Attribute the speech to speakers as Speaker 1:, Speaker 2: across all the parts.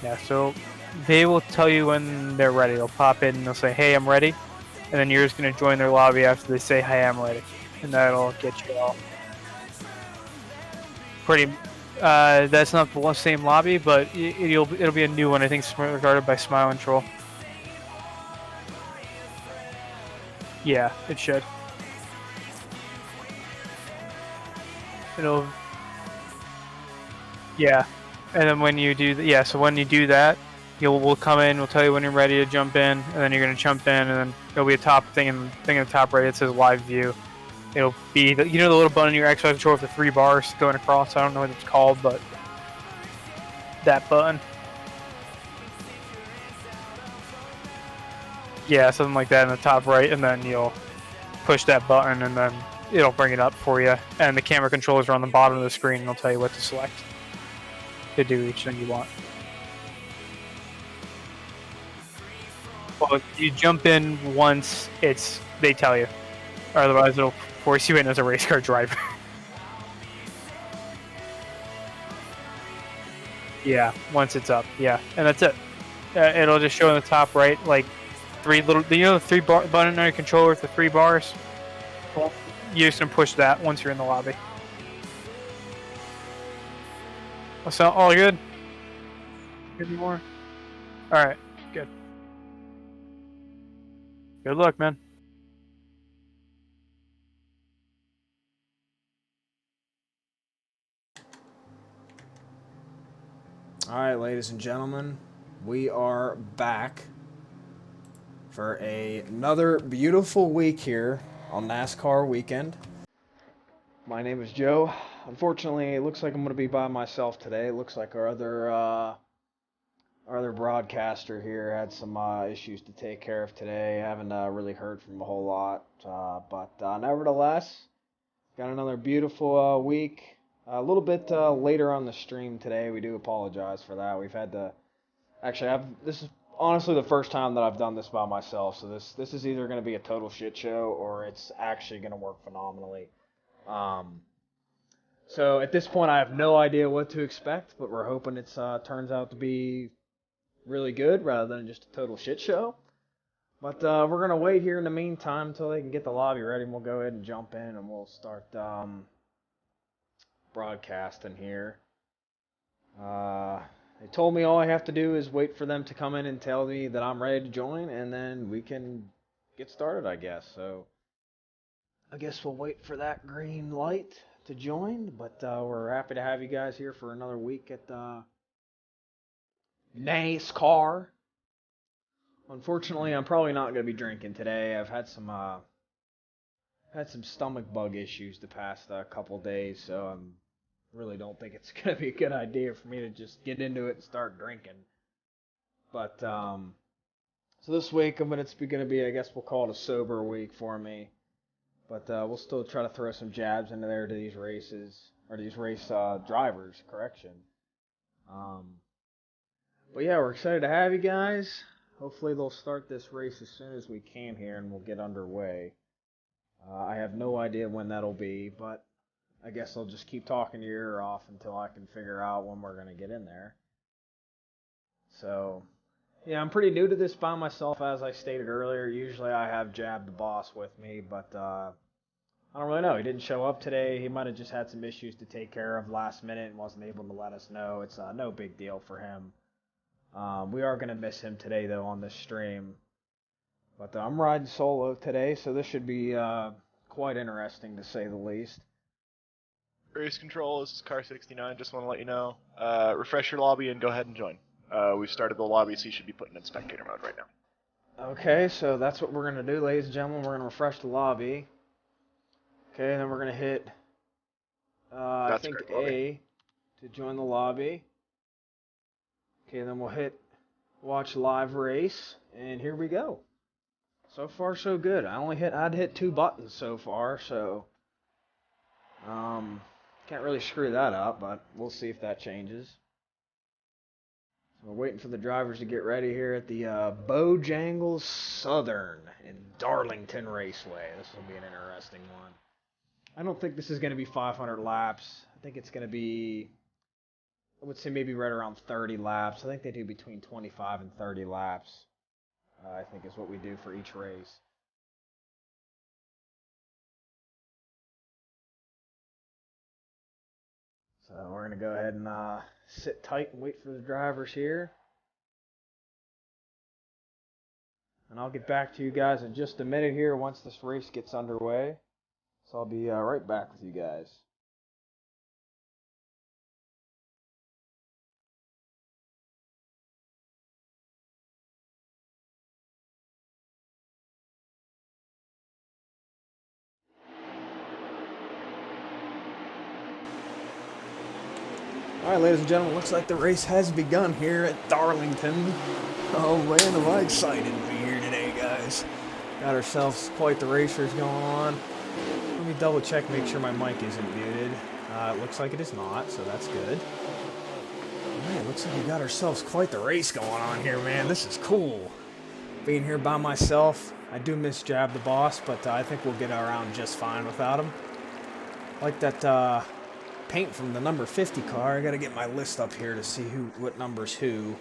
Speaker 1: Yeah, so they will tell you when they're ready. They'll pop in and they'll say, "Hey, I'm ready," and then you're just gonna join their lobby after they say, "Hey, I'm ready," and that'll get you all. Pretty. That's not the same lobby, but it'll be a new one. I think regarded by Smile and Troll. Yeah, it should. It'll. Yeah, and then when you do, so when you do that, we'll come in. We'll tell you when you're ready to jump in, and then you're gonna jump in, and then there'll be a top thing in the top right. It says Live View. It'll be the little button in your Xbox controller with the 3 bars going across. I don't know what it's called, but that button. Yeah, something like that in the top right, and then you'll push that button, and then it'll bring it up for you. And the camera controllers are on the bottom of the screen, and it'll tell you what to select to do each thing you want. Well, if you jump in once, they tell you. Or otherwise, it'll force you in as a race car driver. Yeah, once it's up. Yeah, and that's it. It'll just show in the top right, like 3 little. The 3 button on your controller with the 3 bars. Well, you just can push that once you're in the lobby. So all good. Good more. All right, good. Good luck, man.
Speaker 2: Alright, ladies and gentlemen, we are back for another beautiful week here on NASCAR weekend. My name is Joe. Unfortunately, it looks like I'm going to be by myself today. It looks like our other broadcaster here had some issues to take care of today. I haven't really heard from him a whole lot, but nevertheless, got another beautiful week. A little bit later on the stream today. We do apologize for that. We've had to actually. This is honestly the first time that I've done this by myself. So this is either going to be a total shit show or it's actually going to work phenomenally. So at this point, I have no idea what to expect, but we're hoping it turns out to be really good rather than just a total shit show. But we're going to wait here in the meantime until they can get the lobby ready, and we'll go ahead and jump in and we'll start broadcasting here. They told me all I have to do is wait for them to come in and tell me that I'm ready to join, and then we can get started, I guess. So I guess we'll wait for that green light to join, but we're happy to have you guys here for another week at NASCAR. Unfortunately, I'm probably not going to be drinking today. I've had some stomach bug issues the past couple days, so I'm really don't think it's going to be a good idea for me to just get into it and start drinking. But so this week it's going to be, I guess we'll call it a sober week for me. But we'll still try to throw some jabs into there to these races, or these race drivers, correction. But yeah, we're excited to have you guys. Hopefully they'll start this race as soon as we can here and we'll get underway. I have no idea when that'll be, but I guess I'll just keep talking your ear off until I can figure out when we're going to get in there. So, yeah, I'm pretty new to this by myself, as I stated earlier. Usually I have Jab the boss with me, but I don't really know. He didn't show up today. He might have just had some issues to take care of last minute and wasn't able to let us know. It's no big deal for him. We are going to miss him today, though, on this stream. But I'm riding solo today, so this should be quite interesting, to say the least.
Speaker 3: Race control, this is Car 69. Just want to let you know. Refresh your lobby and go ahead and join. We've started the lobby, so you should be putting in spectator mode right now.
Speaker 2: Okay, so that's what we're going to do, ladies and gentlemen. We're going to refresh the lobby. Okay, and then we're going to hit, I think, A to join the lobby. Okay, then we'll hit watch live race, and here we go. So far, so good. I'd hit 2 buttons so far, so can't really screw that up, but we'll see if that changes. So we're waiting for the drivers to get ready here at the Bojangles Southern in Darlington Raceway. This will be an interesting one. I don't think this is going to be 500 laps. I think it's going to be, I would say maybe right around 30 laps. I think they do between 25 and 30 laps, I think is what we do for each race. So we're going to go ahead and sit tight and wait for the drivers here. And I'll get back to you guys in just a minute here once this race gets underway. So I'll be right back with you guys. Alright, ladies and gentlemen, looks like the race has begun here at Darlington. Oh man, am I excited to be here today, guys. Got ourselves quite the racers going on. Let me double check, make sure my mic isn't muted. It looks like it is not, so that's good. Man, looks like we got ourselves quite the race going on here, man. This is cool. Being here by myself, I do miss Jab the Boss, but I think we'll get around just fine without him. Like that paint from the number 50 car. I gotta get my list up here to see what number's who.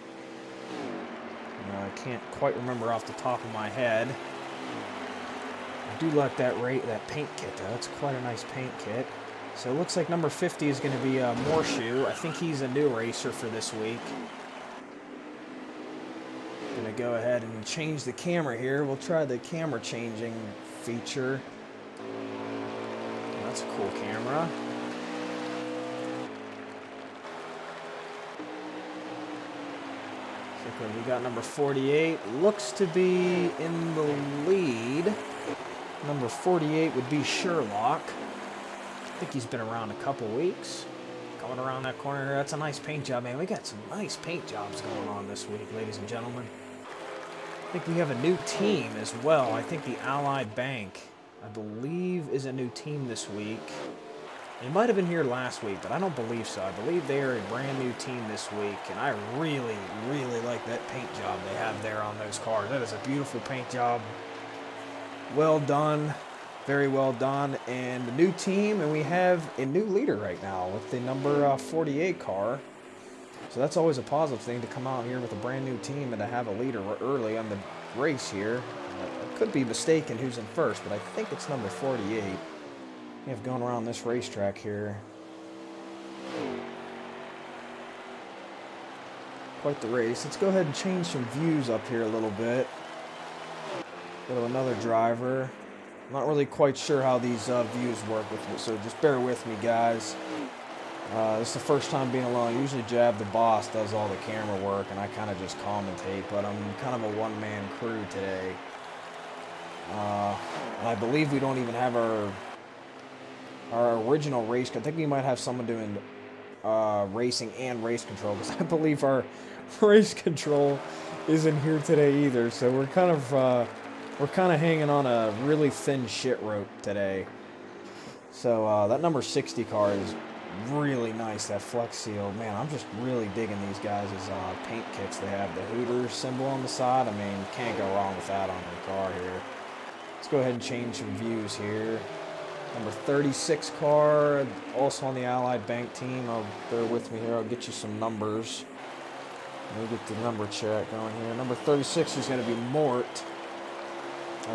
Speaker 2: I can't quite remember off the top of my head. I do like that paint kit though. That's quite a nice paint kit. So it looks like number 50 is going to be Morshoe. I think he's a new racer for this week. Gonna go ahead and change the camera here. We'll try the camera changing feature. That's a cool camera. We got number 48. Looks to be in the lead. Number 48 would be Sherlock. I think he's been around a couple weeks. Coming around that corner here. That's a nice paint job, man. We got some nice paint jobs going on this week, ladies and gentlemen. I think we have a new team as well. I think the Allied Bank, I believe, is a new team this week. They might have been here last week, but I don't believe so. I believe they are a brand new team this week, and I really, really like that paint job they have there on those cars. That is a beautiful paint job. Well done. Very well done. And the new team, and we have a new leader right now with the number 48 car. So that's always a positive thing to come out here with a brand new team and to have a leader early on the race here. I could be mistaken who's in first, but I think it's number 48. We have going around this racetrack here. Quite the race. Let's go ahead and change some views up here a little bit. Go to another driver. I'm not really quite sure how these views work with me, so just bear with me, guys. This is the first time being alone. Usually Jab the Boss does all the camera work, and I kind of just commentate, but I'm kind of a one-man crew today. And I believe we don't even have our original race. I think we might have someone doing racing and race control, because I believe our race control isn't here today either. So we're kind of hanging on a really thin shit rope today. So that number 60 car is really nice. That Flex Seal, man, I'm just really digging these guys' paint kits. They have the Hooters symbol on the side. I mean, can't go wrong with that on your car here. Let's go ahead and change some views here. Number 36 car, also on the Allied Bank team. Bear with me here. I'll get you some numbers. Let me get the number check going here. Number 36 is going to be Mort.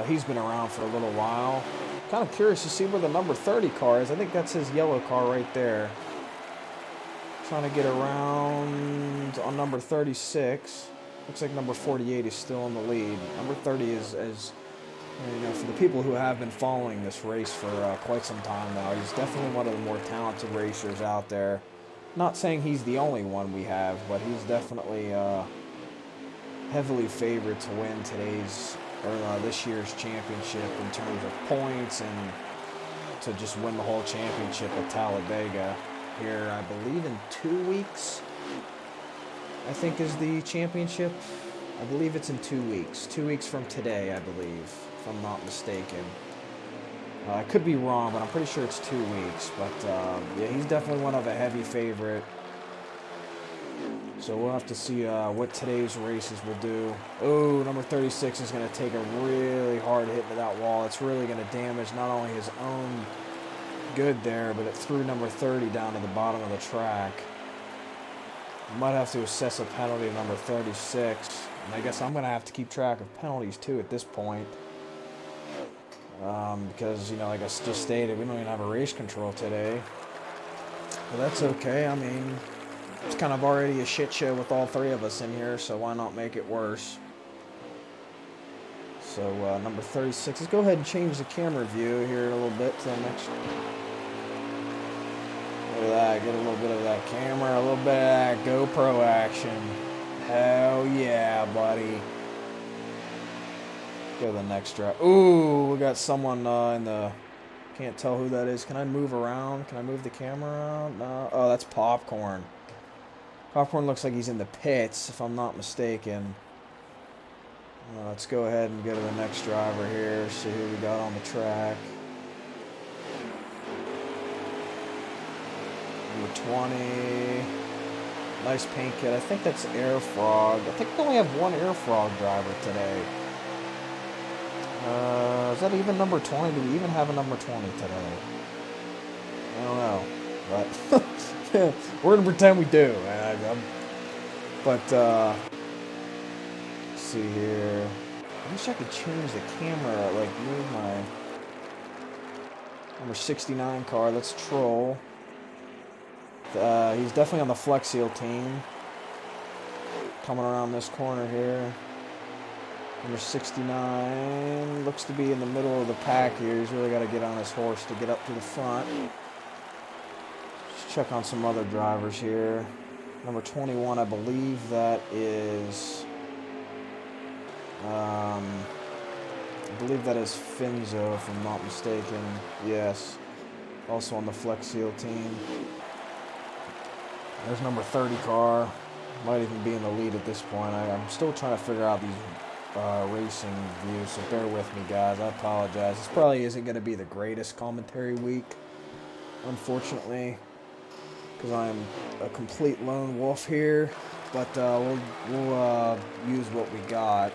Speaker 2: He's been around for a little while. Kind of curious to see where the number 30 car is. I think that's his yellow car right there. Trying to get around on number 36. Looks like number 48 is still in the lead. Number 30 is you know, for the people who have been following this race for quite some time now, he's definitely one of the more talented racers out there. Not saying he's the only one we have, but he's definitely heavily favored to win this year's championship in terms of points and to just win the whole championship at Talladega here, I believe, in 2 weeks. I think is the championship. I believe it's in 2 weeks. 2 weeks from today, I believe, if I'm not mistaken. I could be wrong, but I'm pretty sure it's 2 weeks. But yeah, he's definitely one of a heavy favorite. So we'll have to see what today's races will do. Oh, number 36 is going to take a really hard hit to that wall. It's really going to damage not only his own good there, but it threw number 30 down to the bottom of the track. I might have to assess a penalty to number 36. And I guess I'm going to have to keep track of penalties too at this point. Because, you know, like I just stated, we don't even have a race control today. But that's okay. I mean, it's kind of already a shit show with all three of us in here, so why not make it worse? So, number 36. Let's go ahead and change the camera view here a little bit to the next. Look at that. Get a little bit of that camera, a little bit of that GoPro action. Hell yeah, buddy. Go to the next drive. Ooh, we got someone in the... Can't tell who that is. Can I move around? Can I move the camera around? No. Oh, that's Popcorn. Popcorn looks like he's in the pits, if I'm not mistaken. Let's go ahead and go to the next driver here, see who we got on the track. Number 20. Nice paint kit. I think that's AirFrog. I think we only have one AirFrog driver today. Is that even number 20? Do we even have a number 20 today? I don't know. But we're going to pretend we do. Let's see here. I wish I could change the camera, like move my number 69 car. That's Troll. He's definitely on the Flex Seal team. Coming around this corner here. Number 69 looks to be in the middle of the pack here. He's really got to get on his horse to get up to the front. Just check on some other drivers here. Number 21, I believe that is... I believe that is Finzo, if I'm not mistaken. Yes. Also on the Flex Seal team. There's number 30 car. Might even be in the lead at this point. I'm still trying to figure out these racing views, so bear with me, guys. I apologize. This probably isn't going to be the greatest commentary week, unfortunately, because I'm a complete lone wolf here. But we'll use what we got.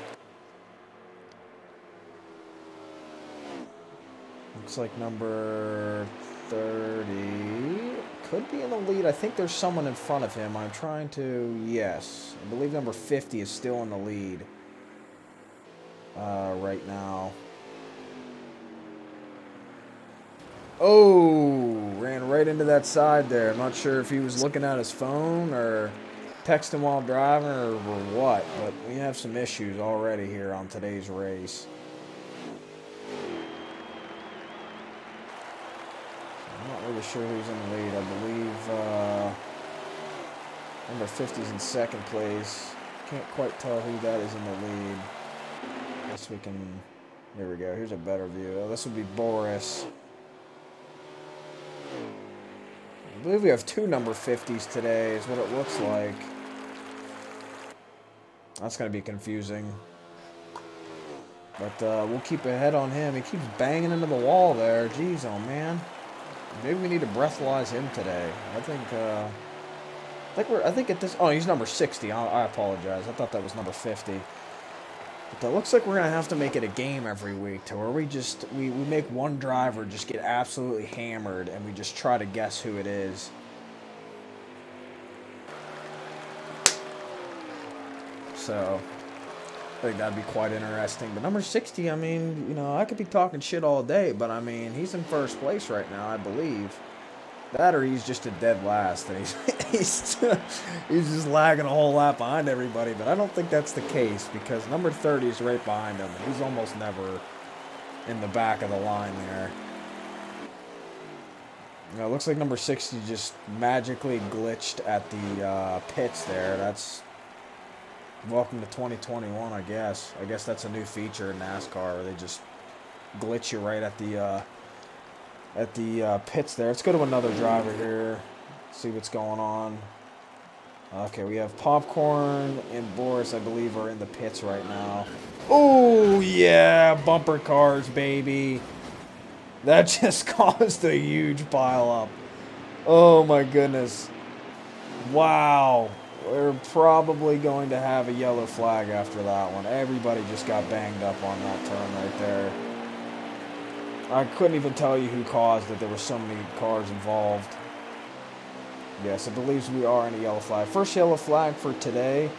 Speaker 2: Looks like number 30 could be in the lead. I think there's someone in front of him. I'm trying to... Yes. I believe number 50 is still in the lead right now. Oh! Ran right into that side there. I'm not sure if he was looking at his phone or texting while driving or what. But we have some issues already here on today's race. I'm not really sure who's in the lead. I believe number 50 is in second place. Can't quite tell who that is in the lead. Guess we can... Here we go. Here's a better view. Oh, this would be Boris. I believe we have two number 50s today is what it looks like. That's going to be confusing. But we'll keep a head on him. He keeps banging into the wall there. Jeez, oh man. Maybe we need to breathalyze him today. I think at this... Oh, he's number 60. I apologize. I thought that was number 50. But it looks like we're going to have to make it a game every week to where we make one driver just get absolutely hammered and we just try to guess who it is. So, I think that'd be quite interesting. But number 60, I mean, you know, I could be talking shit all day, but I mean, he's in first place right now, I believe. That or he's just a dead last, and he's just lagging a whole lap behind everybody. But I don't think that's the case because number 30 is right behind him, and he's almost never in the back of the line there. You know, it looks like number 60 just magically glitched at the pits there. That's welcome to 2021, I guess. I guess that's a new feature in NASCAR where they just glitch you right at the pits there. Let's go to another driver here. See what's going on. Okay, we have Popcorn and Boris, I believe, are in the pits right now. Oh, yeah, bumper cars, baby. That just caused a huge pile up. Oh, my goodness. Wow. We're probably going to have a yellow flag after that one. Everybody just got banged up on that turn right there. I couldn't even tell you who caused it. There were so many cars involved. Yes, it believes we are in a yellow flag. First yellow flag for today.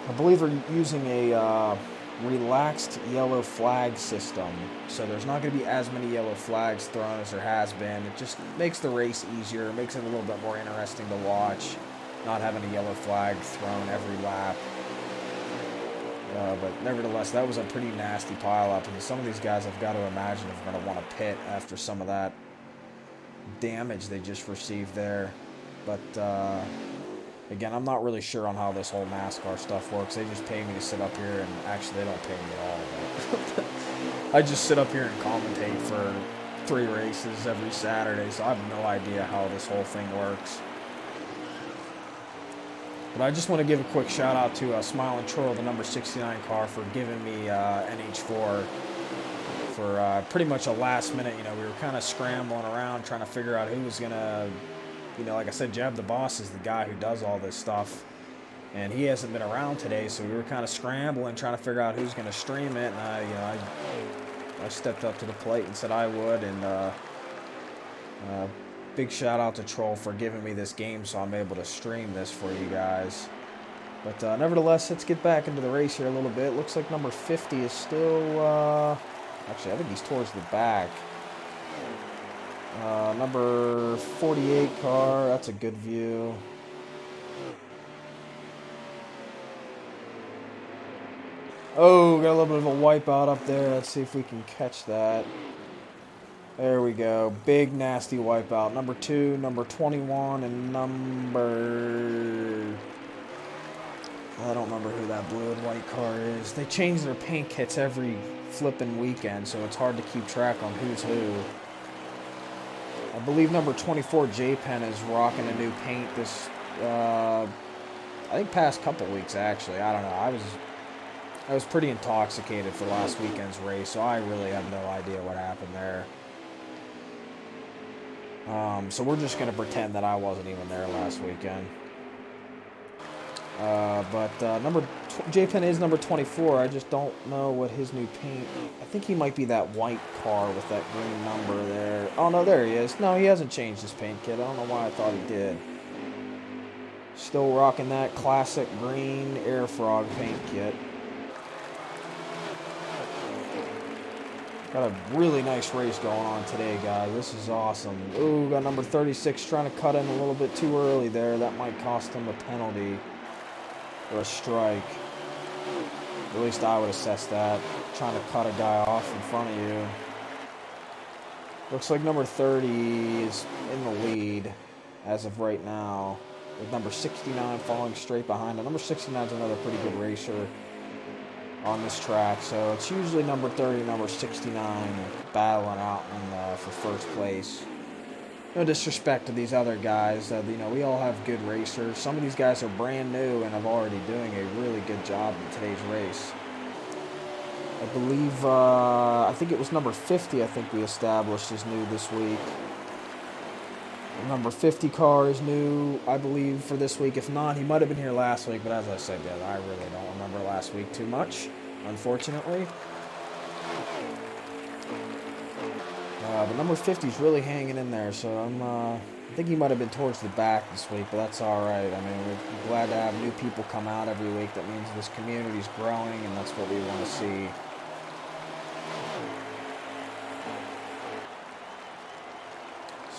Speaker 2: I believe we're using a relaxed yellow flag system. So there's not going to be as many yellow flags thrown as there has been. It just makes the race easier. It makes it a little bit more interesting to watch. Not having a yellow flag thrown every lap. But nevertheless, that was a pretty nasty pileup. And some of these guys, I've got to imagine, are going to want to pit after some of that damage they just received there. But again, I'm not really sure on how this whole NASCAR stuff works. They just pay me to sit up here, and actually they don't pay me at all. But I just sit up here and commentate for 3 races every Saturday, so I have no idea how this whole thing works. But I just want to give a quick shout out to Smiling Troll, the number 69 car, for giving me NH4 for pretty much a last minute. You know, we were kind of scrambling around trying to figure out who was going to, you know, like I said, Jeb the Boss is the guy who does all this stuff. And he hasn't been around today, so we were kind of scrambling trying to figure out who's going to stream it. And I stepped up to the plate and said I would. And big shout out to Troll for giving me this game so I'm able to stream this for you guys. But nevertheless, let's get back into the race here a little bit. Looks like number 50 is still... actually, I think he's towards the back. Number 48 car, that's a good view. Oh, got a little bit of a wipeout up there. Let's see if we can catch that. There we go. Big, nasty wipeout. Number 2, number 21, and number... I don't remember who that blue and white car is. They change their paint kits every flipping weekend, so it's hard to keep track on who's who. I believe number 24, J-Pen, is rocking a new paint this, I think past couple weeks, actually. I don't know. I was pretty intoxicated for last weekend's race, so I really have no idea what happened there. So we're just going to pretend that I wasn't even there last weekend. J-Pen is number 24. I just don't know what his new paint... I think he might be that white car with that green number there. Oh, no, there he is. No, he hasn't changed his paint kit. I don't know why I thought he did. Still rocking that classic green AirFrog paint kit. Got a really nice race going on today, guys. This is awesome. Ooh, got number 36 trying to cut in a little bit too early there. That might cost him a penalty or a strike. At least I would assess that. Trying to cut a guy off in front of you. Looks like number 30 is in the lead as of right now, with number 69 following straight behind him. Number 69 is another pretty good racer on this track, so it's usually number 30, number 69 battling out for first place. No disrespect to these other guys, you know, we all have good racers. Some of these guys are brand new and are already doing a really good job in today's race. I believe, I think it was number 50 I think we established is new this week. The number 50 car is new, I believe, for this week. If not, he might have been here last week, but as I said, yeah, I really don't remember last week too much, unfortunately. But number 50 is really hanging in there, so I think he might have been towards the back this week, but that's all right. I mean, we're glad to have new people come out every week. That means this community is growing, and that's what we want to see.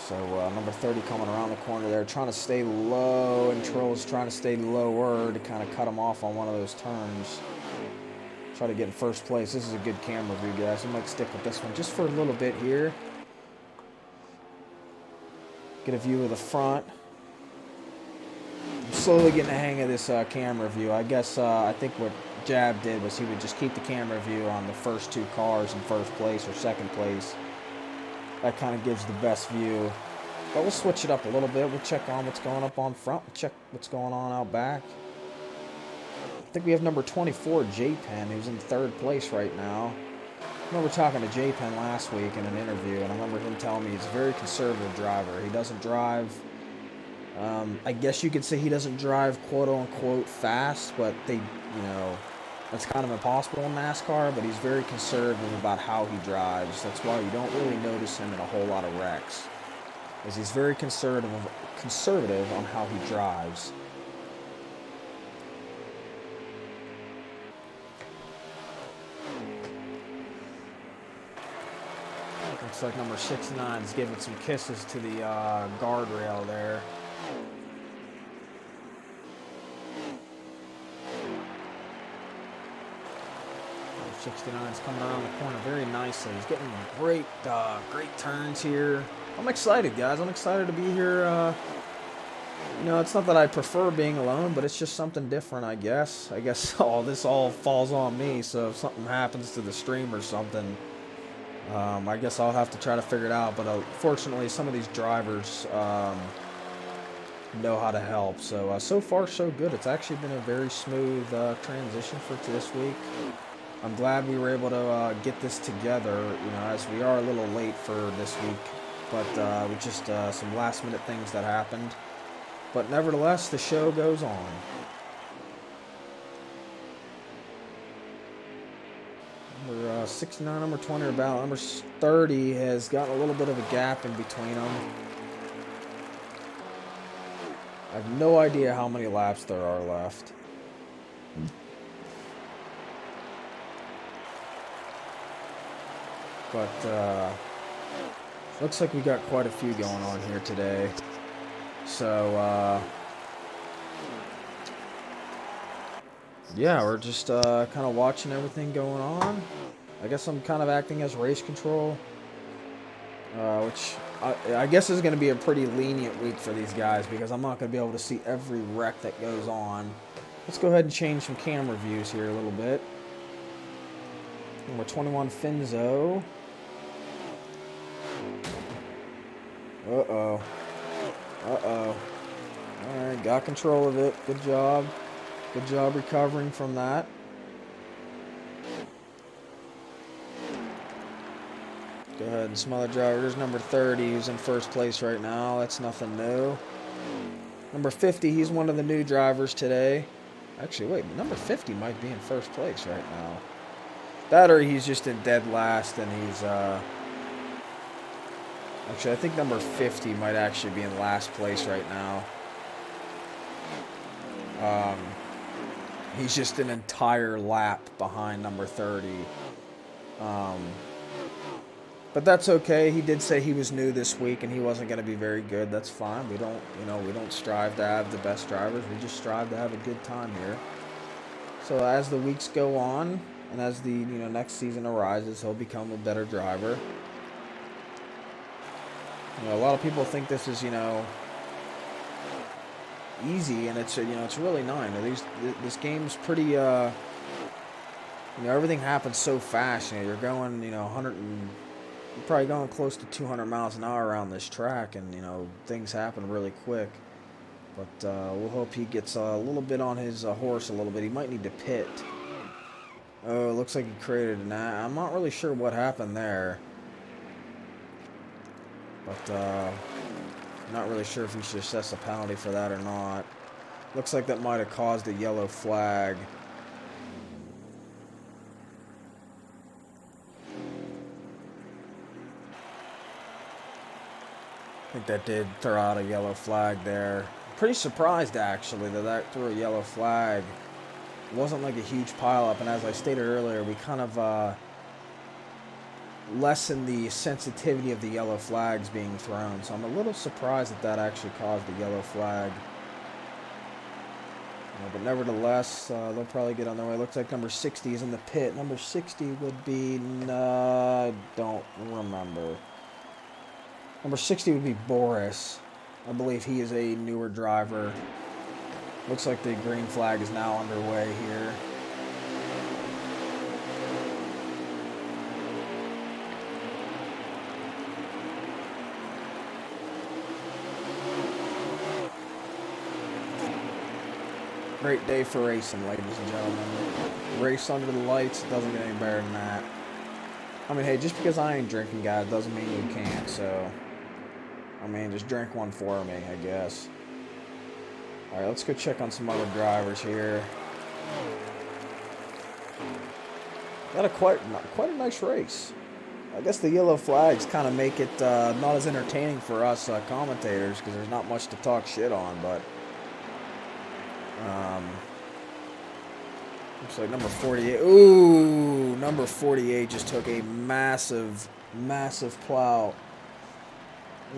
Speaker 2: So number 30 coming around the corner there, trying to stay low, and Troll's trying to stay lower to kind of cut him off on one of those turns. Try to get in first place. This is a good camera view, guys. I might stick with this one just for a little bit here. Get a view of the front. I'm slowly getting the hang of this camera view. I guess I think what Jab did was he would just keep the camera view on the first 2 cars in first place or second place. That kind of gives the best view. But we'll switch it up a little bit. We'll check on what's going up on front. We'll check what's going on out back. I think we have number 24, J-Pen, who's in 3rd place right now. I remember talking to J-Pen last week in an interview, and I remember him telling me he's a very conservative driver. He doesn't drive, I guess you could say he doesn't drive quote-unquote fast, but they That's kind of impossible in NASCAR, but he's very conservative about how he drives. That's why you don't really notice him in a whole lot of wrecks, because he's very conservative on how he drives. Looks like number 69 is giving some kisses to the guardrail there. 69 is coming around the corner very nicely. He's getting great turns here. I'm excited, guys. I'm excited to be here. You know, it's not that I prefer being alone, but it's just something different, I guess. I guess this all falls on me, so if something happens to the stream or something, I guess I'll have to try to figure it out. But fortunately, some of these drivers know how to help. So, so far, so good. It's actually been a very smooth transition for this week. I'm glad we were able to get this together, you know, as we are a little late for this week, but with just some last-minute things that happened. But nevertheless, the show goes on. Number 69, number 20 are about. Number 30 has gotten a little bit of a gap in between them. I have no idea how many laps there are left. But looks like we got quite a few going on here today. So yeah, we're just kind of watching everything going on. I guess I'm kind of acting as race control, which I guess is going to be a pretty lenient week for these guys, because I'm not going to be able to see every wreck that goes on. Let's go ahead and change some camera views here a little bit. Number 21, Finzo. Uh-oh. Uh-oh. Alright, got control of it. Good job. Good job recovering from that. Go ahead and smother driver. There's number 30, who's in first place right now. That's nothing new. Number 50, he's one of the new drivers today. Actually, wait, number 50 might be in first place right now. That, or he's just in dead last, and he's, actually, I think number 50 might actually be in last place right now. He's just an entire lap behind number 30. But that's okay. He did say he was new this week and he wasn't going to be very good. That's fine. We don't strive to have the best drivers. We just strive to have a good time here. So as the weeks go on and as the next season arises, he'll become a better driver. A lot of people think this is easy, and it's it's really not. This game's pretty everything happens so fast. You're going 100 and you're probably going close to 200 miles an hour around this track, and things happen really quick. But we'll hope he gets a little bit on his horse a little bit. He might need to pit. Oh, it looks like he created an I'm not really sure what happened there. But not really sure if he should assess a penalty for that or not. Looks like that might have caused a yellow flag. I think that did throw out a yellow flag there. Pretty surprised actually that threw a yellow flag. It wasn't like a huge pileup, and as I stated earlier, we kind of lessen the sensitivity of the yellow flags being thrown. So I'm a little surprised that actually caused a yellow flag. But nevertheless, they'll probably get on their way. Looks like number 60 is in the pit. Number 60 would be, I don't remember. Number 60 would be Boris. I believe he is a newer driver. Looks like the green flag is now underway here. Great day for racing, ladies and gentlemen. Race under the lights, doesn't get any better than that. I mean, hey, just because I ain't drinking, guys, doesn't mean you can't, so... I mean, just drink one for me, I guess. Alright, let's go check on some other drivers here. Got quite a nice race. I guess the yellow flags kind of make it not as entertaining for us commentators because there's not much to talk shit on, but looks like number 48. Ooh, number 48 just took a massive plow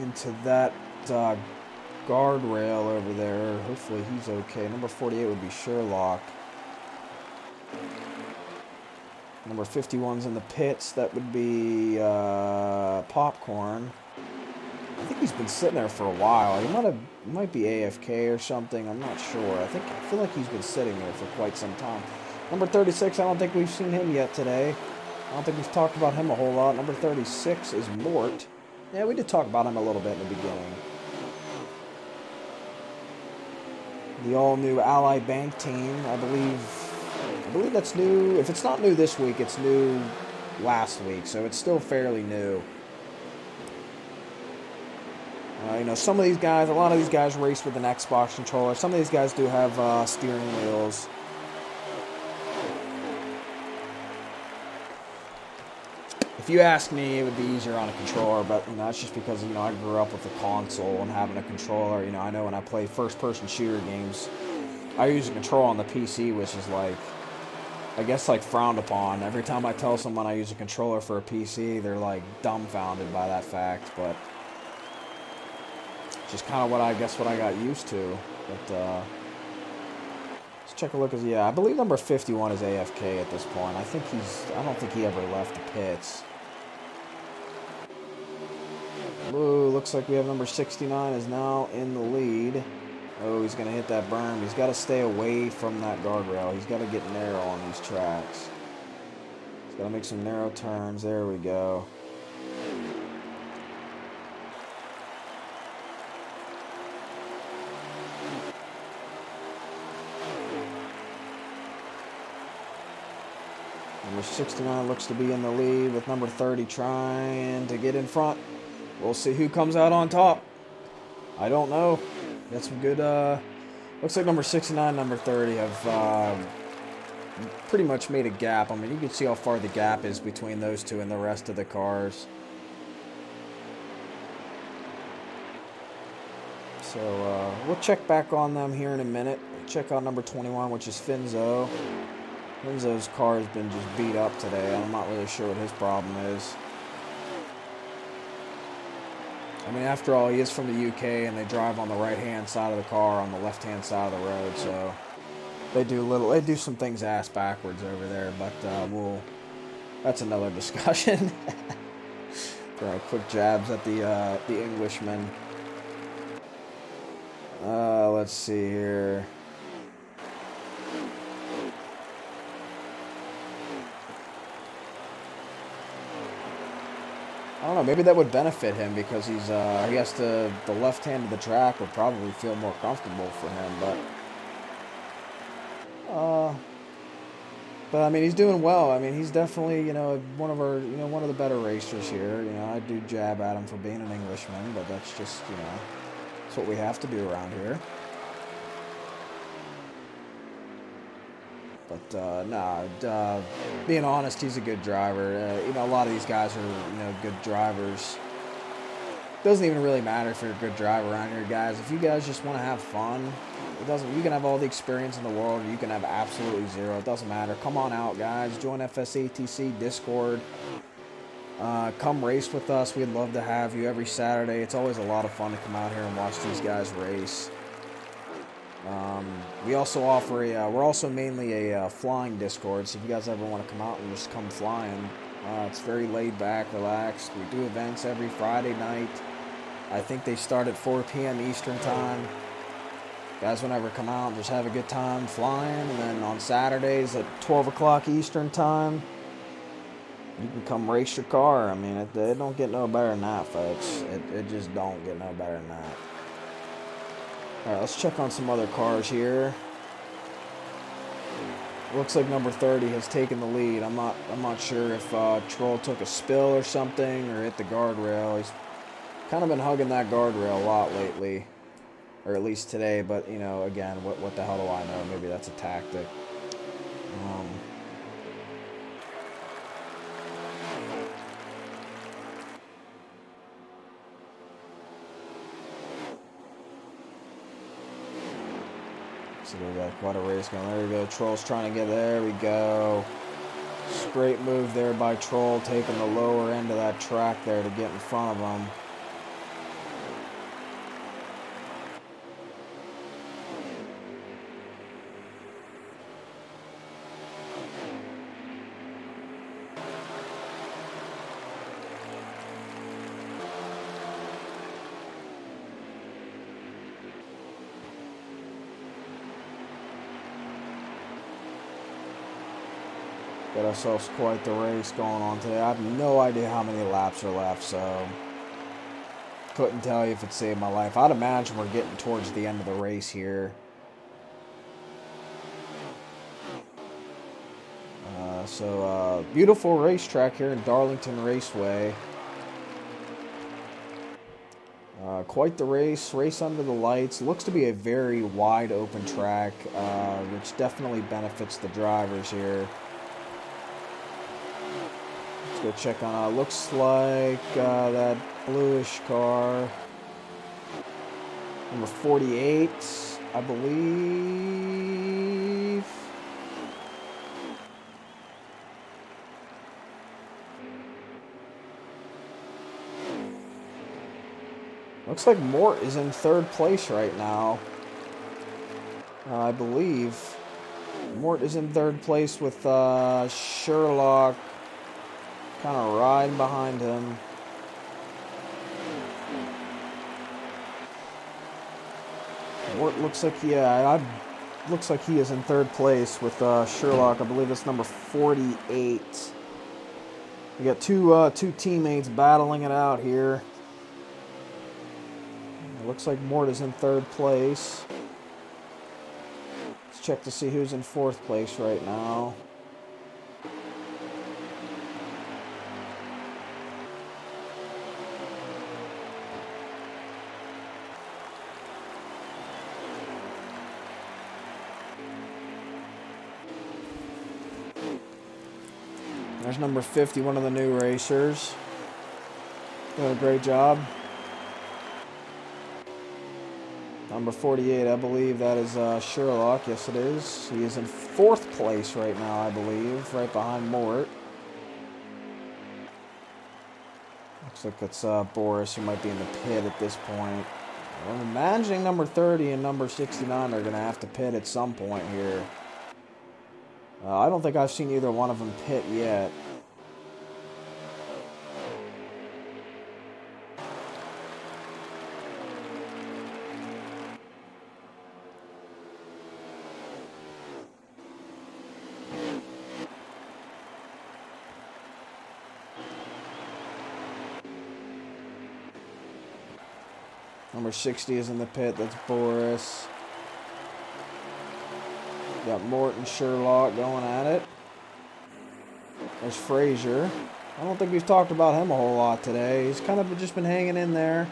Speaker 2: into that guardrail over there. Hopefully he's okay. Number 48 would be Sherlock. Number 51's in the pits. That would be Popcorn. I think he's been sitting there for a while. He might be AFK or something. I'm not sure. I feel like he's been sitting there for quite some time. Number 36, I don't think we've seen him yet today. I don't think we've talked about him a whole lot. Number 36 is Mort. Yeah, we did talk about him a little bit in the beginning. The all-new Ally Bank team, I believe that's new. If it's not new this week, it's new last week, so it's still fairly new. You know, some of these guys, a lot of these guys race with an Xbox controller. Some of these guys do have steering wheels. If you ask me, it would be easier on a controller, but you know, that's just because I grew up with a console and having a controller. You know, I know when I play first-person shooter games, I use a controller on the PC, which is like, I guess, like frowned upon. Every time I tell someone I use a controller for a PC, they're like dumbfounded by that fact. But it's just kind of what I got used to. But let's take a look. I believe number 51 is AFK at this point. I don't think he ever left the pits. Ooh, looks like we have number 69 is now in the lead. Oh, he's going to hit that berm. He's got to stay away from that guardrail. He's got to get narrow on these tracks. He's got to make some narrow turns. There we go. Number 69 looks to be in the lead with number 30 trying to get in front. We'll see who comes out on top. I don't know. Got some good, looks like number 69, number 30 have pretty much made a gap. I mean, you can see how far the gap is between those two and the rest of the cars. So, we'll check back on them here in a minute. Check out number 21, which is Finzo. Finzo's car has been just beat up today. I'm not really sure what his problem is. I mean, after all, he is from the UK, and they drive on the right-hand side of the car on the left-hand side of the road, so they do some things ass backwards over there, but that's another discussion. Throw quick jabs at the Englishmen. Let's see here. I don't know, maybe that would benefit him because he's, I guess the left hand of the track would probably feel more comfortable for him, but I mean, he's doing well. I mean, he's definitely, one of the better racers here. I do jab at him for being an Englishman, but that's just, that's what we have to do around here. But, being honest, he's a good driver. A lot of these guys are, good drivers. Doesn't even really matter if you're a good driver around here, guys. If you guys just want to have fun, you can have all the experience in the world, or you can have absolutely zero. It doesn't matter. Come on out, guys. Join fsATC Discord. Come race with us. We'd love to have you every Saturday. It's always a lot of fun to come out here and watch these guys race. We also offer we're also mainly a flying Discord, so if you guys ever want to come out and just come flying, it's very laid back, relaxed. We do events every Friday night. I think they start at 4 p.m. Eastern time. Guys, whenever come out and just have a good time flying, and then on Saturdays at 12 o'clock Eastern time, you can come race your car. I mean, it don't get no better than that, folks. It just don't get no better than that. Alright, let's check on some other cars here. Looks like number 30 has taken the lead. I'm not sure if Troll took a spill or something or hit the guardrail. He's kind of been hugging that guardrail a lot lately. Or at least today, but again, what the hell do I know? Maybe that's a tactic. So we got quite a race going. There we go. Troll's trying to get there. We go. Great move there by Troll, taking the lower end of that track there to get in front of him. Got ourselves quite the race going on today. I have no idea how many laps are left, so couldn't tell you if it saved my life. I'd imagine we're getting towards the end of the race here. Beautiful racetrack here in Darlington Raceway. Quite the race under the lights. Looks to be a very wide open track, which definitely benefits the drivers here. Let's go check on, looks like that bluish car, number 48, I believe. Looks like Mort is in third place right now. I believe Mort is in third place with Sherlock kind of riding behind him. Mort looks like looks like he is in third place with Sherlock. I believe it's number 48. We got two teammates battling it out here. It looks like Mort is in third place. Let's check to see who's in fourth place right now. There's number 50, one of the new racers. Doing a great job. Number 48, I believe that is Sherlock. Yes, it is. He is in fourth place right now, I believe, right behind Mort. Looks like it's Boris, who might be in the pit at this point. I'm imagining number 30 and number 69 are going to have to pit at some point here. I don't think I've seen either one of them pit yet. Number 60 is in the pit. That's Boris. Got Mort and Sherlock going at it. There's Frazier. I don't think we've talked about him a whole lot today. He's kind of just been hanging in there.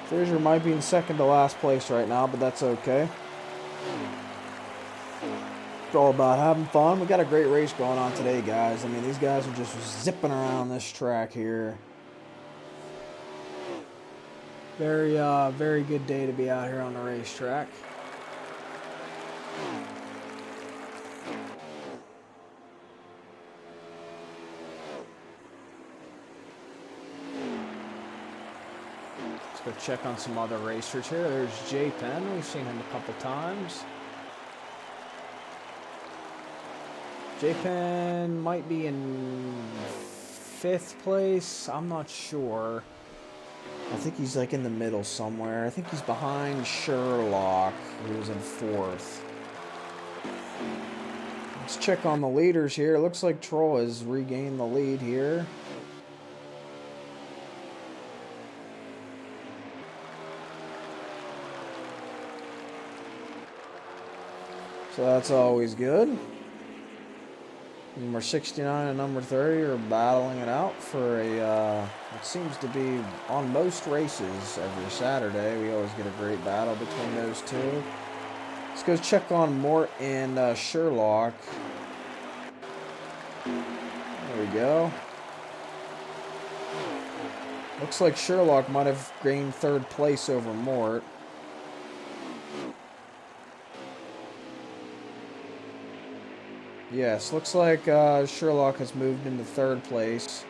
Speaker 2: Frazier might be in second to last place right now, but that's okay. It's all about having fun. We got a great race going on today, guys. I mean, these guys are just zipping around this track here. Very good day to be out here on the racetrack. Let's go check on some other racers here. There's J Penn. We've seen him a couple times. J Penn might be in fifth place. I'm not sure. I think he's like in the middle somewhere. I think he's behind Sherlock, who was in fourth. Let's check on the leaders here. It looks like Troll has regained the lead here. So that's always good. Number 69 and number 30 are battling it out for a, it seems to be on most races every Saturday. We always get a great battle between those two. Let's go check on Mort and Sherlock. There we go. Looks like Sherlock might have gained third place over Mort. Yes, looks like Sherlock has moved into 3rd place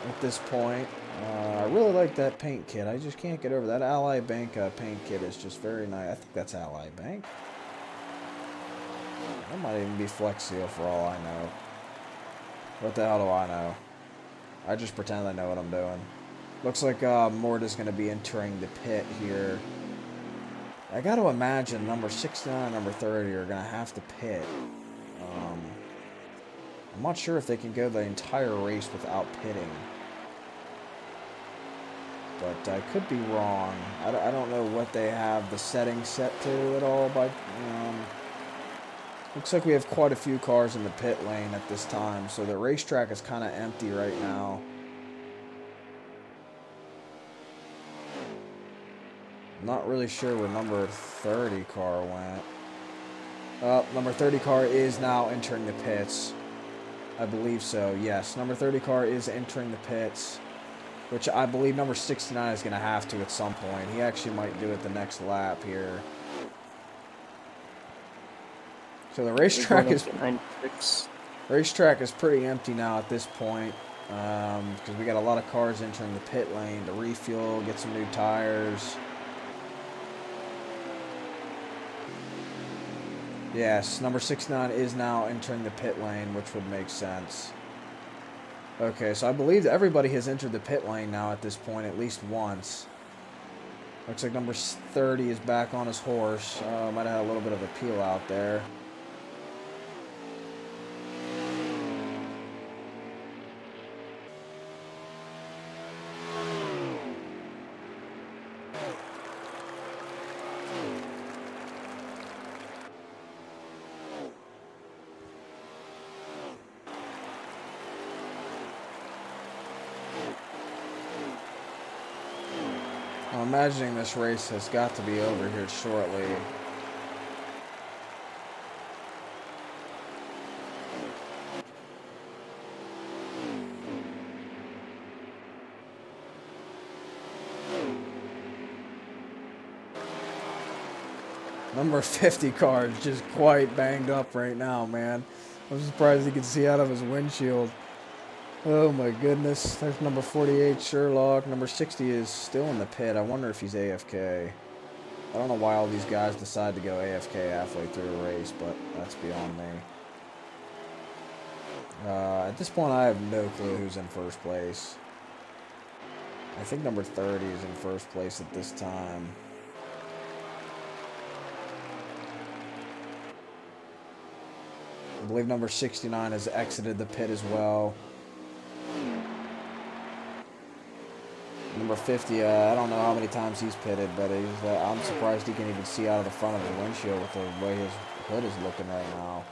Speaker 2: at this point. I really like that paint kit. I just can't get over that. Ally Bank paint kit is just very nice. I think that's Ally Bank. That might even be Flex Seal for all I know. What the hell do I know? I just pretend I know what I'm doing. Looks like Mort is going to be entering the pit here. I got to imagine number 69 and number 30 are going to have to pit. I'm not sure if they can go the entire race without pitting. But I could be wrong. I don't know what they have the settings set to at all. But looks like we have quite a few cars in the pit lane at this time. So the racetrack is kind of empty right now. Not really sure where number 30 car went. Number 30 car is now entering the pits. I believe so, yes. Number 30 car is entering the pits, which I believe number 69 is going to have to at some point. He actually might do it the next lap here. So the racetrack is pretty empty now at this point, because we got a lot of cars entering the pit lane to refuel, get some new tires. Yes, number 69 is now entering the pit lane, which would make sense. Okay, so I believe everybody has entered the pit lane now at this point, at least once. Looks like number 30 is back on his horse. Might have had a little bit of a peel out there. I'm imagining this race has got to be over here shortly. Number 50 car is just quite banged up right now, man. I'm surprised you can see out of his windshield. Oh my goodness. There's number 48, Sherlock. Number 60 is still in the pit. I wonder if he's AFK. I don't know why all these guys decide to go AFK halfway through a race, but that's beyond me. At this point, I have no clue who's in first place. I think number 30 is in first place at this time. I believe number 69 has exited the pit as well. Number 50, I don't know how many times he's pitted, but I'm surprised he can even see out of the front of the windshield with the way his hood is looking right now.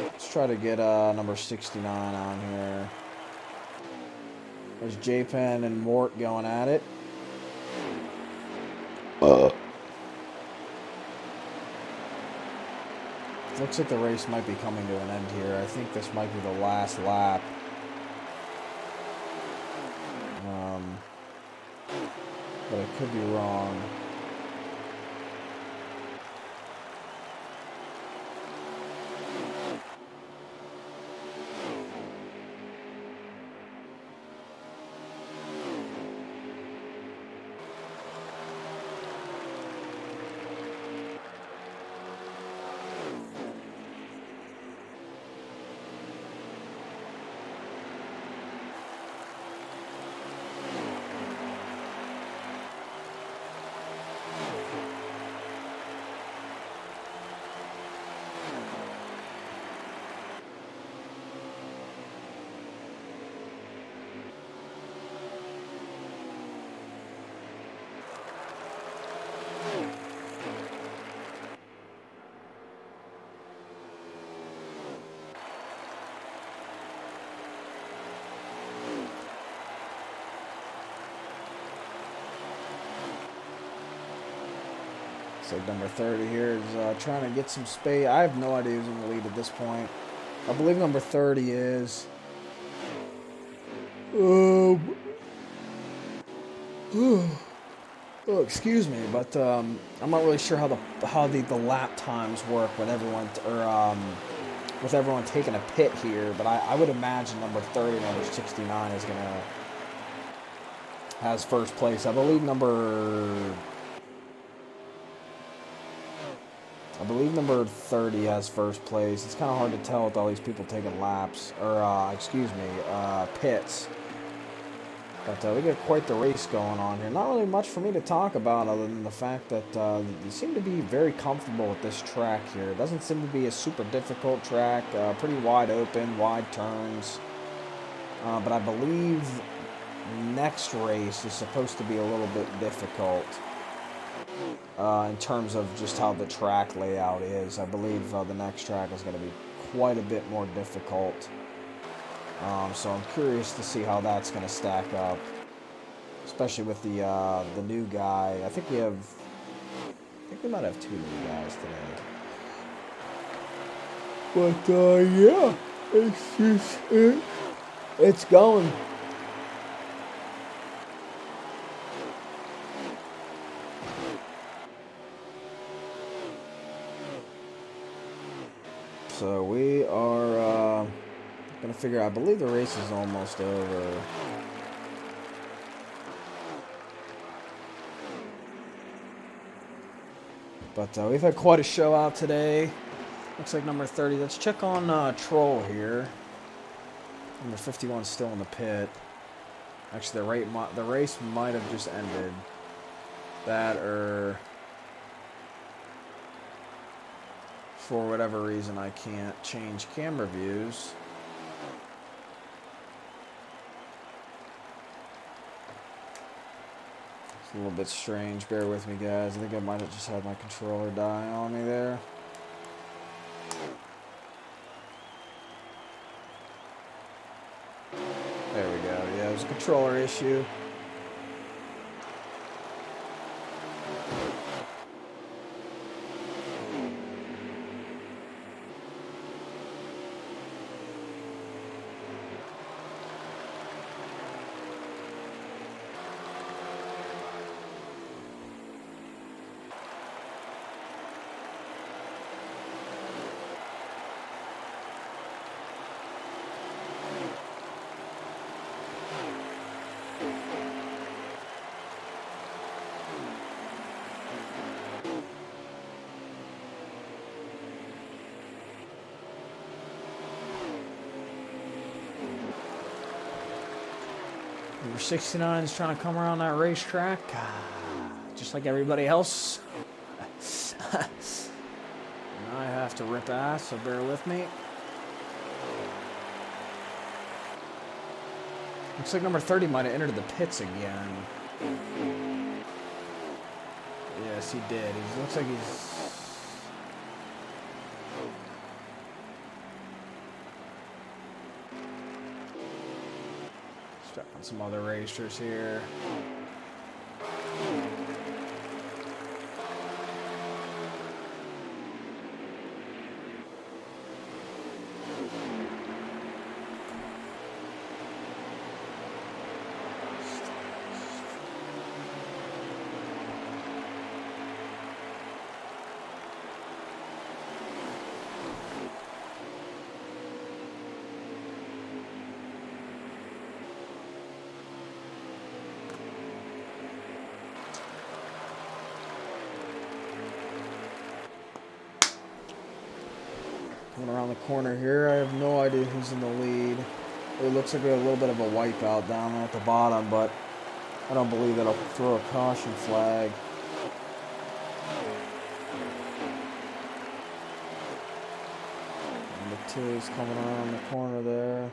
Speaker 2: Let's try to get number 69 on here. There's J-Pen and Mort going at it. Looks like the race might be coming to an end here. I think this might be the last lap. But I could be wrong. So number 30 here is trying to get some space. I have no idea who's in the lead at this point. I believe number 30 is... Oh Oh, excuse me, but I'm not really sure how the lap times work with everyone with everyone taking a pit here. But I would imagine number 30, number 69 is gonna has first place. I believe number 30 has first place. It's kind of hard to tell with all these people taking laps, or pits. But we got quite the race going on here. Not really much for me to talk about other than the fact that you seem to be very comfortable with this track here. It doesn't seem to be a super difficult track. Pretty wide open, wide turns. But I believe next race is supposed to be a little bit difficult in terms of just how the track layout is. I believe the next track is going to be quite a bit more difficult. So I'm curious to see how that's going to stack up, especially with the new guy. I think we might have 2 new guys today. But yeah, it's going. So we are gonna figure out. I believe the race is almost over. But we've had quite a show out today. Looks like number 30. Let's check on Troll here. Number 51 is still in the pit. Actually, the race might have just ended. That or for whatever reason I can't change camera views. It's a little bit strange. Bear with me, guys. I think I might have just had my controller die on me there. There we go. Yeah, it was a controller issue. Number 69 is trying to come around that racetrack, just like everybody else. And I have to rip ass, so bear with me. Looks like number 30 might have entered the pits again. Yes, he did. He looks like he's... check on some other racers here. Coming around the corner here, I have no idea who's in the lead. It looks like we have a little bit of a wipeout down there at the bottom, but I don't believe that'll throw a caution flag. Number 2 is coming around the corner there.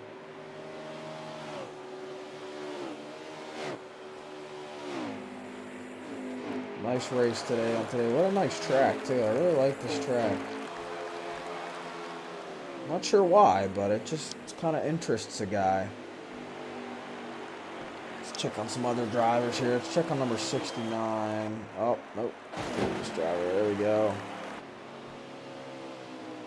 Speaker 2: Nice race today on today. What a nice track, too. I really like this track. Not sure why, but it just kind of interests a guy. Let's check on some other drivers here. Let's check on number 69. Oh, nope. This driver. There we go.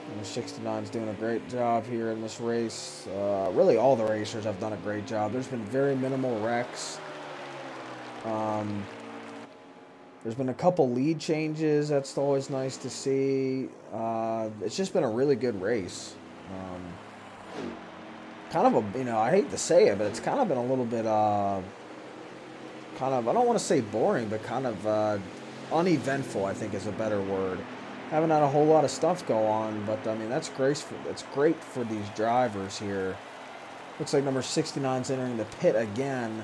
Speaker 2: Number 69 is doing a great job here in this race. Really, all the racers have done a great job. There's been very minimal wrecks. There's been a couple lead changes. That's always nice to see. It's just been a really good race. Kind of a, I hate to say it, but it's kind of been a little bit, I don't want to say boring, but kind of uneventful, I think is a better word. Haven't had a whole lot of stuff go on, but I mean, that's great for these drivers here. Looks like number 69's entering the pit again.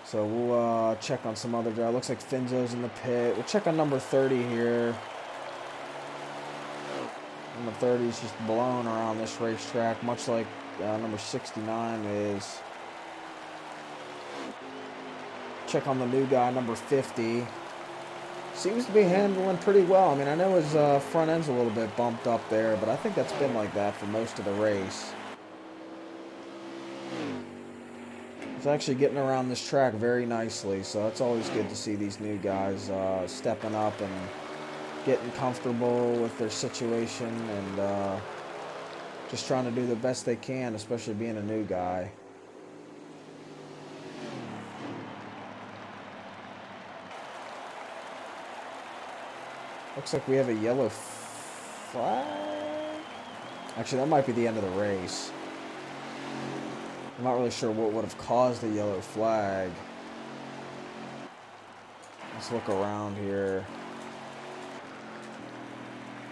Speaker 2: So we'll check on some other drivers. Looks like Finzo's in the pit. We'll check on number 30 here. Number 30 is just blown around this racetrack, much like number 69 is. Check on the new guy, number 50. Seems to be handling pretty well. I mean, I know his front end's a little bit bumped up there, but I think that's been like that for most of the race. He's actually getting around this track very nicely, so it's always good to see these new guys stepping up and getting comfortable with their situation and just trying to do the best they can, especially being a new guy. Looks like we have a yellow flag. Actually, that might be the end of the race. I'm not really sure what would have caused the yellow flag. Let's look around here.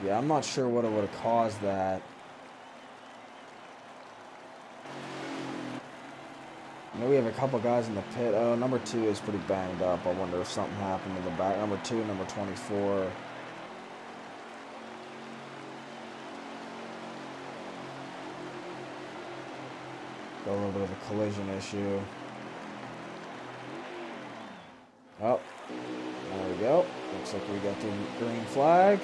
Speaker 2: Yeah, I'm not sure what it would have caused that. I know we have a couple guys in the pit. Oh, number 2 is pretty banged up. I wonder if something happened in the back. Number 2 and number 24. Got a little bit of a collision issue. Oh, there we go. Looks like we got the green flag.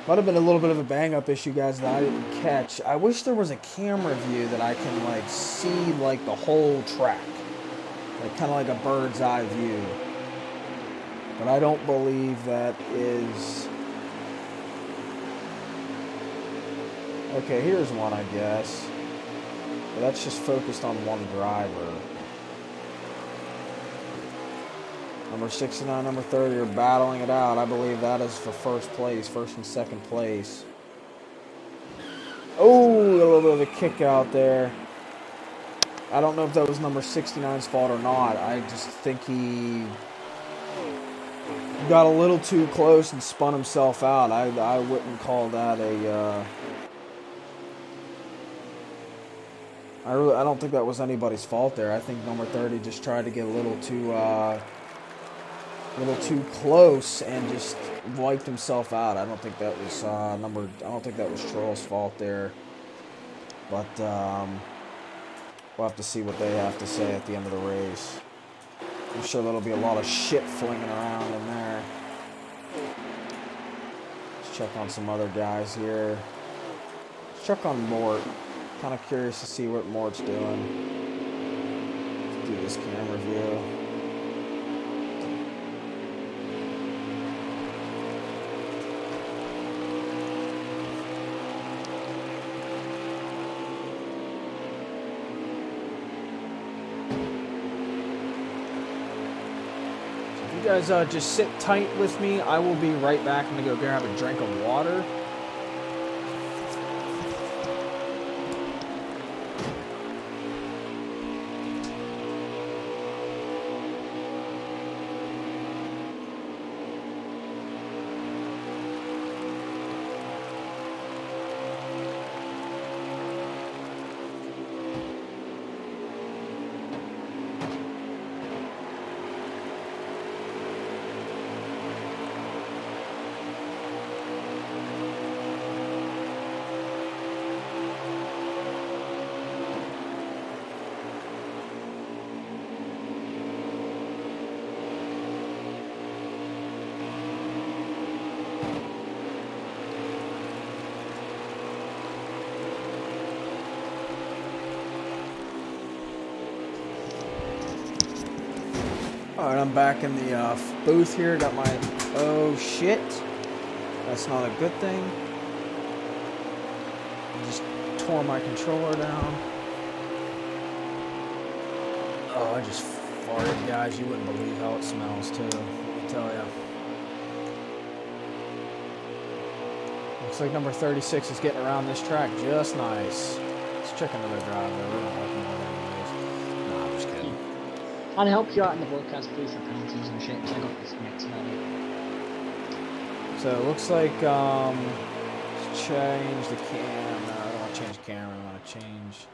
Speaker 2: Might have been a little bit of a bang-up issue, guys, that I didn't catch. I wish there was a camera view that I can, like, see, like, the whole track. Like, kind of like a bird's eye view. But I don't believe that is... Okay, here's one, I guess. But that's just focused on one driver. Number 69, number 30 are battling it out. I believe that is for first and second place. Oh, a little bit of a kick out there. I don't know if that was number 69's fault or not. I just think he got a little too close and spun himself out. I wouldn't call that a... I don't think that was anybody's fault there. I think number 30 just tried to get a little too close and just wiped himself out. I don't think that was I don't think that was Troll's fault there. But we'll have to see what they have to say at the end of the race. I'm sure there'll be a lot of shit flinging around in there. Let's check on some other guys here. Let's check on Mort. Kind of curious to see what Mort's doing. Let's do this camera view. You guys just sit tight with me. I will be right back. I'm gonna go grab a drink of water. Alright, I'm back in the booth here. Got my... Oh, shit. That's not a good thing. I just tore my controller down. Oh, I just farted, guys. You wouldn't believe how it smells, too. Let me tell you. Looks like number 36 is getting around this track just nice. Let's check another drive, though. We don't have him anyways. Nah, I'm just kidding.
Speaker 4: I'll help you out in the broadcast, please, for penalties and shit, because I got disconnected earlier.
Speaker 2: So it looks like, let's change the cam. No, I don't want to change the camera. I want to change.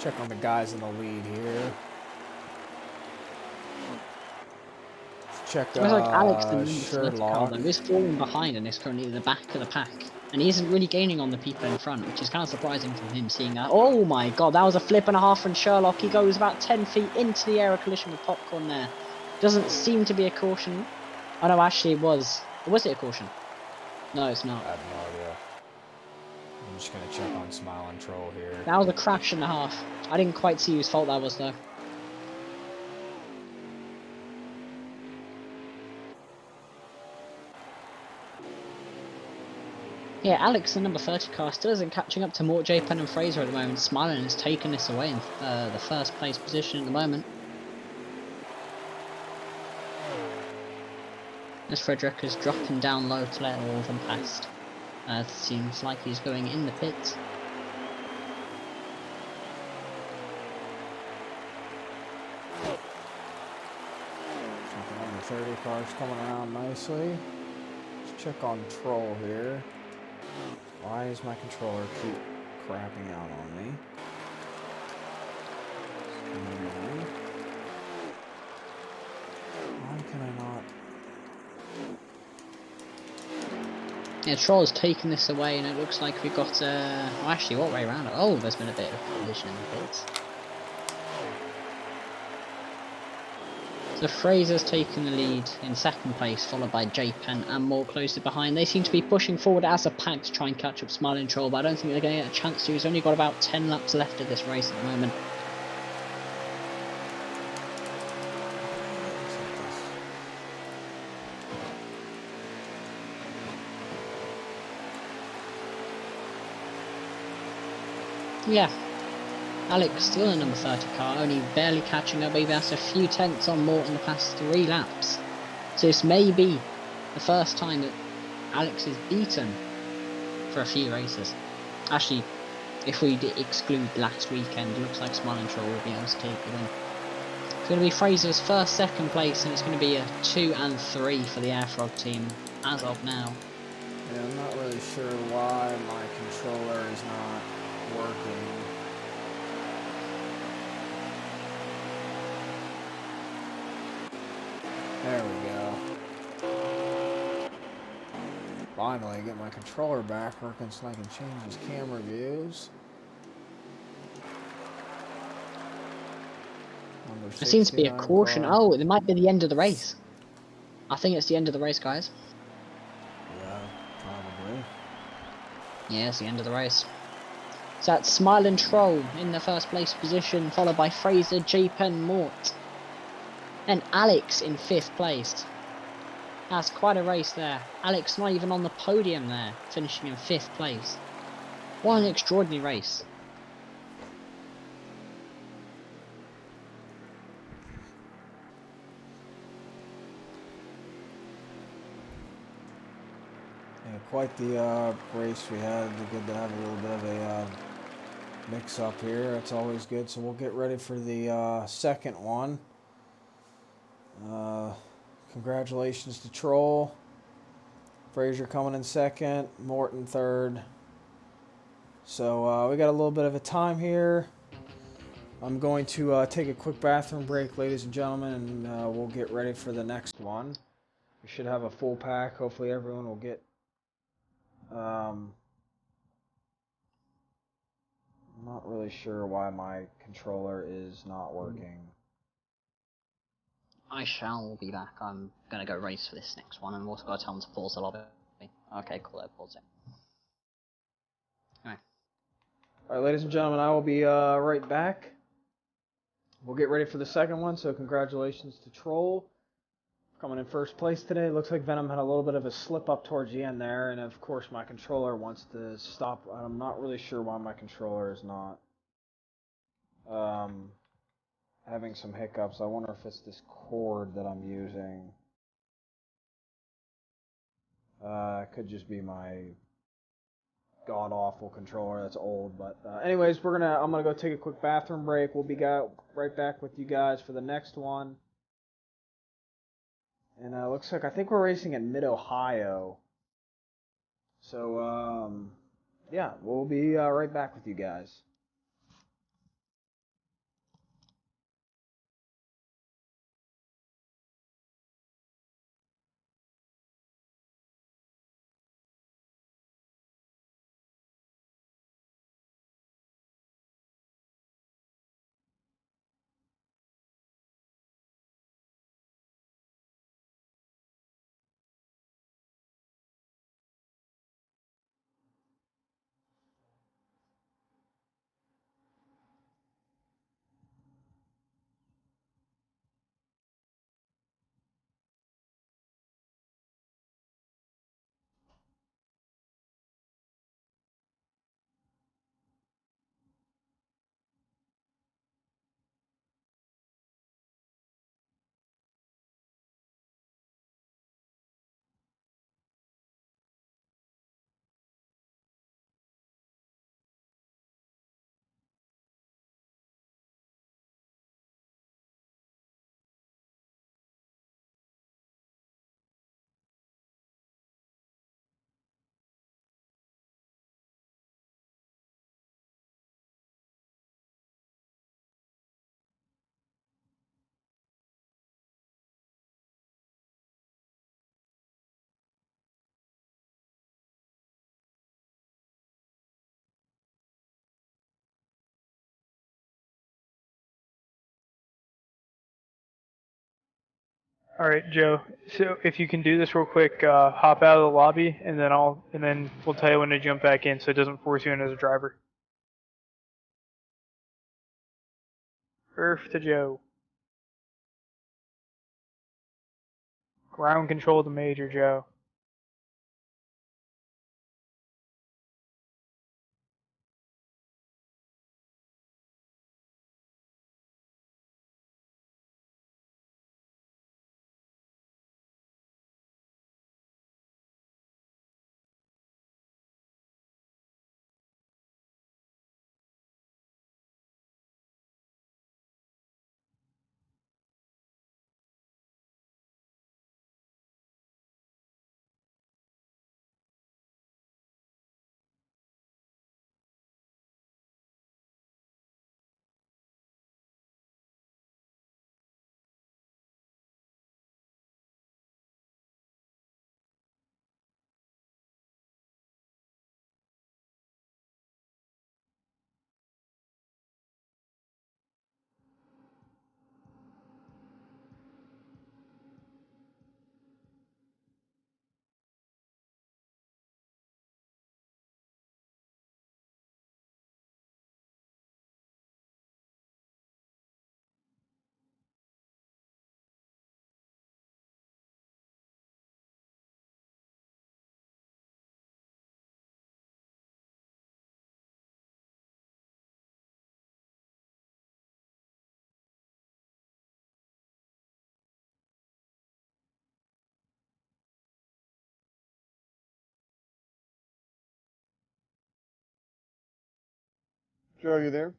Speaker 2: Check on the guys in the lead here. Check
Speaker 4: It was like Alex, the
Speaker 2: Sherlock.
Speaker 4: is falling behind and is currently at the back of the pack. And he isn't really gaining on the people in front, which is kind of surprising from him seeing that. Oh my god, that was a flip and a half from Sherlock. He goes about 10 feet into the air, a collision with Popcorn there. Doesn't seem to be a caution. Oh no, actually it was. Was it a caution? No, it's not.
Speaker 2: I have no idea. I'm just going to check on Smile and Troll here.
Speaker 4: That was a crash and a half. I didn't quite see whose fault that was though. Yeah, Alex, the number 30 car, still isn't catching up to Mort, J-Pen and Fraser at the moment. Smiling has taken this away in the first place position at the moment. As Frederick is dropping down low to let all of them past. Seems like he's going in the pits.
Speaker 2: The 30 car's coming around nicely. Let's check on Troll here. Why does my controller keep crapping out on me? Why can I not?
Speaker 4: Yeah, Troll's taken this away, and it looks like we've got. Well, actually, what way around? Oh, there's been a bit of collision in the pits. So Fraser's taken the lead in second place, followed by J-Pen and more closely behind. They seem to be pushing forward as a pack to try and catch up Smiling Troll, but I don't think they're going to get a chance to. He's only got about 10 laps left of this race at the moment. Yeah, Alex still in number 30 car, only barely catching up, even has a few tenths on Mort in the past 3 laps. So this may be the first time that Alex is beaten for a few races. Actually, if we exclude last weekend, it looks like Smiling Troll will be able to take the win. It's going to be Fraser's first, second place, and it's going to be a 2 and 3 for the AirFrog team as of now.
Speaker 2: Yeah, I'm not really sure why my controller is not working. There we go. Finally, get my controller back working so I can change his camera views.
Speaker 4: There seems to be a caution. Oh, it might be the end of the race. I think it's the end of the race, guys.
Speaker 2: Yeah, probably.
Speaker 4: Yeah, it's the end of the race. So that's Smiling Troll in the first place position, followed by Fraser, J-Pen, Mort. And Alex in 5th place. That's quite a race there. Alex not even on the podium there, finishing in 5th place. What an extraordinary race.
Speaker 2: Yeah, quite the race we had. Good to have a little bit of a mix up here. That's always good. So we'll get ready for the second one. Congratulations to Troll. Fraser coming in second. Morton third. So we got a little bit of a time here. I'm going to take a quick bathroom break, ladies and gentlemen, and we'll get ready for the next one. We should have a full pack. Hopefully everyone will get... I'm not really sure why my controller is not working.
Speaker 4: I shall be back. I'm going to go race for this next one, and I've also got to tell them to pause the lobby. Okay, cool, I'll pause it.
Speaker 2: Alright, ladies and gentlemen, I will be right back. We'll get ready for the second one, so congratulations to Troll. Coming in first place today. Looks like Venom had a little bit of a slip up towards the end there, and of course my controller wants to stop. I'm not really sure why my controller is not having some hiccups. I wonder if it's this cord that I'm using. It could just be my god-awful controller that's old. But anyways, I'm gonna go take a quick bathroom break. We'll be right back with you guys for the next one. And looks like I think we're racing in Mid-Ohio. So yeah, we'll be right back with you guys.
Speaker 1: All right, Joe. So if you can do this real quick, hop out of the lobby, and then we'll tell you when to jump back in, so it doesn't force you in as a driver. Earth to Joe. Ground control to Major Joe.
Speaker 5: Joe, are you there?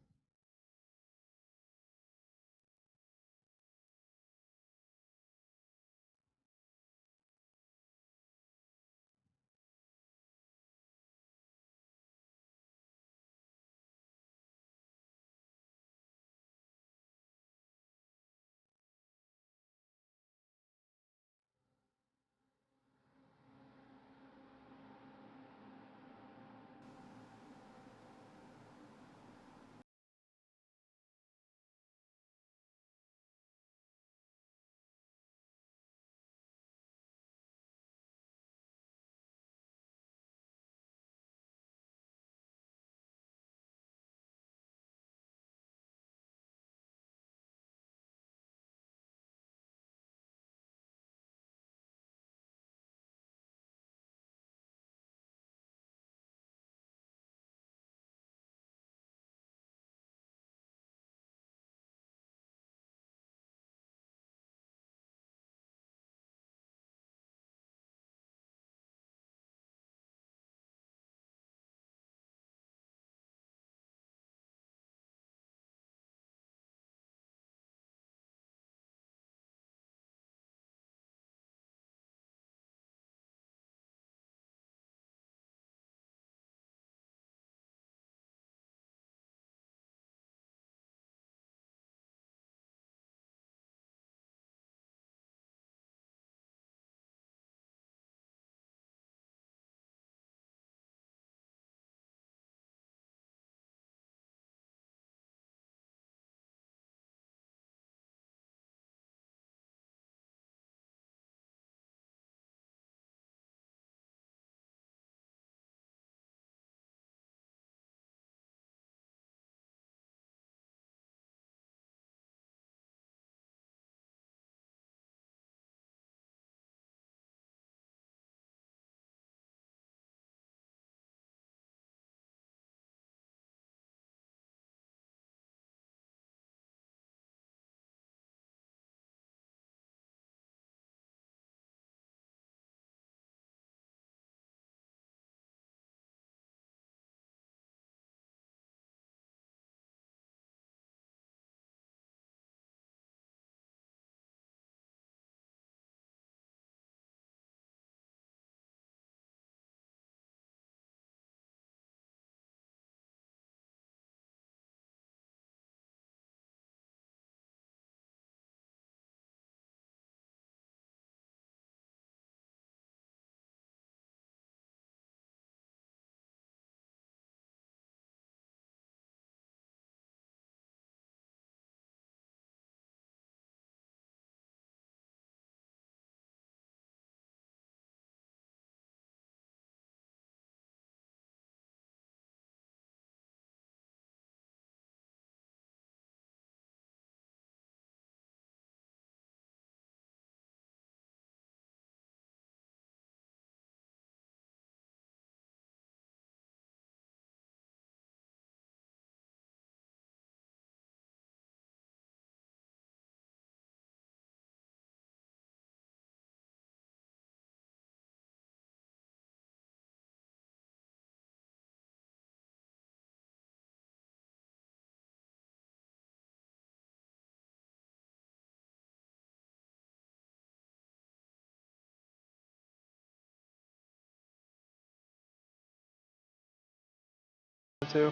Speaker 1: too.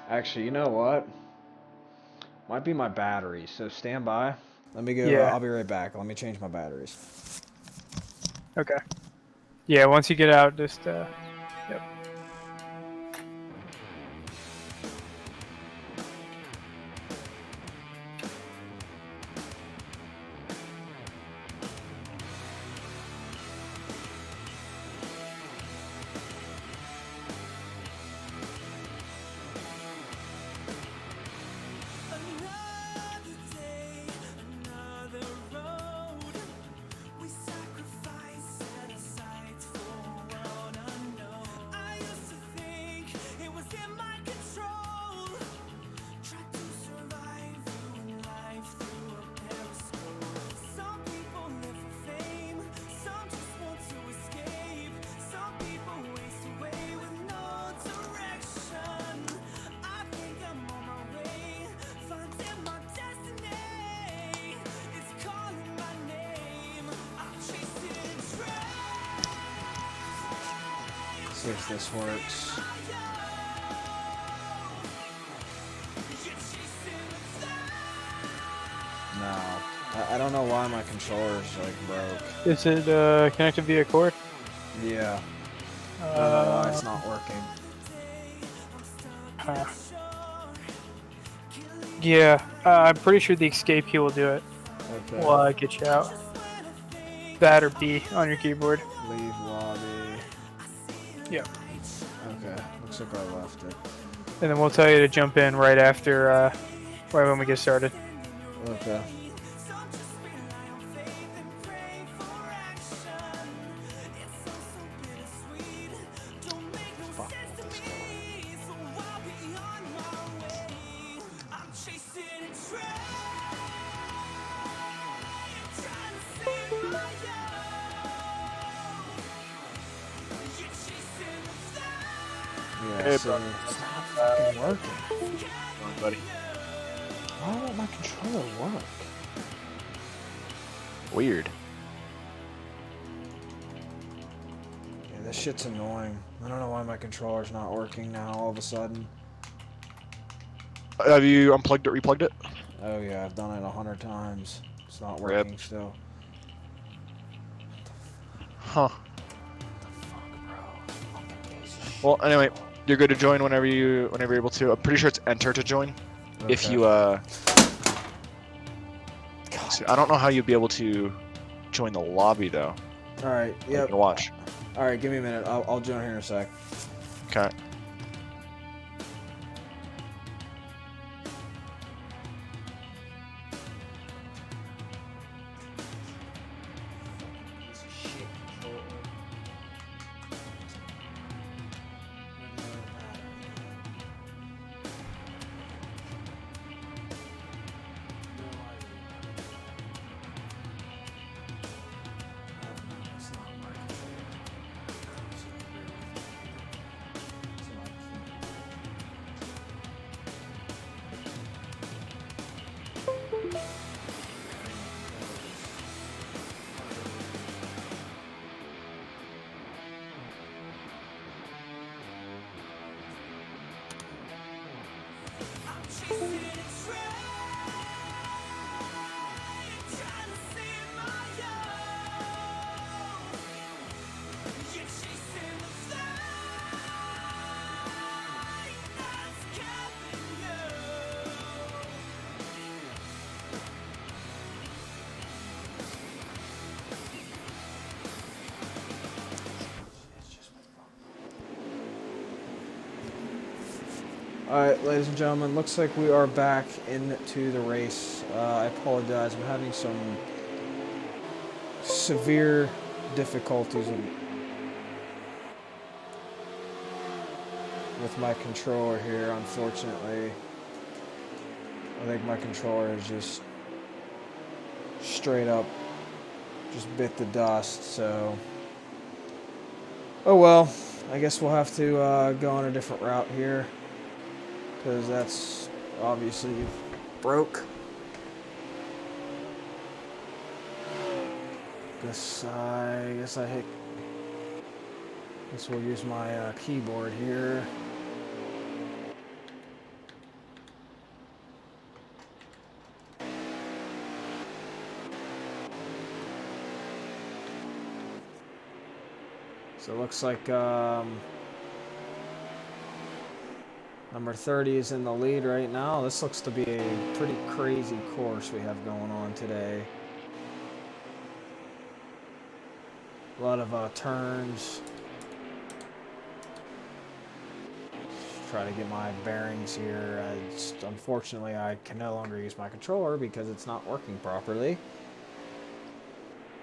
Speaker 2: Actually, you know what? Might be my batteries. So stand by. Let me go.
Speaker 1: Yeah.
Speaker 2: I'll be right back. Let me change my batteries.
Speaker 1: Okay. Yeah, once you get out, just yep.
Speaker 2: See if this works. No. I don't know why my controller's like broke.
Speaker 1: Is it connected via cord?
Speaker 2: Yeah. I don't know why it's not working.
Speaker 1: Yeah, I'm pretty sure the escape key will do it.
Speaker 2: Okay.
Speaker 1: Will get you out. That or B on your keyboard.
Speaker 2: Leave lobby.
Speaker 1: Yep.
Speaker 2: Okay. Looks like I left it.
Speaker 1: And then we'll tell you to jump in right after, right when we get started.
Speaker 2: Okay. Fuck, won't this go? Yeah,
Speaker 3: Hey,
Speaker 2: so
Speaker 3: bro.
Speaker 2: it's not fucking working.
Speaker 3: Come on, buddy.
Speaker 2: Why won't my controller work?
Speaker 3: Weird.
Speaker 2: Yeah, this shit's annoying. I don't know why my controller's not working now all of a sudden.
Speaker 3: Have you unplugged it, replugged it?
Speaker 2: Oh yeah, I've done it 100 times. It's not
Speaker 3: Rip.
Speaker 2: working still.
Speaker 3: Huh.
Speaker 2: What the fuck, bro? Fucking piece of shit.
Speaker 3: Well, anyway, you're good to join whenever you're able to. I'm pretty sure it's enter to join. If
Speaker 2: Okay.
Speaker 3: you so I don't know how you'd be able to join the lobby though.
Speaker 2: All right. Yep.
Speaker 3: Watch.
Speaker 2: All right. Give me a minute. I'll join here in a sec.
Speaker 3: Okay.
Speaker 2: Alright, ladies and gentlemen, looks like we are back into the race. I apologize, I'm having some severe difficulties with my controller here, unfortunately. I think my controller is just straight up just bit the dust, so... Oh well, I guess we'll have to go on a different route here. Because that's obviously broke. Guess I hit. Guess we'll use my keyboard here. So it looks like number 30 is in the lead right now. This looks to be a pretty crazy course we have going on today. A lot of turns. Just try to get my bearings here. Unfortunately, I can no longer use my controller because it's not working properly.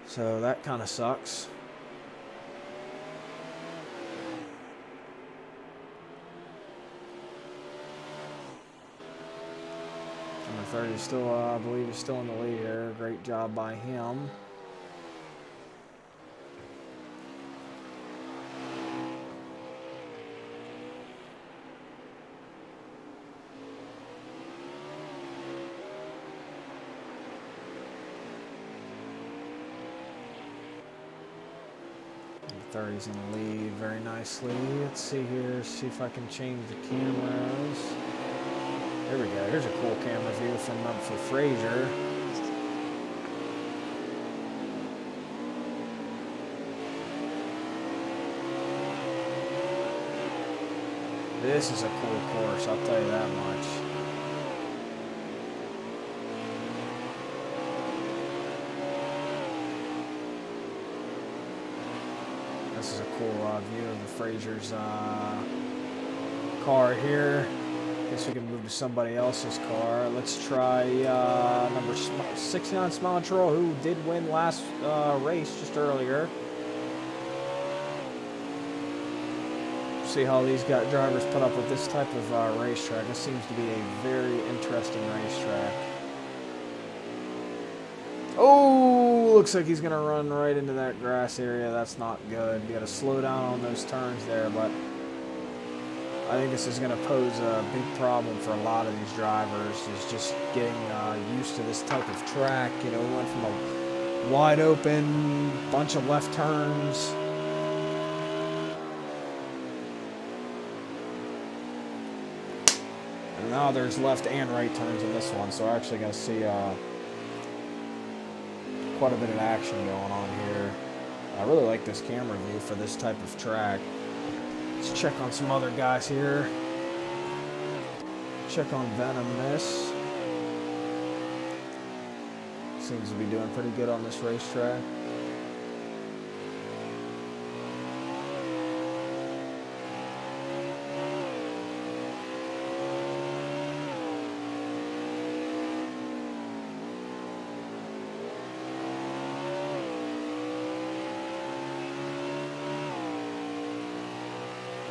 Speaker 2: So that kind of sucks. Number 30 is still, I believe, is still in the lead here. Great job by him. Number 30's in the lead very nicely. Let's see here, see if I can change the cameras. There we go. Here's a cool camera view from up for Fraser. This is a cool course, I'll tell you that much. This is a cool view of the Fraser's car here. Guess we can move to somebody else's car. Let's try number 69 Smiling Troll, who did win last race just earlier. See how these drivers put up with this type of racetrack. This seems to be a very interesting racetrack. Oh, looks like he's going to run right into that grass area. That's not good. You got to slow down on those turns there, but I think this is going to pose a big problem for a lot of these drivers, is just getting used to this type of track. You know, we went from a wide open bunch of left turns. And now there's left and right turns in this one, so we're actually going to see quite a bit of action going on here. I really like this camera view for this type of track. Let's check on some other guys here. Check on Venomous. Seems to be doing pretty good on this racetrack.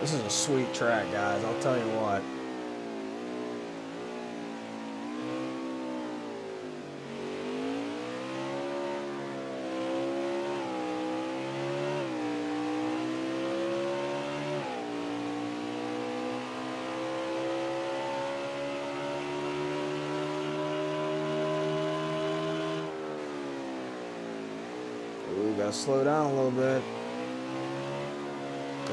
Speaker 2: This is a sweet track, guys, I'll tell you what. Ooh, gotta slow down a little bit.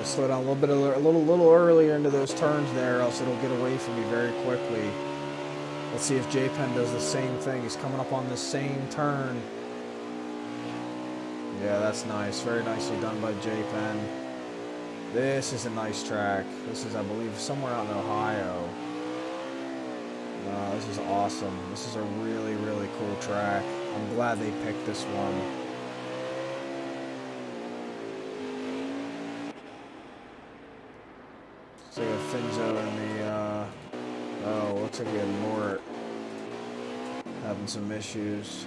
Speaker 2: Slow down a little earlier into those turns there, else it'll get away from me very quickly. Let's see if J-Pen does the same thing. He's coming up on the same turn. Yeah, that's nice. Very nicely done by J-Pen. This is a nice track. This is, I believe, somewhere out in Ohio. This is awesome. This is a really, really cool track. I'm glad they picked this one. So we got Finzo in the, oh, looks like we had Mort having some issues.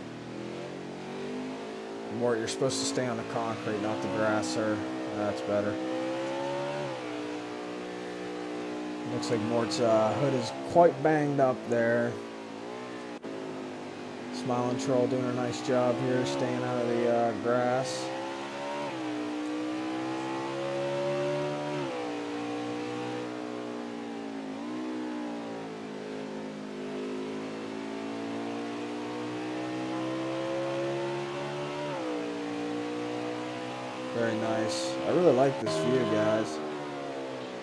Speaker 2: Mort, you're supposed to stay on the concrete, not the grass, sir. That's better. Looks like Mort's hood is quite banged up there. Smiling Troll doing a nice job here, staying out of the grass. Very nice. I really like this view, guys.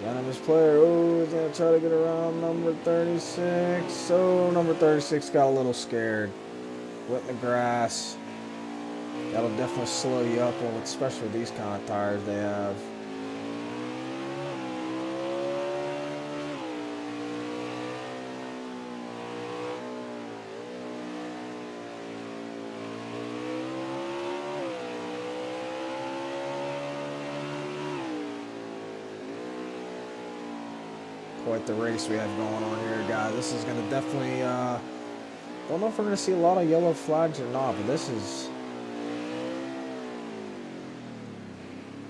Speaker 2: Venomous player. Oh, he's going to try to get around number 36. Oh, number 36 got a little scared. Went in the grass. That'll definitely slow you up, especially with these kind of tires they have. quite the race we have going on here, guys. This is going to definitely, don't know if we're going to see a lot of yellow flags or not, but this is...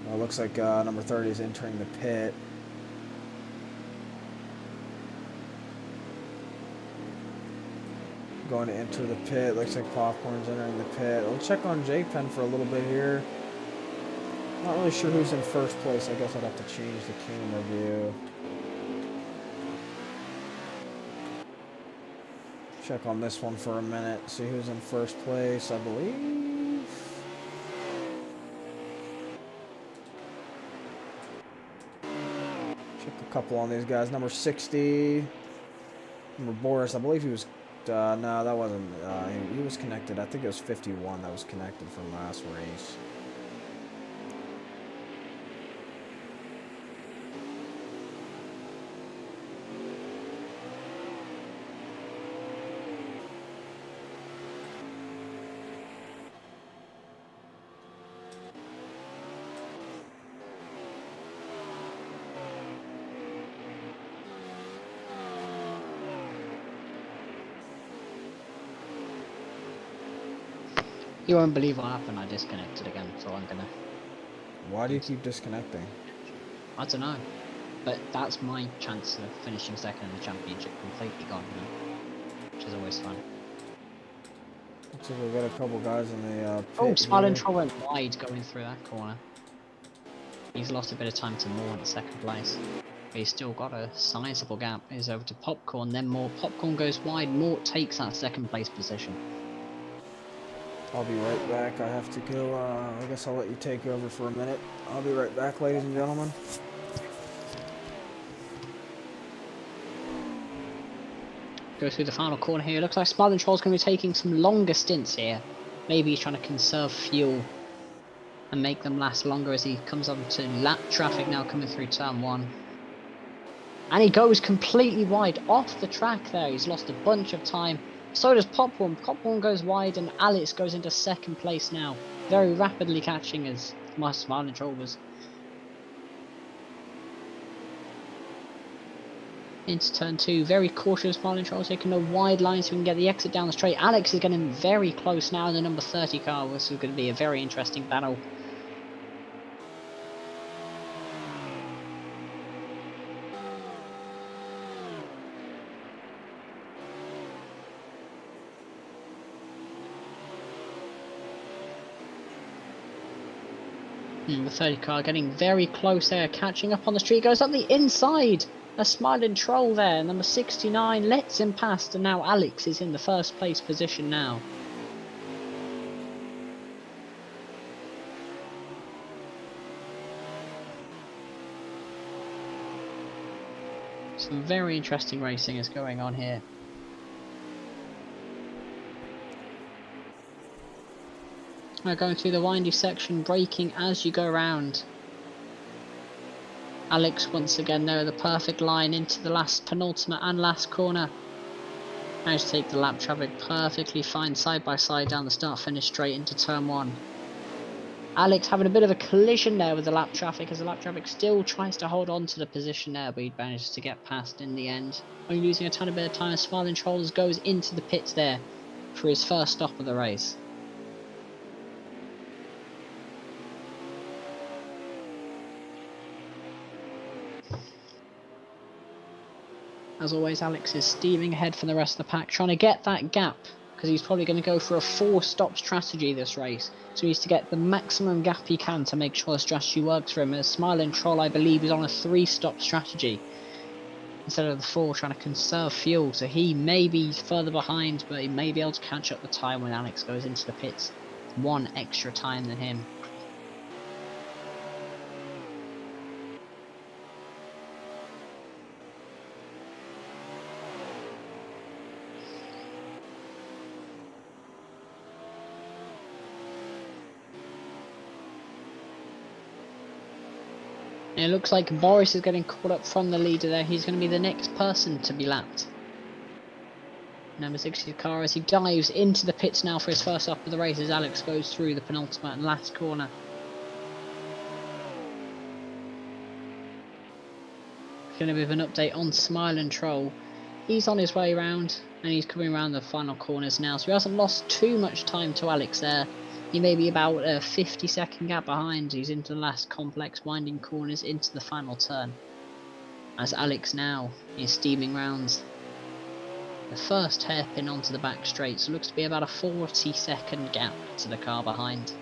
Speaker 2: Well, it looks like number 30 is entering the pit. Going to enter the pit. Looks like Popcorn's entering the pit. We'll check on J-Pen for a little bit here. Not really sure who's in first place. I guess I'd have to change the camera view. Check on this one for a minute. See who's in first place, I believe. Check a couple on these guys. Number 60. Number Boris. I believe he was... no, that wasn't... he was connected. I think it was 51 that was connected from last race.
Speaker 4: You won't believe what happened, I disconnected again, so I'm gonna...
Speaker 2: Why do you keep disconnecting?
Speaker 4: I don't know. But that's my chance of finishing second in the championship completely gone now. Which is always fun.
Speaker 2: Looks like we got a couple guys in the pit.
Speaker 4: Oh, Smiling Troll went wide going through that corner. He's lost a bit of time to Moore in second place. But he's still got a sizable gap. He's over to Popcorn, then Moore. Popcorn goes wide, Moore takes that second place position.
Speaker 2: I'll be right back. I have to go, I guess I'll let you take over for a minute. I'll be right back, ladies and gentlemen.
Speaker 4: Go through the final corner here. Looks like Smiling Troll's going to be taking some longer stints here. Maybe he's trying to conserve fuel and make them last longer as he comes on to lap traffic now coming through turn 1. And he goes completely wide off the track there. He's lost a bunch of time. So does Popcorn. Popcorn goes wide and Alex goes into second place now. Very rapidly catching as my Smiling Troll was. Into turn 2. Very cautious Smiling Troll taking a wide line so we can get the exit down the straight. Alex is getting very close now in the number 30 car. This is going to be a very interesting battle. The 30 car getting very close there, catching up on the street, goes up the inside. A Smiling Troll there, number 69, lets him past, and now Alex is in the first place position now. Some very interesting racing is going on here. We're going through the windy section, braking as you go around. Alex once again there, the perfect line into the last penultimate and last corner. Managed to take the lap traffic perfectly fine side by side down the start finish straight into turn 1. Alex having a bit of a collision there with the lap traffic as the lap traffic still tries to hold on to the position there, but he manages to get past in the end. Only losing a tiny bit of time as Smiling Trolls goes into the pits there for his first stop of the race. As always, Alex is steaming ahead from the rest of the pack, trying to get that gap, because he's probably going to go for a 4-stop strategy this race. So he needs to get the maximum gap he can to make sure the strategy works for him. As Smiling Troll, I believe, is on a 3-stop strategy instead of the 4, trying to conserve fuel. So he may be further behind, but he may be able to catch up the time when Alex goes into the pits. 1 extra time than him. And it looks like Boris is getting caught up from the leader there. He's going to be the next person to be lapped. Number 60 car as he dives into the pits now for his first stop of the race as Alex goes through the penultimate and last corner. checking in with an update on Smile and Troll. He's on his way round, and he's coming around the final corners now, so he hasn't lost too much time to Alex there. He may be about a 50-second gap behind. He's into the last complex winding corners into the final turn. As Alex now is steaming round the first hairpin onto the back straight, so it looks to be about a 40-second gap to the car behind.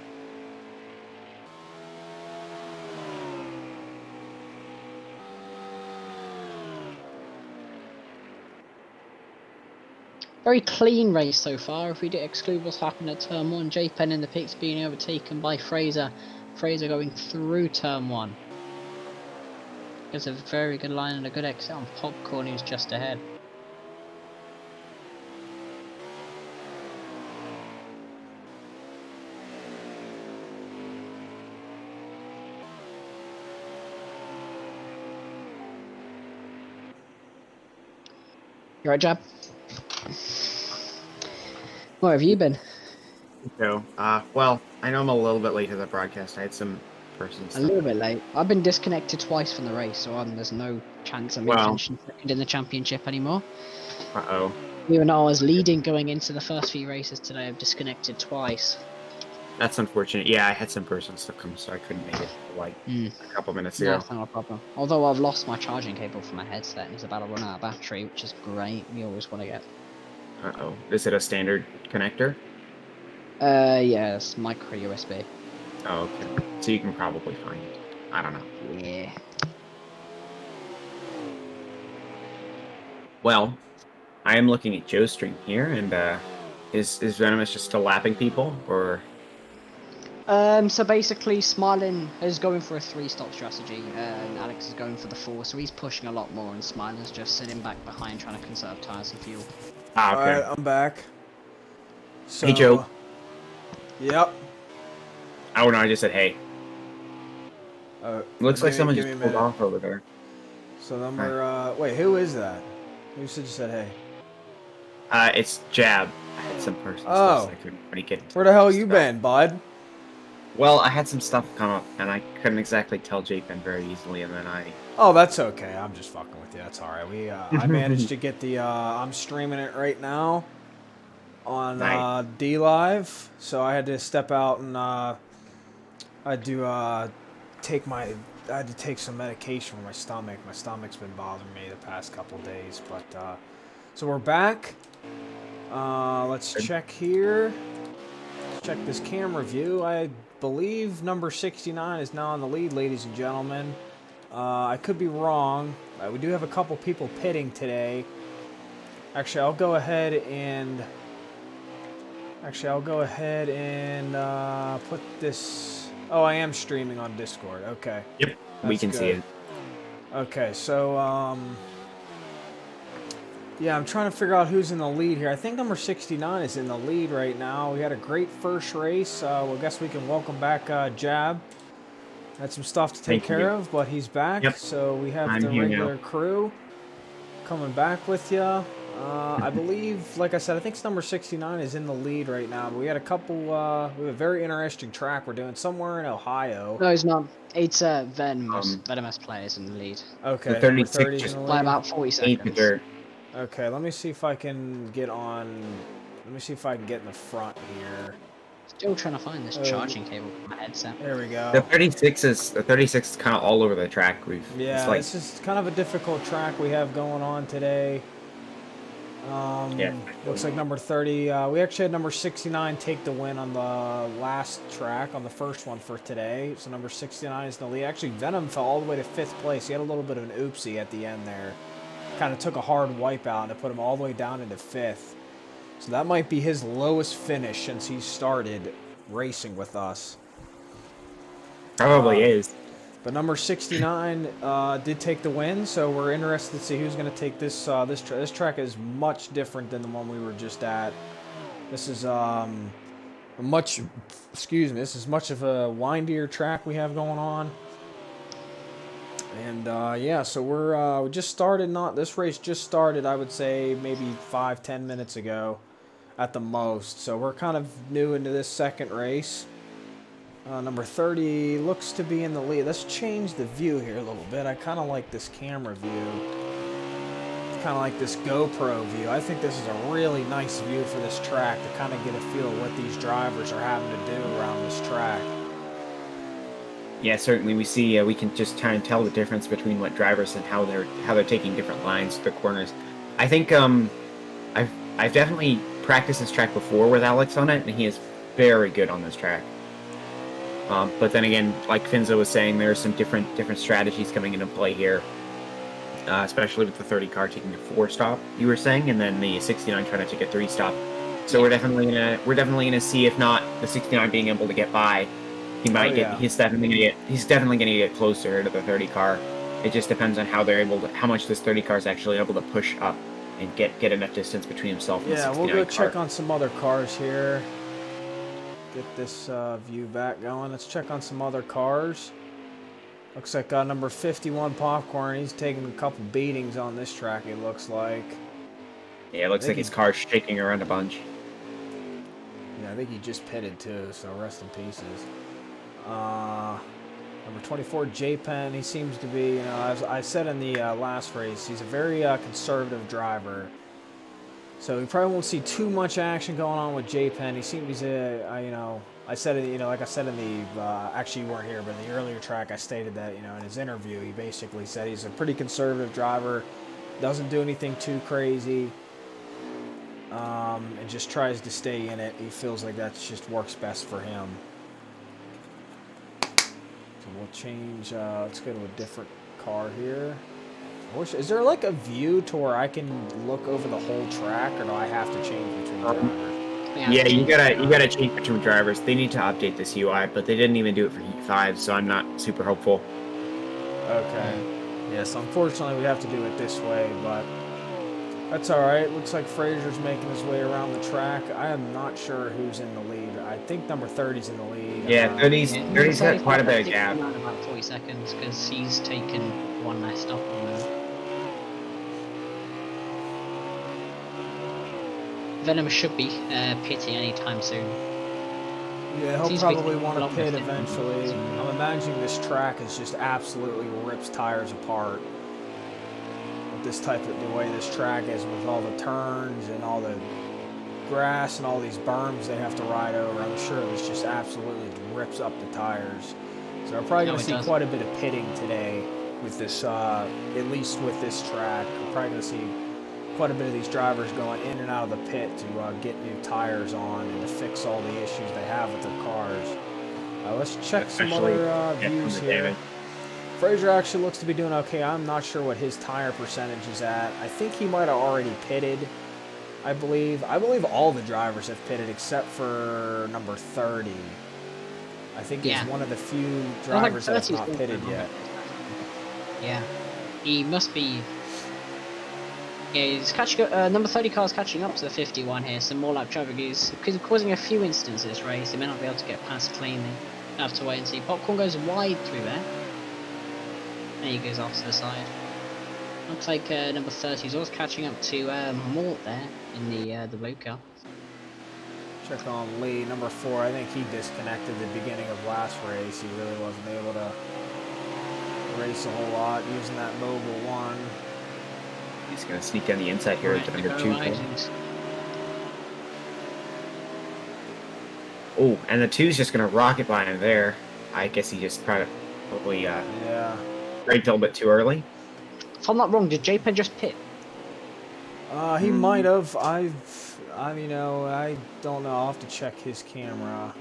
Speaker 4: Very clean race so far, if we do exclude what's happened at turn 1. J-Pen in the pits being overtaken by Fraser. Fraser going through turn 1. There's a very good line and a good exit on Popcorn, who's just ahead. You right, Jab? Where have you been?
Speaker 5: So, well, I know I'm a little bit late to the broadcast. I had some personal stuff.
Speaker 4: A little bit late. I've been disconnected twice from the race, so there's no chance of me finishing second in the championship anymore.
Speaker 5: Uh-oh.
Speaker 4: Even though I was leading going into the first few races today, I've disconnected twice.
Speaker 5: That's unfortunate. Yeah, I had some personal stuff come, so I couldn't make it for like a couple minutes ago.
Speaker 4: That's not a problem. Although I've lost my charging cable for my headset and it's about to run out of battery, which is great. We always want to get.
Speaker 5: Uh-oh. Is it a standard connector?
Speaker 4: Yeah, it's micro USB.
Speaker 5: Oh, okay. So you can probably find it. I don't know.
Speaker 4: Yeah.
Speaker 5: Well, I am looking at Joe's stream here, and is Venomous just still lapping people, or?
Speaker 4: So basically, Smiling is going for a 3-stop strategy, and Alex is going for the 4, so he's pushing a lot more, and Smiling's just sitting back behind trying to conserve tires and fuel.
Speaker 5: Ah, okay.
Speaker 2: Alright, I'm back. So,
Speaker 5: Hey, Joe.
Speaker 2: Yep.
Speaker 5: Oh, no, I just said hey. Looks like someone just pulled
Speaker 2: minute.
Speaker 5: off over there.
Speaker 2: So number, wait, who is that? Who said you said hey?
Speaker 5: It's Jab. I had some personal
Speaker 2: Oh.
Speaker 5: stuff, so I couldn't really get into
Speaker 2: Where the hell
Speaker 5: just
Speaker 2: you
Speaker 5: about-
Speaker 2: been, bud?
Speaker 5: Well, I had some stuff come up, and I couldn't exactly tell J-Pen very easily, and then
Speaker 2: Oh, that's okay. I'm just fucking with you. That's all right. I managed to get the. I'm streaming it right now on
Speaker 5: Nice.
Speaker 2: D Live, so I had to step out and I had to take some medication for my stomach. My stomach's been bothering me the past couple days, but so we're back. Let's check here. Let's check this camera view. I believe number 69 is now in the lead, ladies and gentlemen. I could be wrong. We do have a couple people pitting today. Actually, I'll go ahead and put this. Oh, I am streaming on Discord. Okay.
Speaker 5: Yep, we
Speaker 2: That's
Speaker 5: can see
Speaker 2: good.
Speaker 5: it.
Speaker 2: Okay, so yeah, I'm trying to figure out who's in the lead here. I think number 69 is in the lead right now. We had a great first race. Well, I guess we can welcome back Jab. Had some stuff to take care of, but he's back.
Speaker 5: Yep.
Speaker 2: So we have
Speaker 5: I'm
Speaker 2: the
Speaker 5: here
Speaker 2: regular
Speaker 5: now.
Speaker 2: crew coming back with you. I believe, like I said, I think it's number 69 is in the lead right now. But we had a couple. We have a very interesting track we're doing somewhere in Ohio.
Speaker 4: No, he's not. It's Venomous players in the lead
Speaker 2: Okay,
Speaker 5: The
Speaker 2: number
Speaker 5: 36
Speaker 2: 30 is
Speaker 5: just
Speaker 2: in the
Speaker 4: by
Speaker 2: lead.
Speaker 4: about 40
Speaker 5: Ain't the
Speaker 4: seconds.
Speaker 5: dirt.
Speaker 2: Okay, let me see if I can get on. Let me see if I can get in the front here.
Speaker 4: Still trying to find this charging cable for my headset.
Speaker 2: There we go.
Speaker 5: The 36 is kind of all over the track.
Speaker 2: Yeah,
Speaker 5: it's like,
Speaker 2: this is kind of a difficult track we have going on today.
Speaker 5: Yeah.
Speaker 2: Looks like number 30. We actually had number 69 take the win on the last track, on the first one for today. So number 69 is in the lead. Actually, Venom fell all the way to 5th place. He had a little bit of an oopsie at the end there. Kind of took a hard wipeout and it put him all the way down into 5th. So that might be his lowest finish since he started racing with us.
Speaker 5: probably is.
Speaker 2: But number 69 did take the win, so we're interested to see who's going to take this. This track is much different than the one we were just at. This is much of a windier track we have going on. And yeah, so we just started. This race just started. I would say maybe 5-10 minutes ago, at the most. So we're kind of new into this second race. Number 30 looks to be in the lead. Let's change the view here a little bit. I kind of like this camera view. Kind of like this GoPro view. I think this is a really nice view for this track to kind of get a feel of what these drivers are having to do around this track.
Speaker 5: Yeah, certainly we see we can just try and tell the difference between what drivers and how they're taking different lines to the corners. I think I've definitely practiced this track before with Alex on it, and he is very good on this track. But then again, like Finzo was saying, there are some different strategies coming into play here, especially with the 30 car taking a 4-stop. You were saying, and then the 69 trying to take a 3-stop. So we're definitely gonna see, if not the 69 being able to get by, he might he's definitely gonna get closer to the 30 car. It just depends on how much this 30 car is actually able to push up and get enough distance between himself and the 69
Speaker 2: we'll go
Speaker 5: car.
Speaker 2: check on some other cars here. Get this view back going. Let's check on some other cars. Looks like number 51 Popcorn. He's taking a couple beatings on this track, it looks like.
Speaker 5: Yeah, it looks like his car's shaking around a bunch.
Speaker 2: Yeah, I think he just pitted too, so rest in pieces. Number 24, J-Pen, he seems to be, you know, as I said in the last race, he's a very conservative driver. So we probably won't see too much action going on with J-Pen. He seems to, you know, I said it, you know, like I said in the, actually you weren't here, but in the earlier track I stated that, you know, in his interview, he basically said he's a pretty conservative driver, doesn't do anything too crazy, and just tries to stay in it. He feels like that just works best for him. So we'll change, let's go to a different car here. Is there like a view to where I can look over the whole track, or do I have to change between drivers?
Speaker 5: Yeah, you gotta change between drivers. They need to update this UI, but they didn't even do it for Heat 5, so I'm not super hopeful.
Speaker 2: Okay. Yes, unfortunately we have to do it this way, but that's alright. Looks like Fraser's making his way around the track. I am not sure who's in the lead. I think number 30's in the lead.
Speaker 5: Yeah, 30's got quite a bit of gap.
Speaker 4: About 40 seconds, because he's taken one less stop on them. Venom should be pitting anytime soon.
Speaker 2: Yeah, he'll probably want to pit eventually. I'm imagining this track is just absolutely rips tires apart. With this type of, the way this track is, with all the turns and all the grass and all these berms they have to ride over, I'm sure this just absolutely rips up the tires. So we're probably going to see quite a bit of pitting today with this, at least with this track. We're probably going to see quite a bit of these drivers going in and out of the pit to get new tires on and to fix all the issues they have with their cars. Let's check some other views here. Fraser actually looks to be doing okay. I'm not sure what his tire percentage is at. I think he might have already pitted, I believe. I believe all the drivers have pitted except for number 30. I think he's one of the few drivers that have not pitted yet.
Speaker 4: Yeah. He must be... Yeah, he's catching up, number 30 car's catching up to the 51 here, so more lap traffic is causing a few instances this race. He may not be able to get past cleanly. Have to wait and see. Popcorn goes wide through there. And he goes off to the side. Looks like number 30 is also catching up to Mort there in the blue car.
Speaker 2: Check on Lee, number 4. I think he disconnected the beginning of last race. He really wasn't able to race a whole lot using that mobile one.
Speaker 5: He's going to sneak down the inside here into number 2. Oh, and the 2's just going to rocket by him there. I guess he just probably braked a little bit too early.
Speaker 4: If I'm not wrong, did J-Pen just pit?
Speaker 2: He might have. I don't know. I'll have to check his camera.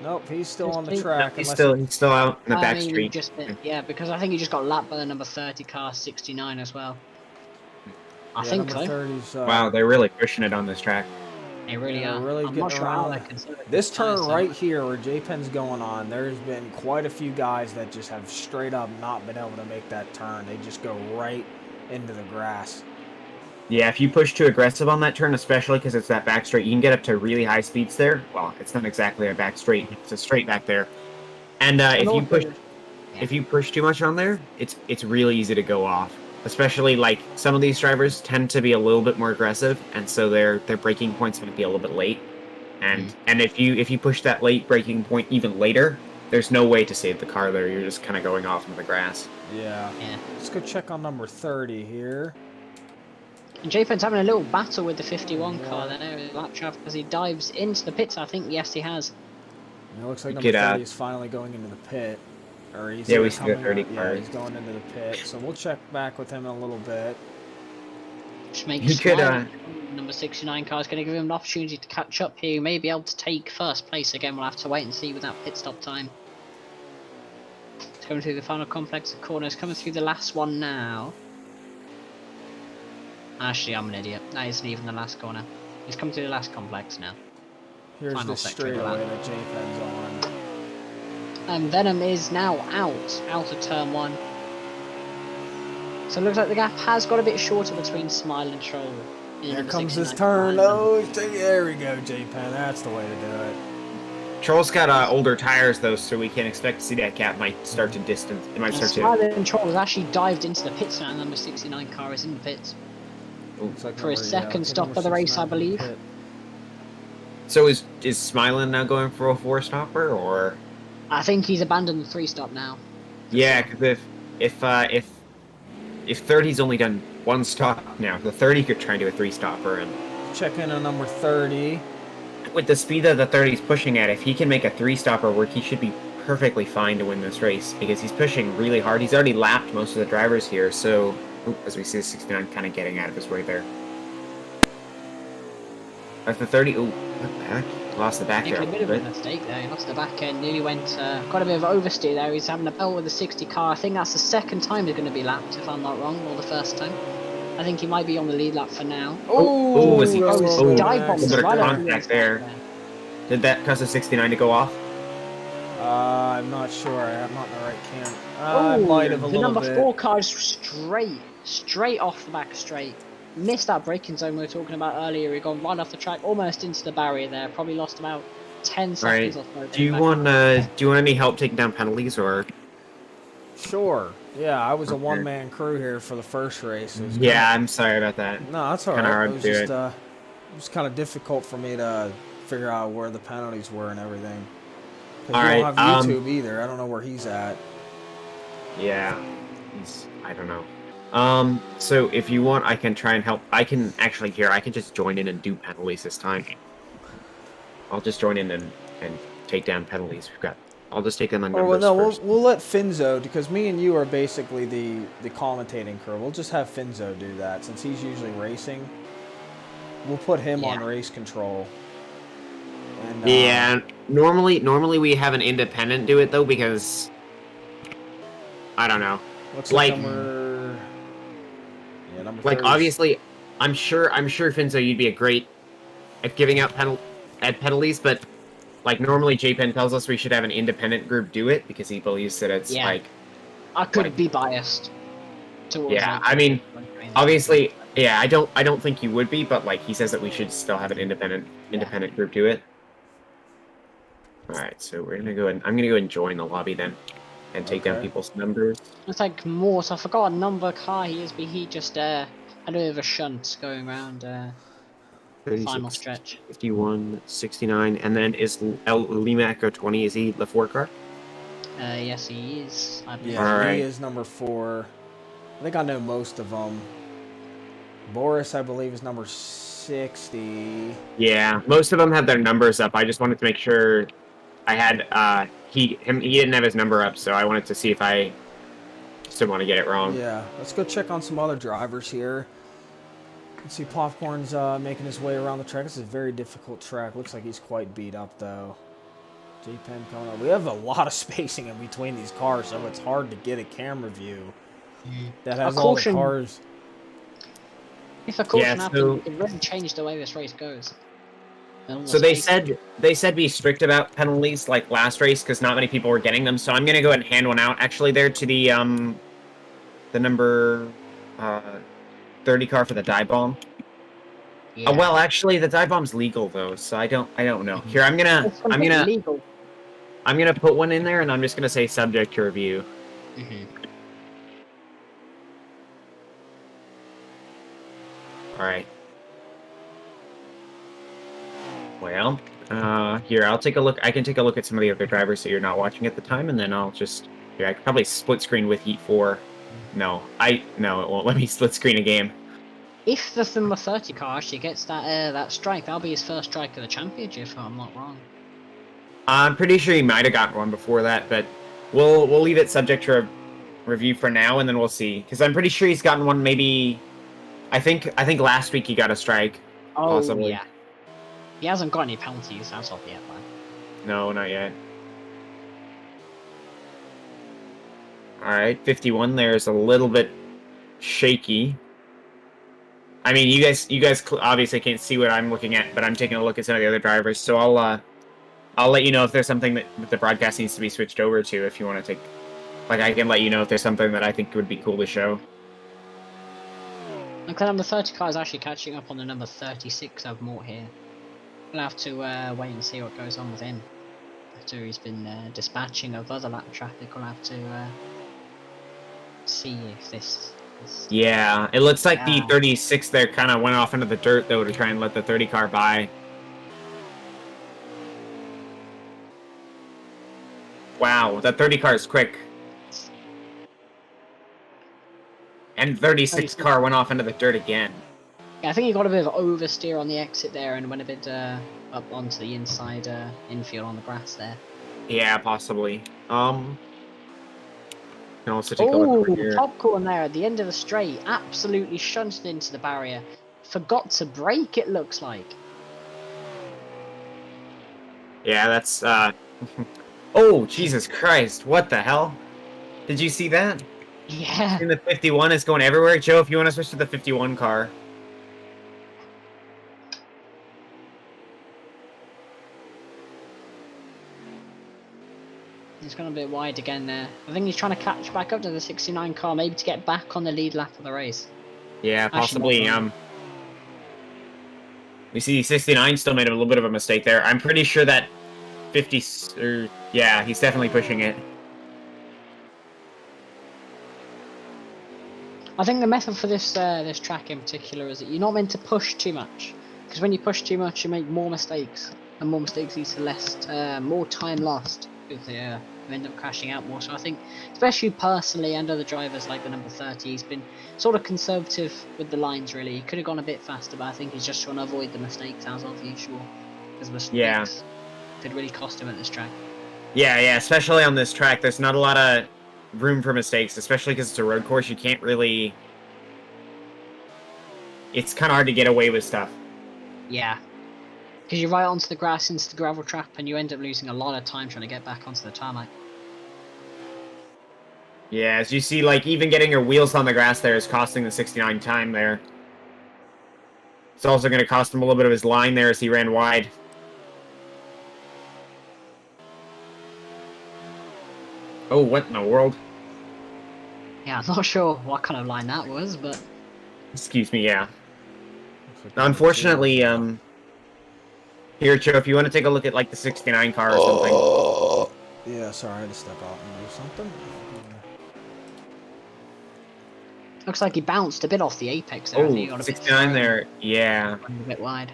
Speaker 2: Nope, he's still on the track.
Speaker 5: He's still out in the back street.
Speaker 4: Yeah, because I think he just got lapped by the number 30 car, 69 as well. I think so.
Speaker 5: Wow, they're really pushing it on this track.
Speaker 4: They really are.
Speaker 2: Really
Speaker 4: I'm not sure how they
Speaker 2: this turn right here where J-Pen's going on, there's been quite a few guys that just have straight up not been able to make that turn. They just go right into the grass.
Speaker 5: Yeah, if you push too aggressive on that turn, especially because it's that back straight, you can get up to really high speeds there. Well, it's not exactly a back straight; it's a straight back there. And if you push too much on there, it's really easy to go off. Especially like some of these drivers tend to be a little bit more aggressive, and so their braking points might be a little bit late. And if you push that late braking point even later, there's no way to save the car there. You're just kind of going off into the grass.
Speaker 2: Yeah.
Speaker 4: Yeah.
Speaker 2: Let's go check on number 30 here.
Speaker 4: And J-Pen's having a little battle with the 51 car there in lap traffic as he dives into the pits. I think, yes, he has.
Speaker 2: It looks like
Speaker 5: You
Speaker 2: number
Speaker 5: could,
Speaker 2: 30 is finally going into the pit. Or he's
Speaker 5: Yeah, we
Speaker 2: either
Speaker 5: see the
Speaker 2: coming
Speaker 5: 30
Speaker 2: out- Yeah,
Speaker 5: car.
Speaker 2: he's going into the pit. So we'll check back with him in a little bit.
Speaker 4: Which makes
Speaker 5: You could,
Speaker 4: number 69 car is going to give him an opportunity to catch up here. He may be able to take first place again. We'll have to wait and see with that pit stop time. It's coming through the final complex of corners, coming through the last one now. Actually, I'm an idiot. That isn't even the last corner. He's coming through the last complex now.
Speaker 2: Here's
Speaker 4: Final
Speaker 2: the
Speaker 4: sector of the
Speaker 2: straightaway
Speaker 4: lap.
Speaker 2: that J-Pen's on.
Speaker 4: And Venom is now out of turn 1. So it looks like the gap has got a bit shorter between Smile and Troll.
Speaker 2: Here comes this turn. Oh, there we go, J-Pen. That's the way to do it.
Speaker 5: Troll's got older tires though, so we can expect to see that gap might start to distance. It might start
Speaker 4: Smile
Speaker 5: to.
Speaker 4: and Troll has actually dived into the pits now. Number 69 car is in the pits.
Speaker 2: Looks like
Speaker 4: For his
Speaker 2: number-
Speaker 4: second
Speaker 2: looks like
Speaker 4: stop
Speaker 2: number
Speaker 4: of the race,
Speaker 2: 69
Speaker 4: I believe.
Speaker 2: pit.
Speaker 5: So is Smilin now going for a 4-stopper or?
Speaker 4: I think he's abandoned the 3-stop now.
Speaker 5: Yeah, because if 30's only done 1 stop now, the 30 could try and do a 3-stopper, and
Speaker 2: Check in on number 30.
Speaker 5: with the speed that the 30's pushing at, if he can make a 3-stopper work, he should be perfectly fine to win this race because he's pushing really hard. He's already lapped most of the drivers here, so as we see the 69 kind of getting out of his way there. At the 30, ooh, what the heck? Lost the back
Speaker 4: Making
Speaker 5: there.
Speaker 4: a bit of a mistake there. He lost the back end, nearly went, got a bit of oversteer there. He's having a belt with the 60 car. I think that's the second time he's going to be lapped, if I'm not wrong, or the first time. I think he might be on the lead lap for now.
Speaker 5: Oh, was he?
Speaker 2: that's a
Speaker 4: he's
Speaker 2: little bit
Speaker 4: dive
Speaker 2: of
Speaker 4: bombed
Speaker 2: an
Speaker 5: bit of
Speaker 4: right
Speaker 2: accident.
Speaker 4: up the
Speaker 5: contact there. Did that cause the 69 to go off?
Speaker 2: I'm not sure. I'm not in the right camp. I might have a
Speaker 4: the
Speaker 2: little
Speaker 4: number
Speaker 2: bit.
Speaker 4: 4 car is straight off the back straight. Missed that braking zone we were talking about earlier. He gone right off the track, almost into the barrier there. Probably lost about 10 seconds or so.
Speaker 5: Do you want any help taking down penalties or?
Speaker 2: Sure. Yeah, I was a
Speaker 5: Okay.
Speaker 2: one-man crew here for the first race. It was
Speaker 5: Yeah, I'm sorry about that.
Speaker 2: No, that's all
Speaker 5: Kinda
Speaker 2: right.
Speaker 5: hard
Speaker 2: It was
Speaker 5: to do
Speaker 2: just it was kind of difficult for me to figure out where the penalties were and everything. 'Cause
Speaker 5: All
Speaker 2: we
Speaker 5: right,
Speaker 2: don't have YouTube either. I don't know where he's at.
Speaker 5: Yeah, I don't know. So if you want, I can try and help. I can actually I can just join in and do penalties this time. I'll just join in and take down penalties. I'll just take them on
Speaker 2: Or
Speaker 5: numbers
Speaker 2: well, no,
Speaker 5: first.
Speaker 2: we'll let Finzo, because me and you are basically the commentating crew. We'll just have Finzo do that since he's usually racing. We'll put him on race control. And,
Speaker 5: Yeah, normally we have an independent do it though because I don't know.
Speaker 2: Looks
Speaker 5: like
Speaker 2: number 30 's-
Speaker 5: obviously, I'm sure Finzo you'd be a great at giving out penalties, but like normally J-Pen tells us we should have an independent group do it because he believes that it's like
Speaker 4: I could be biased towards
Speaker 5: I mean obviously I don't think you would be, but like he says that we should still have an independent group do it. Alright, so we're gonna go and I'm gonna go and join the lobby then and take down people's numbers.
Speaker 4: It's like Morse. I forgot what number car he is, but he just had a bit of a shunt going around the final stretch.
Speaker 5: 51, 69, and then is Lima Echo 20, is he the 4 car?
Speaker 4: Yes, he is. I believe.
Speaker 2: Yeah,
Speaker 5: Alright.
Speaker 2: he is number 4. I think I know most of them. Boris, I believe, is number 60.
Speaker 5: Yeah, most of them have their numbers up. I just wanted to make sure I had he didn't have his number up, so I wanted to see if I just didn't want to get it wrong.
Speaker 2: Yeah, let's go check on some other drivers here. Let's see, Popcorn's making his way around the track. This is a very difficult track. Looks like he's quite beat up, though. J-Pen coming up. We have a lot of spacing in between these cars, so it's hard to get a camera view that has all the cars.
Speaker 4: If a caution
Speaker 5: Yeah,
Speaker 4: happens,
Speaker 5: so-
Speaker 4: it can really change the way this race goes.
Speaker 5: So they said be strict about penalties like last race because not many people were getting them. So I'm gonna go ahead and hand one out actually there to the number 30 car for the dive bomb.
Speaker 4: Yeah.
Speaker 5: Well, actually, the dive bomb's legal though, so I don't know. Here, I'm
Speaker 4: It's completely legal.
Speaker 5: put one in there, and I'm just gonna say subject to review. All right. Well, Here, I'll take a look. I can take a look at some of the other drivers that you're not watching at the time, and then I'll just... Here, I could probably split screen with Heat 4. No, it won't let me split screen a game.
Speaker 4: If the number 30 car actually gets that strike, that'll be his first strike of the championship, if I'm not wrong.
Speaker 5: I'm pretty sure he might have gotten one before that, but we'll leave it subject to a review for now, and then we'll see. Because I'm pretty sure he's gotten one maybe... I think last week he got a strike.
Speaker 4: Oh,
Speaker 5: possibly.
Speaker 4: yeah. He hasn't got any penalties as of yet, man.
Speaker 5: No, not yet. Alright, 51 there is a little bit shaky. I mean, you guys obviously can't see what I'm looking at, but I'm taking a look at some of the other drivers, so I'll let you know if there's something that the broadcast needs to be switched over to if you want to take... Like, I can let you know if there's something that I think would be cool to show.
Speaker 4: And the number 30 car is actually catching up on the number 36 of Mort here. We'll have to wait and see what goes on with him. After he's been dispatching of other lap traffic, we'll have to see if this...
Speaker 5: Yeah, it looks like the 36 there kind of went off into the dirt, though, to try and let the 30 car by. Wow, that 30 car is quick. And 36 car went off into the dirt again.
Speaker 4: Yeah, I think he got a bit of oversteer on the exit there and went a bit up onto the inside infield on the grass there.
Speaker 5: Yeah, possibly. Can also take a look over here.
Speaker 4: Popcorn there at the end of the straight, absolutely shunted into the barrier. Forgot to brake, it looks like.
Speaker 5: Yeah, that's Oh, Jesus Christ! What the hell? Did you see that?
Speaker 4: Yeah.
Speaker 5: And the 51 is going everywhere. Joe, if you want to switch to the 51 car.
Speaker 4: He's gone a bit wide again there. I think he's trying to catch back up to the 69 car, maybe to get back on the lead lap of the race.
Speaker 5: Yeah, possibly. We see 69 still made a little bit of a mistake there. I'm pretty sure that 50... yeah, he's definitely pushing it.
Speaker 4: I think the method for this this track in particular is that you're not meant to push too much, because when you push too much, you make more mistakes, and more mistakes leads to less, more time lost. Because you end up crashing out more. So I think, especially personally, and other drivers like the number 30, he's been sort of conservative with the lines. Really, he could have gone a bit faster, but I think he's just trying to avoid the mistakes as of usual, because mistakes could really cost him at this track.
Speaker 5: Yeah, especially on this track. There's not a lot of room for mistakes, especially because it's a road course. You can't really... It's kind of hard to get away with stuff.
Speaker 4: Yeah. Because you're right onto the grass into the gravel trap, and you end up losing a lot of time trying to get back onto the tarmac.
Speaker 5: Yeah, as you see, like, even getting your wheels on the grass there is costing the 69 time there. It's also going to cost him a little bit of his line there as he ran wide. Oh, what in the world?
Speaker 4: Yeah, I'm not sure what kind of line that was, but...
Speaker 5: Excuse me, yeah. Unfortunately, here, Joe, if you want to take a look at, like, the 69 car or something.
Speaker 2: Yeah, sorry, I had to step out and do something.
Speaker 4: Looks like he bounced a bit off the apex there.
Speaker 5: Oh, 69 there, yeah.
Speaker 4: A bit wide.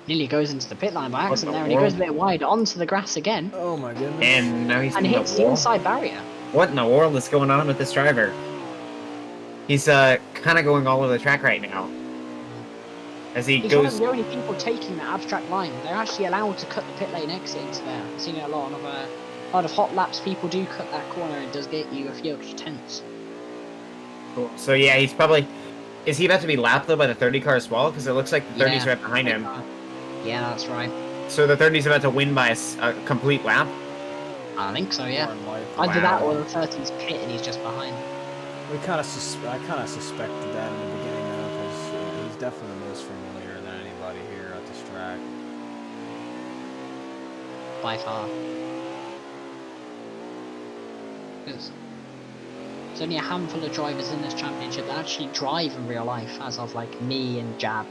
Speaker 4: Nearly goes into the pit line by accident there, and he goes a bit wide onto the grass again.
Speaker 2: Oh my goodness.
Speaker 5: And now he's
Speaker 4: and hits the inside barrier.
Speaker 5: What in the world is going on with this driver? He's kind of going all over the track right now. As he
Speaker 4: He's
Speaker 5: goes...
Speaker 4: one of the only people taking the abstract line. They're actually allowed to cut the pit lane exit into there. I've seen it a lot of hot laps. People do cut that corner, and it does get you a few extra tenths.
Speaker 5: Cool. So yeah, he's probably... Is he about to be lapped though by the 30 car as well? Because it looks like the 30's right behind him.
Speaker 4: Yeah, that's right.
Speaker 5: So the 30's about to win by a complete lap?
Speaker 4: I think so, yeah. Either that or the 30's pit and he's just behind.
Speaker 2: I kind of suspected that in the beginning, though, because he's definitely the most familiar than anybody here at this track.
Speaker 4: By far. Because there's only a handful of drivers in this championship that actually drive in real life, as of like me and Jab.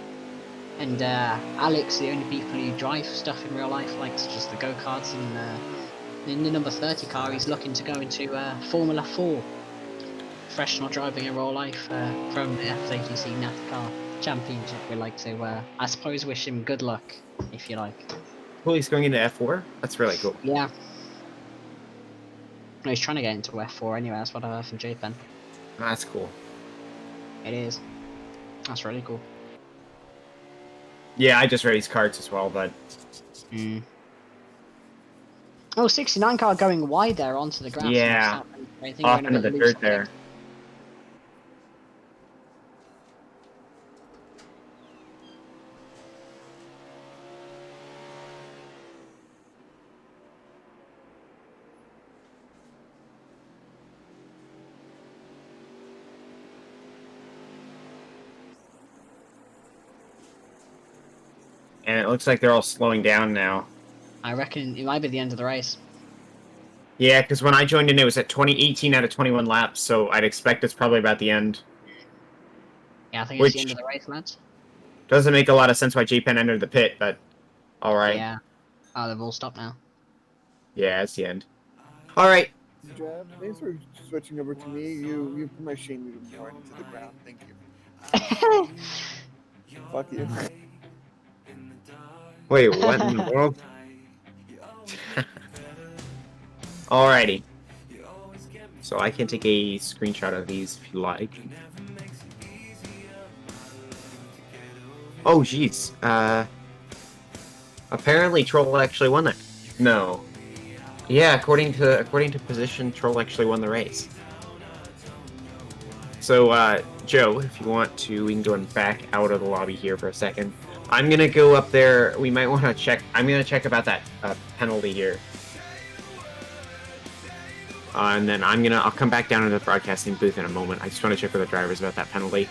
Speaker 4: And Alex, the only people who drive stuff in real life, like such as the go-karts, and in the number 30 car, he's looking to go into Formula 4. Professional driving in real life from the fsATC NASCAR championship, we like to, I suppose, wish him good luck, if you like.
Speaker 5: Cool, he's going into F4? That's really cool.
Speaker 4: Yeah. No, he's trying to get into F4 anyway, that's what I heard from JPen.
Speaker 5: That's cool.
Speaker 4: It is. That's really cool.
Speaker 5: Yeah, I just raised carts as well, but...
Speaker 4: Oh, 69 car going wide there onto the grass.
Speaker 5: Yeah,
Speaker 4: I think
Speaker 5: off into the dirt there. And it looks like they're all slowing down now.
Speaker 4: I reckon it might be the end of the race.
Speaker 5: Yeah, because when I joined in, it was at 18 out of 21 laps, so I'd expect it's probably about the end.
Speaker 4: Yeah, I think it's the end of the race, lads.
Speaker 5: Doesn't make a lot of sense why JPen entered the pit, but alright.
Speaker 4: Yeah. Oh, they've all stopped now.
Speaker 5: Yeah, it's the end. Alright.
Speaker 6: Jab, thanks for switching over to me. You put my shame even more into the ground. Thank you. Fuck you.
Speaker 5: Wait, what in the world? Alrighty. So I can take a screenshot of these if you like. Oh, jeez. Apparently Troll actually won that. No. Yeah, according to position, Troll actually won the race. So, Joe, if you want to, we can go and back out of the lobby here for a second. I'm gonna go up there. We might want to check. I'm gonna check about that penalty here. And then I'll come back down into the broadcasting booth in a moment. I just want to check with the drivers about that penalty.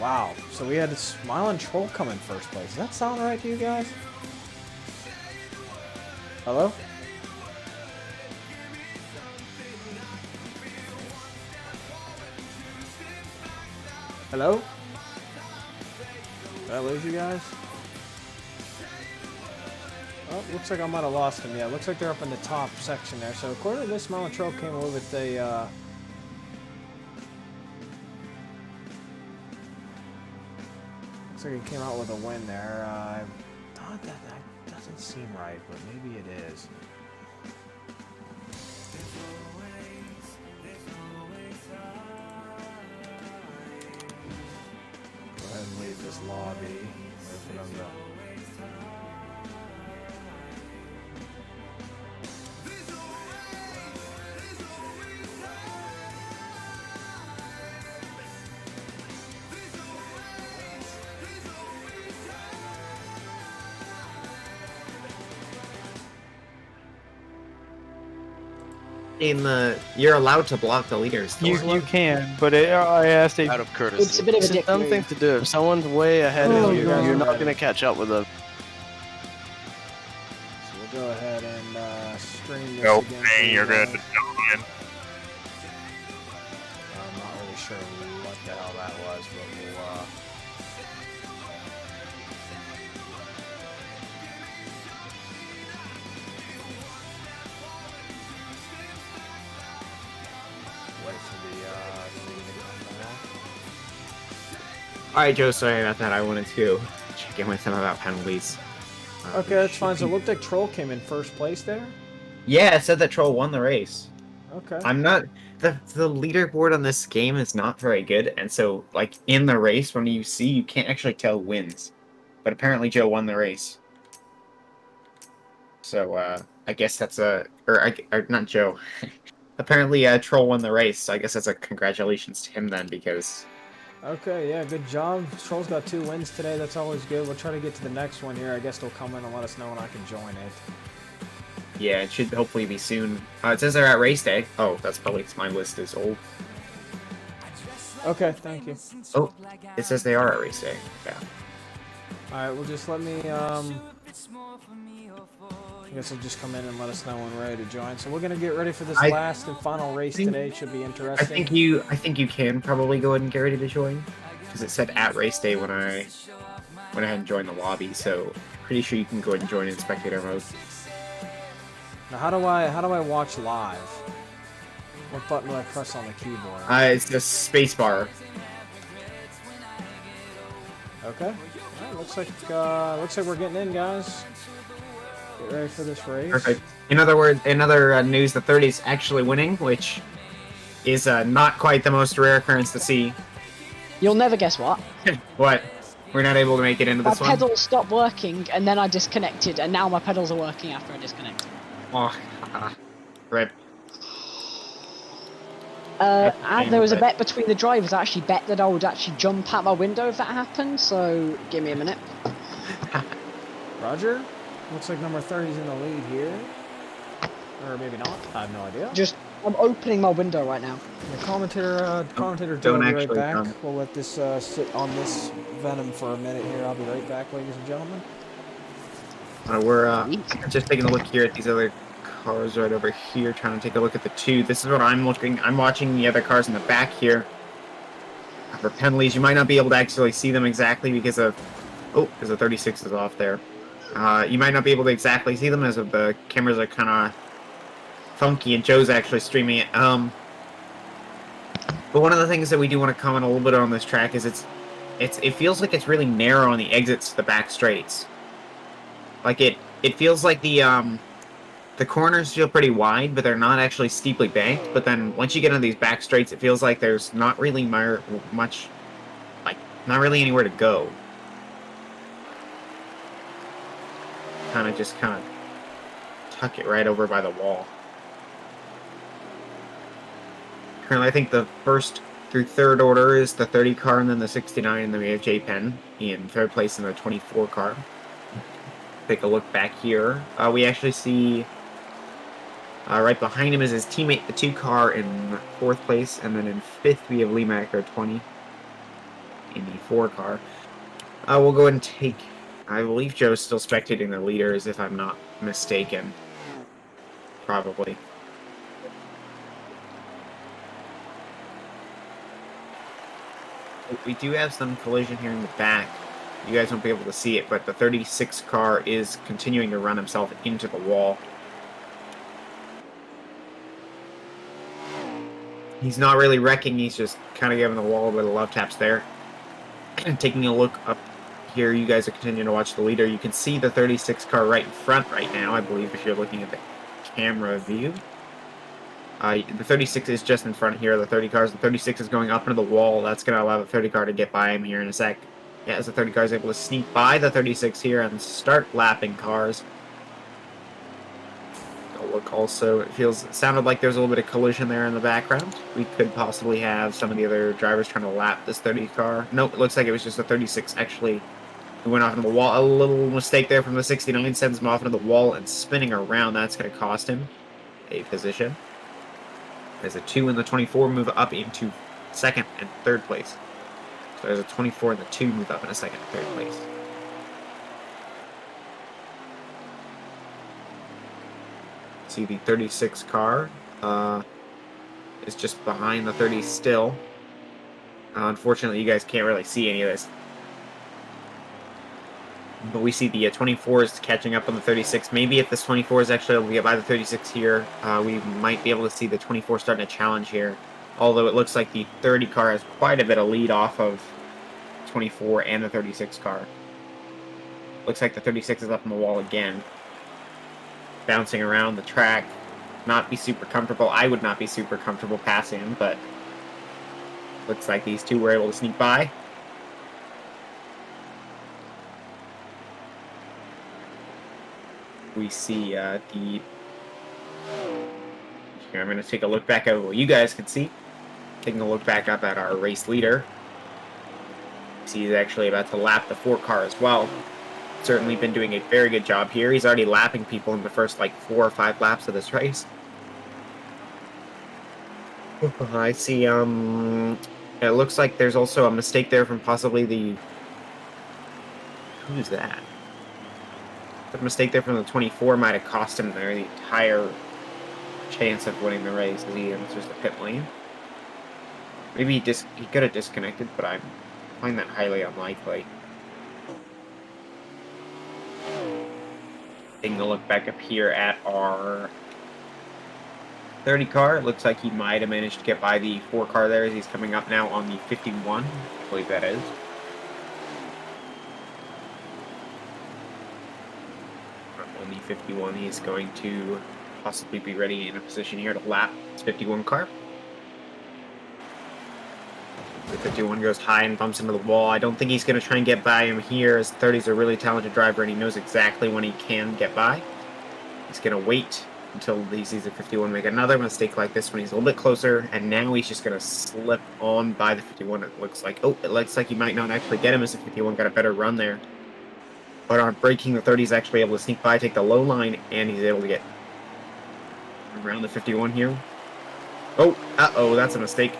Speaker 2: Wow, so we had a Smiling Troll come in first place. Does that sound right to you guys? Hello? Hello? Did I lose you guys? Oh, looks like I might have lost them. Yeah, looks like they're up in the top section there. So according to this, Smiling Troll came away with a looks like he came out with a win there. I thought that doesn't seem right, but maybe it is. Go ahead and leave this lobby. Wait for them to...
Speaker 5: You're allowed to block the leaders.
Speaker 1: You can, but I asked
Speaker 7: Out of courtesy.
Speaker 4: It's a bit of a dick
Speaker 7: dumb
Speaker 4: move.
Speaker 7: thing to do. If someone's way ahead of you, you're not going to catch up with them.
Speaker 2: So we'll go ahead and stream this
Speaker 3: Nope,
Speaker 2: again.
Speaker 3: hey, you're good.
Speaker 2: I'm not really sure what the hell that was, but we'll wait for the thing to come back.
Speaker 5: Alright, Joe, sorry about that. I wanted to check in with them about penalties.
Speaker 2: Okay, that's fine. So it looked like Troll came in first place there.
Speaker 5: Yeah, it said that Troll won the race.
Speaker 2: Okay.
Speaker 5: I'm not... The leaderboard on this game is not very good, and so, like, in the race, when you can't actually tell wins. But apparently Joe won the race. So, I guess that's or not Joe. Apparently, Troll won the race, so I guess that's a congratulations to him then, because...
Speaker 2: Okay, yeah, good job. Troll's got 2 wins today. That's always good. We'll try to get to the next one here. I guess they'll come in and let us know when I can join it.
Speaker 5: Yeah, it should hopefully be soon. It says they're at race day. Oh, that's probably because my list is old.
Speaker 2: Okay, thank you.
Speaker 5: Oh, it says they are at race day. Yeah.
Speaker 2: Alright, well, just let me, I guess they'll just come in and let us know when we're ready to join. So we're going to get ready for this last and final race today. It should be interesting.
Speaker 5: I think you can probably go ahead and get ready to join, because it said at race day when I went ahead and joined the lobby. So pretty sure you can go ahead and join in spectator mode.
Speaker 2: Now, how do I watch live? What button do I press on the keyboard?
Speaker 5: It's the space bar.
Speaker 2: Okay. Alright, looks like we're getting in, guys. Get ready for this race.
Speaker 5: Perfect. In other words, news, the 30's actually winning, which is not quite the most rare occurrence to see.
Speaker 4: You'll never guess what.
Speaker 5: What? We're not able to make it into this
Speaker 4: My
Speaker 5: one?
Speaker 4: pedals stopped working, and then I disconnected, and now my pedals are working after I disconnected.
Speaker 5: Oh, rip.
Speaker 4: And there was a bet between the drivers. I actually bet that I would actually jump out my window if that happened, so give me a minute.
Speaker 2: Roger. Looks like number 30's in the lead here. Or maybe not. I have no idea.
Speaker 4: I'm opening my window right now.
Speaker 2: The commentator Joe will be right back. We'll let this sit on this venom for a minute here. I'll be right back, ladies and gentlemen.
Speaker 5: We're just taking a look here at these other cars right over here, trying to take a look at the 2. This is what I'm looking. I'm watching the other cars in the back here. For penalties, you might not be able to actually see them exactly because of... Oh, because the 36 is off there. You might not be able to exactly see them as of the cameras are kind of funky, and Joe's actually streaming it. But one of the things that we do want to comment a little bit on this track is it feels like it's really narrow on the exits to the back straights. Like it feels like the corners feel pretty wide, but they're not actually steeply banked. But then once you get on these back straights, it feels like there's not really much, like not really anywhere to go. Kind of tuck it right over by the wall. Currently, I think the first through third order is the 30 car, and then the 69, and then we have J Penn in third place in the 24 car. Take a look back here. We actually see right behind him is his teammate, the 2 car, in fourth place, and then in fifth we have Lee Macker, 20, in the 4 car. We'll go ahead and take. I believe Joe's still spectating the leaders, if I'm not mistaken. Probably. We do have some collision here in the back. You guys won't be able to see it, but the 36 car is continuing to run himself into the wall. He's not really wrecking, he's just kind of giving the wall a bit of love taps there. And taking a look up here, you guys are continuing to watch the leader. You can see the 36 car right in front right now, I believe, if you're looking at the camera view. The 36 is just in front here, the 30 cars. The 36 is going up into the wall. That's going to allow the 30 car to get by him here in a sec. Yeah, as the 30 car is able to sneak by the 36 here and start lapping cars. Look, also, it sounded like there's a little bit of collision there in the background. We could possibly have some of the other drivers trying to lap this 30 car. Nope, it looks like it was just the 36 actually who went off into the wall. A little mistake there from the 69 sends him off into the wall and spinning around. That's going to cost him a position. As the 2 and the 24 move up into second and third place. So there's a 24 and the 2 move up in a second and third place. See the 36 car is just behind the 30 still. Unfortunately, you guys can't really see any of this. But we see the 24 is catching up on the 36. Maybe if this 24 is actually able to get by the 36 here, we might be able to see the 24 starting to challenge here. Although it looks like the 30 car has quite a bit of lead off of 24 and the 36 car. Looks like the 36 is up on the wall again. Bouncing around the track. Not be super comfortable. I would not be super comfortable passing him, but looks like these two were able to sneak by. we see the... Here, I'm going to take a look back at what you guys can see. Taking a look back up at our race leader. See, he's actually about to lap the 4 car as well. Certainly been doing a very good job here. He's already lapping people in the first, like, 4 or 5 laps of this race. I see, it looks like there's also a mistake there from possibly the... Who's that? The mistake there from the 24 might have cost him there the entire chance of winning the race as he enters the pit lane. Maybe he could have disconnected, but I find that highly unlikely. Taking a look back up here at our 30 car, it looks like he might have managed to get by the 4 car there as he's coming up now on the 51, I believe that is. On the 51, he's going to possibly be ready in a position here to lap his 51 car. The 51 goes high and bumps into the wall. I don't think he's going to try and get by him here, as 30's a really talented driver and he knows exactly when he can get by. He's going to wait until he sees the 51 make another mistake like this when he's a little bit closer, and now he's just going to slip on by the 51. It looks like he might not actually get him as the 51 got a better run there. But on braking, the 30's actually able to sneak by, take the low line, and he's able to get around the 51 here. Oh, that's a mistake.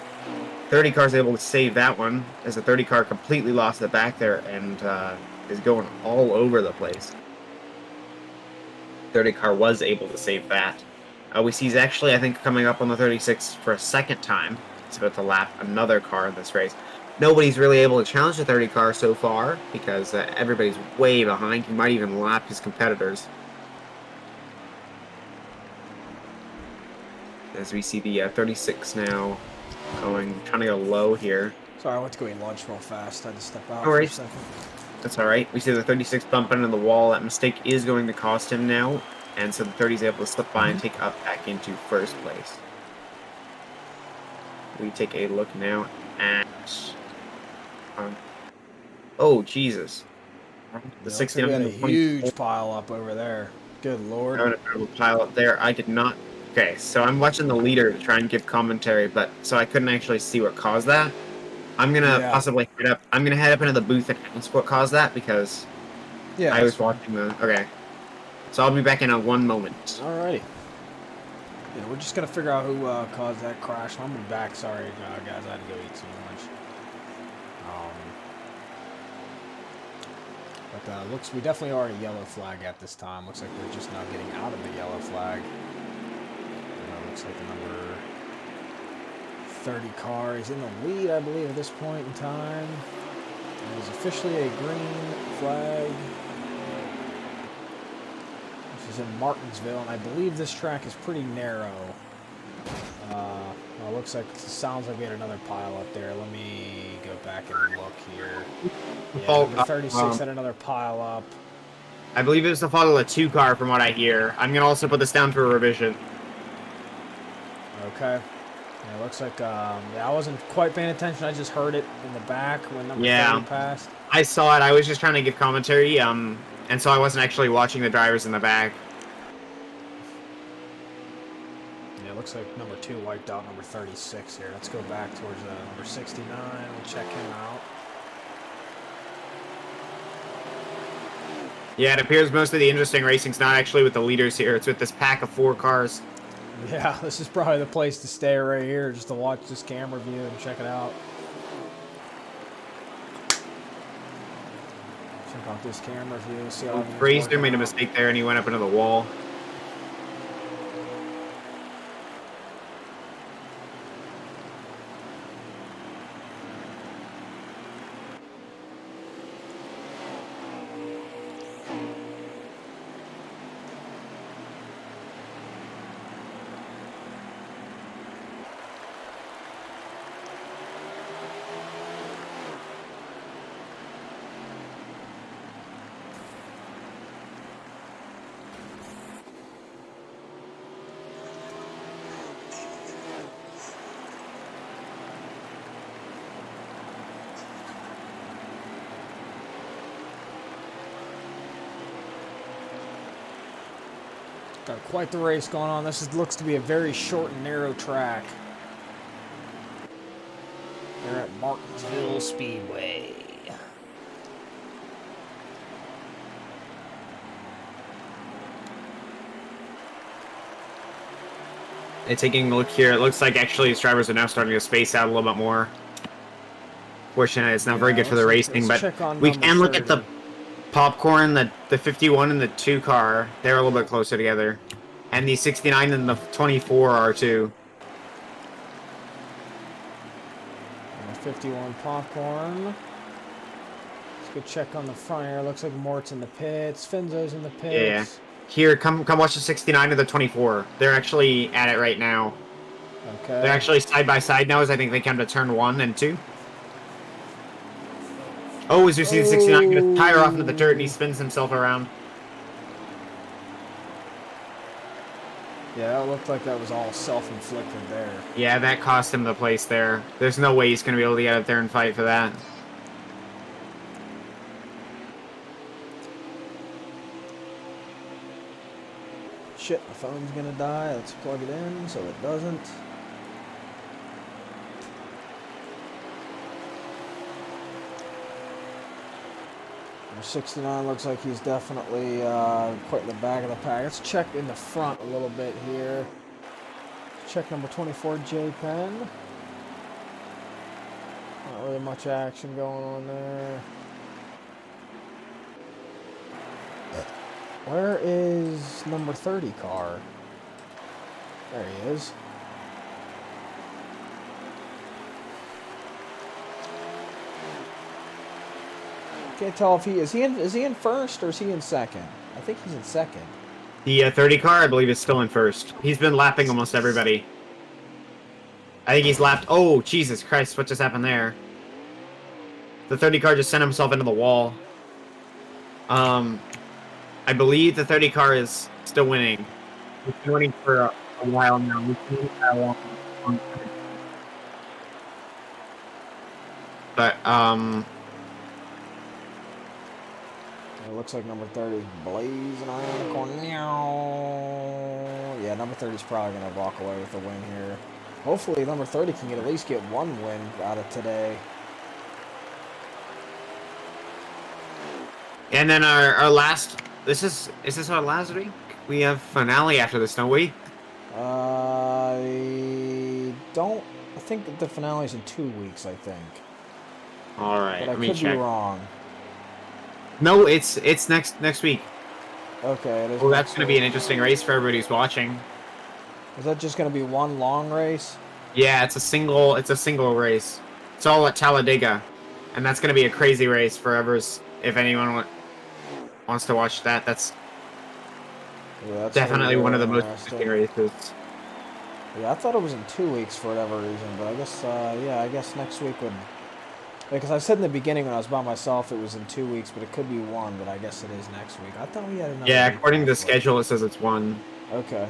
Speaker 5: 30 car's able to save that one, as the 30 car completely lost the back there and is going all over the place. 30 car was able to save that. We see he's actually, I think, coming up on the 36 for a second time. He's about to lap another car in this race. Nobody's really able to challenge the 30 car so far because everybody's way behind. He might even lap his competitors. As we see the 36 now trying to go low here.
Speaker 2: Sorry, I went to go eat lunch real fast. I had to step out
Speaker 5: No
Speaker 2: for a
Speaker 5: worries.
Speaker 2: second.
Speaker 5: That's alright. We see the 36 bump into the wall. That mistake is going to cost him now. And so the 30 is able to slip by and take up back into first place. We take a look now at... oh, Jesus. The 69
Speaker 2: We had a
Speaker 5: and the
Speaker 2: huge pile up over there. Good lord.
Speaker 5: a pile up there. I did not... Okay, so I'm watching the leader to try and give commentary, but so I couldn't actually see what caused that. I'm gonna possibly head up. I'm gonna head up into the booth and ask what caused that because I was watching the. Okay, so I'll be back in a 1 moment.
Speaker 2: Alrighty. Yeah, we're just gonna figure out who caused that crash. I'm gonna be back. Sorry, guys. I had to go eat some lunch. But looks we definitely are at a yellow flag at this time. Looks like we're just now getting out of the yellow flag. Looks like the number 30 car is in the lead, I believe, at this point in time. It is officially a green flag. This is in Martinsville, and I believe this track is pretty narrow. Well, it looks like, sounds like we had another pile up there. Let me go back and look here. Yeah, number 36 had another pile up.
Speaker 5: I believe it was the fault of the 2 car from what I hear. I'm going to also put this down for a revision.
Speaker 2: Okay. Yeah, it looks like, I wasn't quite paying attention. I just heard it in the back when number 30 passed.
Speaker 5: I saw it. I was just trying to give commentary, and so I wasn't actually watching the drivers in the back.
Speaker 2: Yeah, it looks like number 2 wiped out number 36 here. Let's go back towards number 69. We'll check him out.
Speaker 5: Yeah, it appears most of the interesting racing's not actually with the leaders here. It's with this pack of 4 cars.
Speaker 2: Yeah, this is probably the place to stay right here, just to watch this camera view and check it out. Check out this camera view, see how
Speaker 5: Fraser made a mistake there and he went up into the wall.
Speaker 2: Got quite the race going on. Looks to be a very short and narrow track. They're at Martinsville Speedway.
Speaker 5: And taking a look here, it looks like actually his drivers are now starting to space out a little bit more. Fortunately, it's not very good for the racing, but we can look at the popcorn, the 51 and the 2 car. They're a little bit closer together. And the 69 and the 24 are too.
Speaker 2: 51 popcorn. Let's go check on the front here. Looks like Mort's in the pits. Finzo's in the pits.
Speaker 5: Yeah. Here, come watch the 69 and the 24. They're actually at it right now.
Speaker 2: Okay.
Speaker 5: They're actually side by side now as I think they come to turn 1 and 2. Oh, as you see the 69 get a tire off into the dirt and he spins himself around.
Speaker 2: Yeah, it looked like that was all self-inflicted there.
Speaker 5: Yeah, that cost him the place there. There's no way he's going to be able to get out there and fight for that.
Speaker 2: Shit, my phone's gonna die. Let's plug it in so it doesn't. Number 69 looks like he's definitely quite in the back of the pack. Let's check in the front a little bit here. Check number 24, J Penn. Not really much action going on there. Where is number 30 car? There he is. Can't tell if is he in first or is he in second? I think he's in second.
Speaker 5: The 30 car, I believe, is still in first. He's been lapping almost everybody. I think he's lapped. Oh, Jesus Christ! What just happened there? The 30 car just sent himself into the wall. I believe the 30 car is still winning. He's been winning for a while now. We've seen that long. But
Speaker 2: it looks like number 30 is blazing around the corner. Yeah, number 30 is probably going to walk away with the win here. Hopefully number 30 can at least get one win out of today.
Speaker 5: And then our last... Is this our last week? We have finale after this, don't we?
Speaker 2: I think that the finale's in 2 weeks, I think.
Speaker 5: Alright,
Speaker 2: but I
Speaker 5: let me
Speaker 2: could
Speaker 5: check.
Speaker 2: be wrong.
Speaker 5: No, it's next week.
Speaker 2: Okay, it is.
Speaker 5: Well, that's going to be an interesting race for everybody who's watching.
Speaker 2: Is that just going to be one long race?
Speaker 5: Yeah, it's a single race. It's all at Talladega, and that's going to be a crazy race for if anyone wants to watch that. That's definitely one of the most interesting races.
Speaker 2: Yeah, I thought it was in 2 weeks for whatever reason, but I guess I guess next week would. Because I said in the beginning when I was by myself it was in 2 weeks, but it could be one. But I guess it is next week. I thought we had another.
Speaker 5: Yeah,
Speaker 2: week
Speaker 5: according to the
Speaker 2: next week.
Speaker 5: schedule, it says it's one.
Speaker 2: Okay.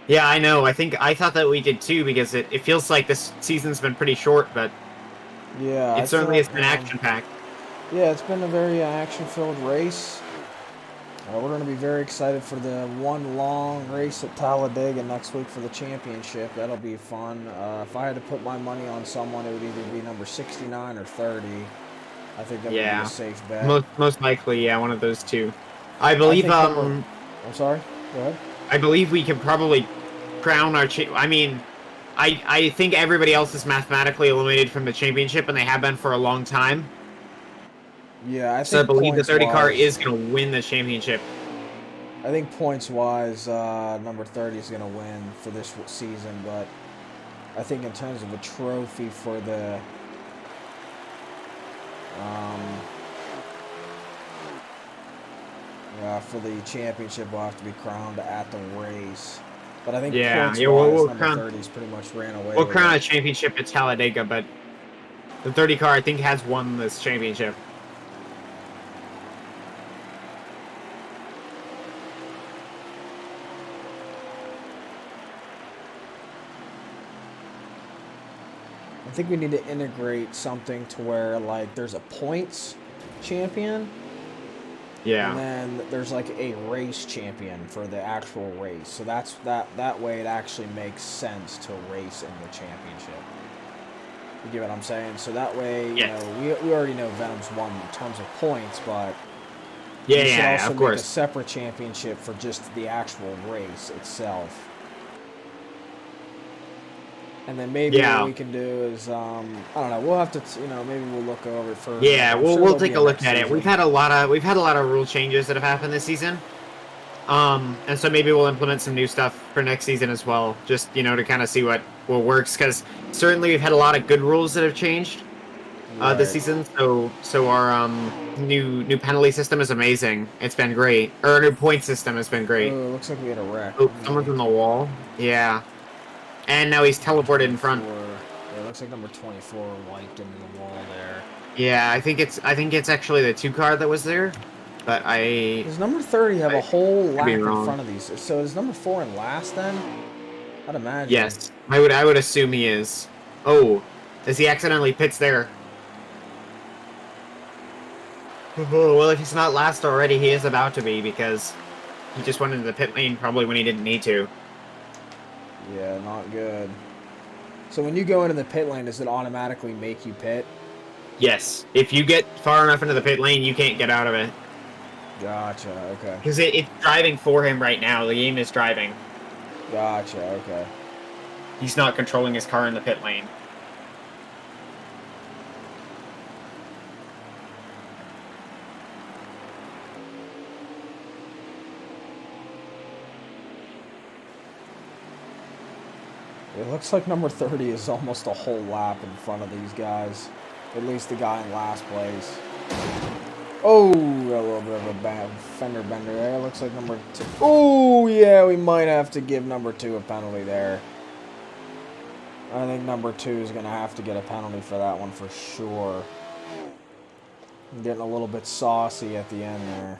Speaker 5: Yeah, I know. I thought that we did too because it feels like this season's been pretty short, but
Speaker 2: yeah,
Speaker 5: it certainly has been action-packed.
Speaker 2: Yeah, it's been a very action-filled race. We're going to be very excited for the one long race at Talladega next week for the championship. That'll be fun. If I had to put my money on someone, it would either be number 69 or 30. I think that would be a safe bet.
Speaker 5: Most likely, yeah, one of those two. I believe.
Speaker 2: I'm sorry. Go ahead.
Speaker 5: I believe we can probably crown our. I mean, I think everybody else is mathematically eliminated from the championship, and they have been for a long time.
Speaker 2: Yeah, I think
Speaker 5: so I believe the 30 car is going to win the championship.
Speaker 2: I think points-wise, number 30 is going to win for this season, but I think in terms of a trophy for the championship will have to be crowned at the race. But I think points-wise, number 30's pretty much ran away.
Speaker 5: We'll crown a championship at Talladega, but the 30 car I think has won this championship.
Speaker 2: I think we need to integrate something to where, like, there's a points champion,
Speaker 5: Yeah.
Speaker 2: And then there's like a race champion for the actual race. So that way it actually makes sense to race in the championship. You get what I'm saying? So that way,
Speaker 5: Yes.
Speaker 2: we already know Venom's won in terms of points, but
Speaker 5: Yeah,
Speaker 2: you should
Speaker 5: yeah,
Speaker 2: also
Speaker 5: of
Speaker 2: make
Speaker 5: course.
Speaker 2: a separate championship for just the actual race itself. And then maybe what we can do is, I don't know. We'll have to, maybe we'll look over it further.
Speaker 5: Yeah,
Speaker 2: I'm
Speaker 5: we'll
Speaker 2: sure
Speaker 5: we'll
Speaker 2: there'll be
Speaker 5: take a look
Speaker 2: next
Speaker 5: at it.
Speaker 2: season.
Speaker 5: We've had a lot of rule changes that have happened this season. And so maybe we'll implement some new stuff for next season as well, just to kind of see what works. Because certainly we've had a lot of good rules that have changed this season. So our new penalty system is amazing. It's been great. Or our new point system has been great.
Speaker 2: Oh, it looks like we had a wreck.
Speaker 5: Oh, someone's on the wall. Yeah, and now he's teleported in front.
Speaker 2: Yeah, it looks like number 24 wiped into the wall there.
Speaker 5: Yeah, I think it's actually the 2 car that was there, but
Speaker 2: Does number 30 have a whole lap in
Speaker 5: wrong.
Speaker 2: front of these? So is number 4 in last then? I'd imagine.
Speaker 5: Yes, I would assume he is. Oh, does he accidentally pits there? Well, if he's not last already, he is about to be because he just went into the pit lane probably when he didn't need to.
Speaker 2: Yeah, not good. So when you go into the pit lane, does it automatically make you pit?
Speaker 5: Yes, if you get far enough into the pit lane, you can't get out of it.
Speaker 2: Gotcha, okay.
Speaker 5: Because it's driving for him right now. The game is driving.
Speaker 2: Gotcha, okay.
Speaker 5: He's not controlling his car in the pit lane.
Speaker 2: It looks like number 30 is almost a whole lap in front of these guys. At least the guy in last place. Oh, a little bit of a bad fender bender there. It looks like number 2. Oh, yeah, we might have to give number 2 a penalty there. I think number 2 is going to have to get a penalty for that one for sure. I'm getting a little bit saucy at the end there.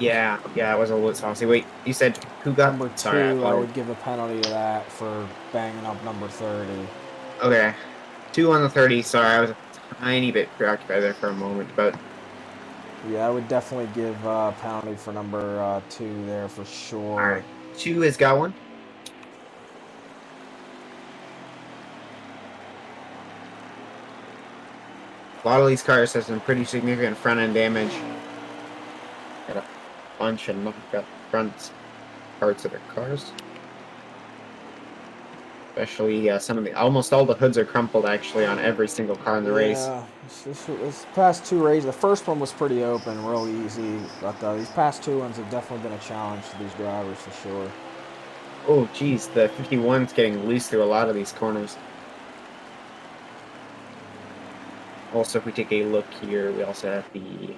Speaker 5: Yeah, it was a little saucy. Wait, you said who got
Speaker 2: number 2?
Speaker 5: Sorry,
Speaker 2: I would give a penalty to that for banging up number 30.
Speaker 5: Okay, 2 on the 30. Sorry, I was a tiny bit preoccupied there for a moment, but
Speaker 2: yeah, I would definitely give a penalty for number 2 there for sure.
Speaker 5: All right, 2 has got one. A lot of these cars have some pretty significant front end damage. Got a bunch of knocked up front parts of their cars. Especially some of almost all the hoods are crumpled actually on every single car in the race.
Speaker 2: Yeah, this past 2 races, the first one was pretty open, real easy, but these past 2 ones have definitely been a challenge to these drivers for sure.
Speaker 5: Oh geez, the 51's getting loose through a lot of these corners. Also, if we take a look here, we also have the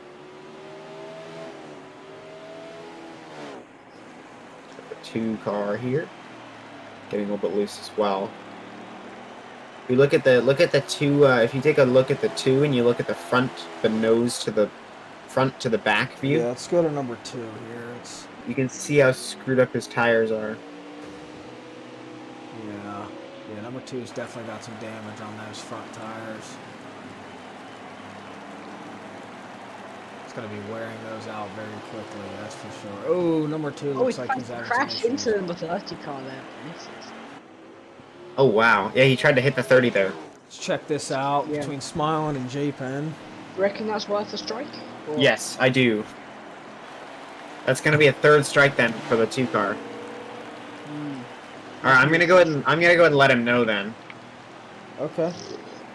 Speaker 5: 2 car here, getting a little bit loose as well. If we look at the 2, if you take a look at the 2 and you look at the front, the nose to the front to the back view.
Speaker 2: Yeah, let's go to number 2 here.
Speaker 5: You can see how screwed up his tires are.
Speaker 2: Yeah, number 2's definitely got some damage on those front tires. Going to be wearing those out very quickly, that's for sure. Oh, number 2 looks like he's having
Speaker 4: crashed
Speaker 2: some
Speaker 4: into
Speaker 2: issues.
Speaker 4: the number 30 car there. Misses.
Speaker 5: Oh wow, yeah, he tried to hit the 30 there.
Speaker 2: Let's check this out between Smiling and J-Pen.
Speaker 4: You reckon that's worth a strike? Or...
Speaker 5: Yes, I do. That's going to be a 3rd strike then for the 2 car. All right, I'm gonna go ahead and let him know then.
Speaker 2: Okay.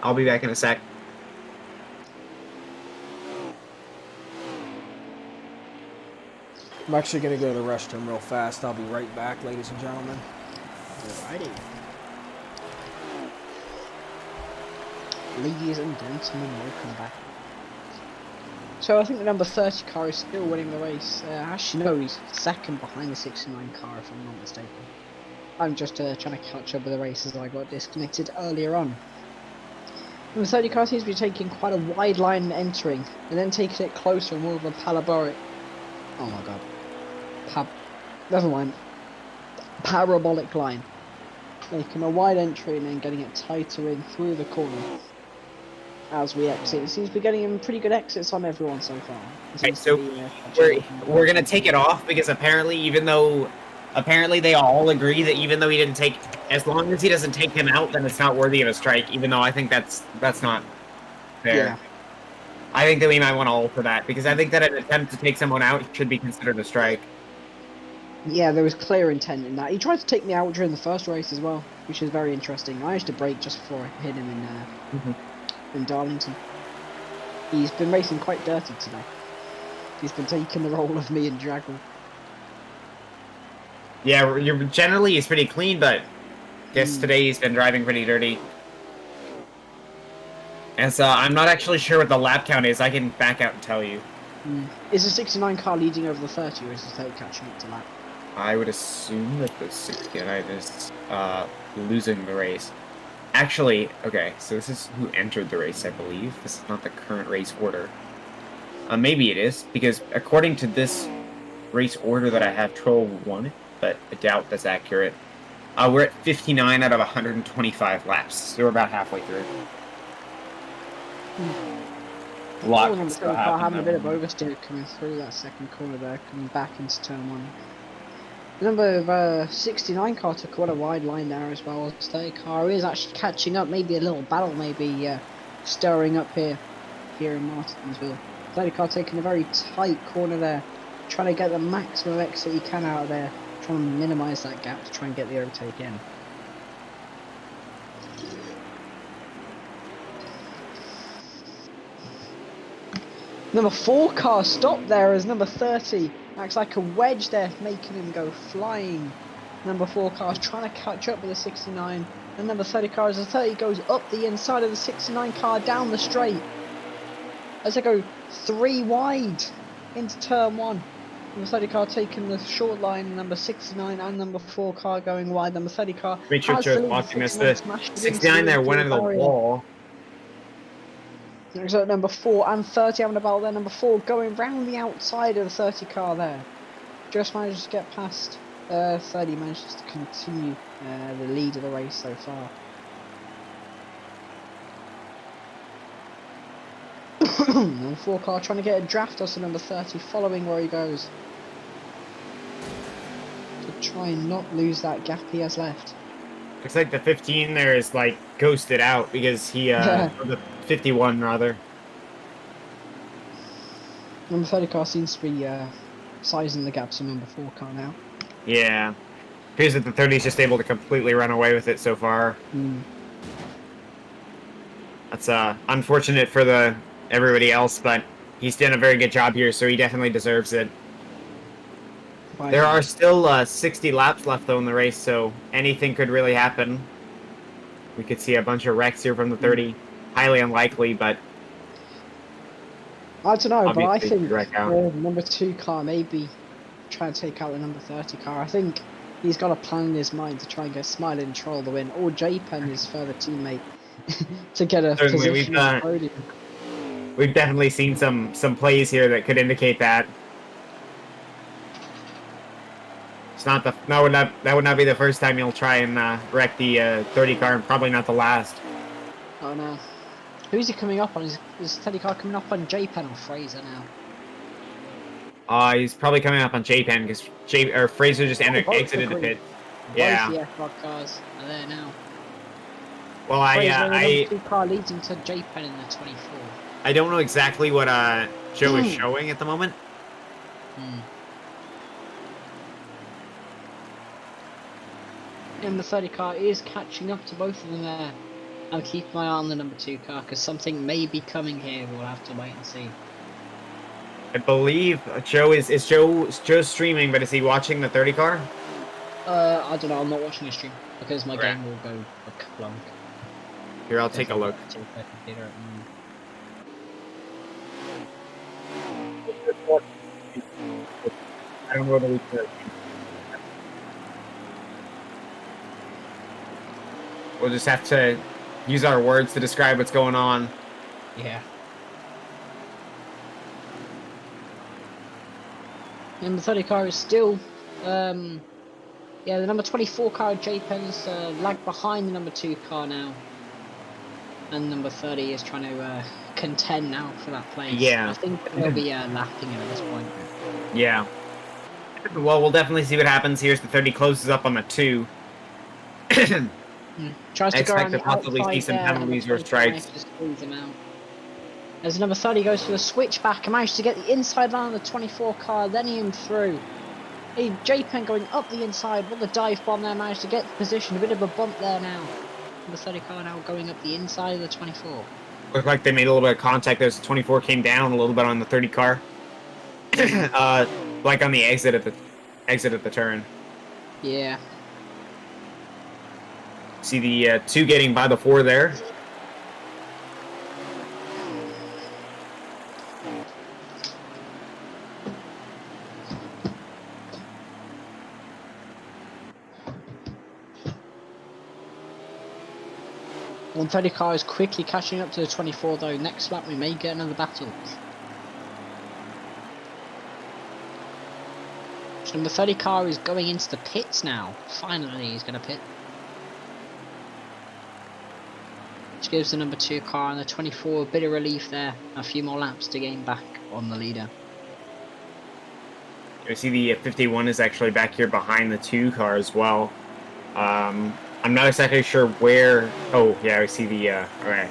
Speaker 5: I'll be back in a sec.
Speaker 2: I'm actually going to go to the restroom real fast. I'll be right back, ladies and gentlemen.
Speaker 4: Alrighty. Ladies and gentlemen, welcome back. So I think the number 30 car is still winning the race. Actually, no, he's 2nd behind the 69 car, if I'm not mistaken. I'm just trying to catch up with the race as I got disconnected earlier on. Number 30 car seems to be taking quite a wide line entering, and then taking it closer, more of a parabolic. Oh my god. Never mind. Parabolic line. Making a wide entry and then getting it tighter in through the corner. as we exit. It seems to be getting pretty good exits on everyone so far. It
Speaker 5: Right,
Speaker 4: seems
Speaker 5: so
Speaker 4: to be, catching up.
Speaker 5: we're gonna take it off because apparently they all agree that even though he didn't take, as long as he doesn't take him out, then it's not worthy of a strike. Even though I think that's not fair.
Speaker 4: Yeah.
Speaker 5: I think that we might want to alter that because I think that an attempt to take someone out should be considered a strike.
Speaker 4: Yeah, there was clear intent in that. He tried to take me out during the first race as well, which is very interesting. I managed to brake just before I hit him in Darlington. He's been racing quite dirty today. He's been taking the role of me and Draggle.
Speaker 5: Yeah, generally he's pretty clean, but guess today he's been driving pretty dirty. And so I'm not actually sure what the lap count is. I can back out and tell you.
Speaker 4: Is the 69 car leading over the 30, or is the 30 catching up to that?
Speaker 5: I would assume that the 69 is losing the race. Actually, okay, so this is who entered the race, I believe. This is not the current race order. Maybe it is, because according to this race order that I have, Troll won, but I doubt that's accurate. We're at 59 out of 125 laps, so we're about halfway through. A lot can still happen.
Speaker 4: Having a bit of oversteer coming through that second corner there, coming back into turn 1. The number of 69 car took quite a wide line there as well. 30 car is actually catching up, maybe a little battle, maybe stirring up here in Martinsville. 30 car taking a very tight corner there, trying to get the maximum exit he can out of there, trying to minimise that gap to try and get the overtake in. Number 4 car stopped there as number 30 acts like a wedge there, making him go flying. Number 4 car is trying to catch up with the 69, and number 30 car as the 30 goes up the inside of the 69 car down the straight. As they go 3 wide into turn 1. Number 30 car taking the short line, number 69 and number 4 car going wide. Number 30 car
Speaker 5: make sure you're watching this. The 69 there went into the wall.
Speaker 4: So number 4 and 30 having a battle there. Number 4 going round the outside of the 30 car there. Just manages to get past 30, manages to continue the lead of the race so far. Number 4 car trying to get a draft us to number 30, following where he goes. To try and not lose that gap he has left.
Speaker 5: Looks like the 15 there is like ghosted out because he, or the 51 rather.
Speaker 4: Number 30 car seems to be sizing the gap to number 4 car now.
Speaker 5: Yeah. Appears that the 30 is just able to completely run away with it so far. That's unfortunate for everybody else, but he's done a very good job here, so he definitely deserves it. There are still 60 laps left though in the race, so anything could really happen. We could see a bunch of wrecks here from the 30. Highly unlikely, but
Speaker 4: I don't know, but I
Speaker 5: obviously
Speaker 4: think
Speaker 5: wreck out.
Speaker 4: the number 2 car maybe try to take out the number 30 car. I think he's got a plan in his mind to try and get Smiley and Troll the win, or J-Pen, his further teammate, to get a
Speaker 5: Certainly,
Speaker 4: position on the podium.
Speaker 5: We've definitely seen some plays here that could indicate that. It's not that would not be the first time you'll try and wreck the 30 car, and probably not the last.
Speaker 4: Oh no. Who's he coming up on? Is 30 car coming up on J-Pen or Fraser now?
Speaker 5: He's probably coming up on J-Pen because Fraser just exited the pit. Yeah.
Speaker 4: Both the AirFrog cars are there now.
Speaker 5: Well,
Speaker 4: Fraser, the 2 car leads into J-Pen in the 24.
Speaker 5: I don't know exactly what Joe is showing at the moment.
Speaker 4: And the 30 car is catching up to both of them there. I'll keep my eye on the number 2 car because something may be coming here. We'll have to wait and see.
Speaker 5: I believe Joe is Joe's streaming, but is he watching the 30 car?
Speaker 4: I don't know. I'm not watching a stream because my game will go clunk.
Speaker 5: Here, I'll take a look. I don't know whether we could. We'll just have to use our words to describe what's going on.
Speaker 4: Yeah. Number 30 car is still, yeah, the number 24 car, J-Pen's lagged behind the number 2 car now. And number 30 is trying to contend now for that place.
Speaker 5: Yeah.
Speaker 4: I think they'll be lapping him at this point.
Speaker 5: Yeah. Well, we'll definitely see what happens. Here's the 30 closes up on the 2.
Speaker 4: Tries
Speaker 5: I
Speaker 4: to go
Speaker 5: expect
Speaker 4: around
Speaker 5: to
Speaker 4: the
Speaker 5: possibly
Speaker 4: outside
Speaker 5: see some
Speaker 4: there, and
Speaker 5: penalties
Speaker 4: number
Speaker 5: or
Speaker 4: 25
Speaker 5: strikes.
Speaker 4: to squeeze him out. As number 30 goes for the switchback and managed to get the inside line of the 24 car, then him through. Hey, J-Pen going up the inside with the dive bomb there, managed to get the position. A bit of a bump there now. Number 30 car now going up the inside of the 24.
Speaker 5: Looked like they made a little bit of contact as the 24 came down a little bit on the 30 car. Like on the exit at the turn.
Speaker 4: Yeah.
Speaker 5: See the 2 getting by the 4 there.
Speaker 4: One 30 car is quickly catching up to the 24 though. Next lap we may get another battle. So number 30 car is going into the pits now. Finally he's going to pit. Which gives the number 2 car and the 24 a bit of relief there. A few more laps to gain back on the leader.
Speaker 5: You see the 51 is actually back here behind the 2 car as well. I'm not exactly sure where. Oh, yeah, I see the. Alright.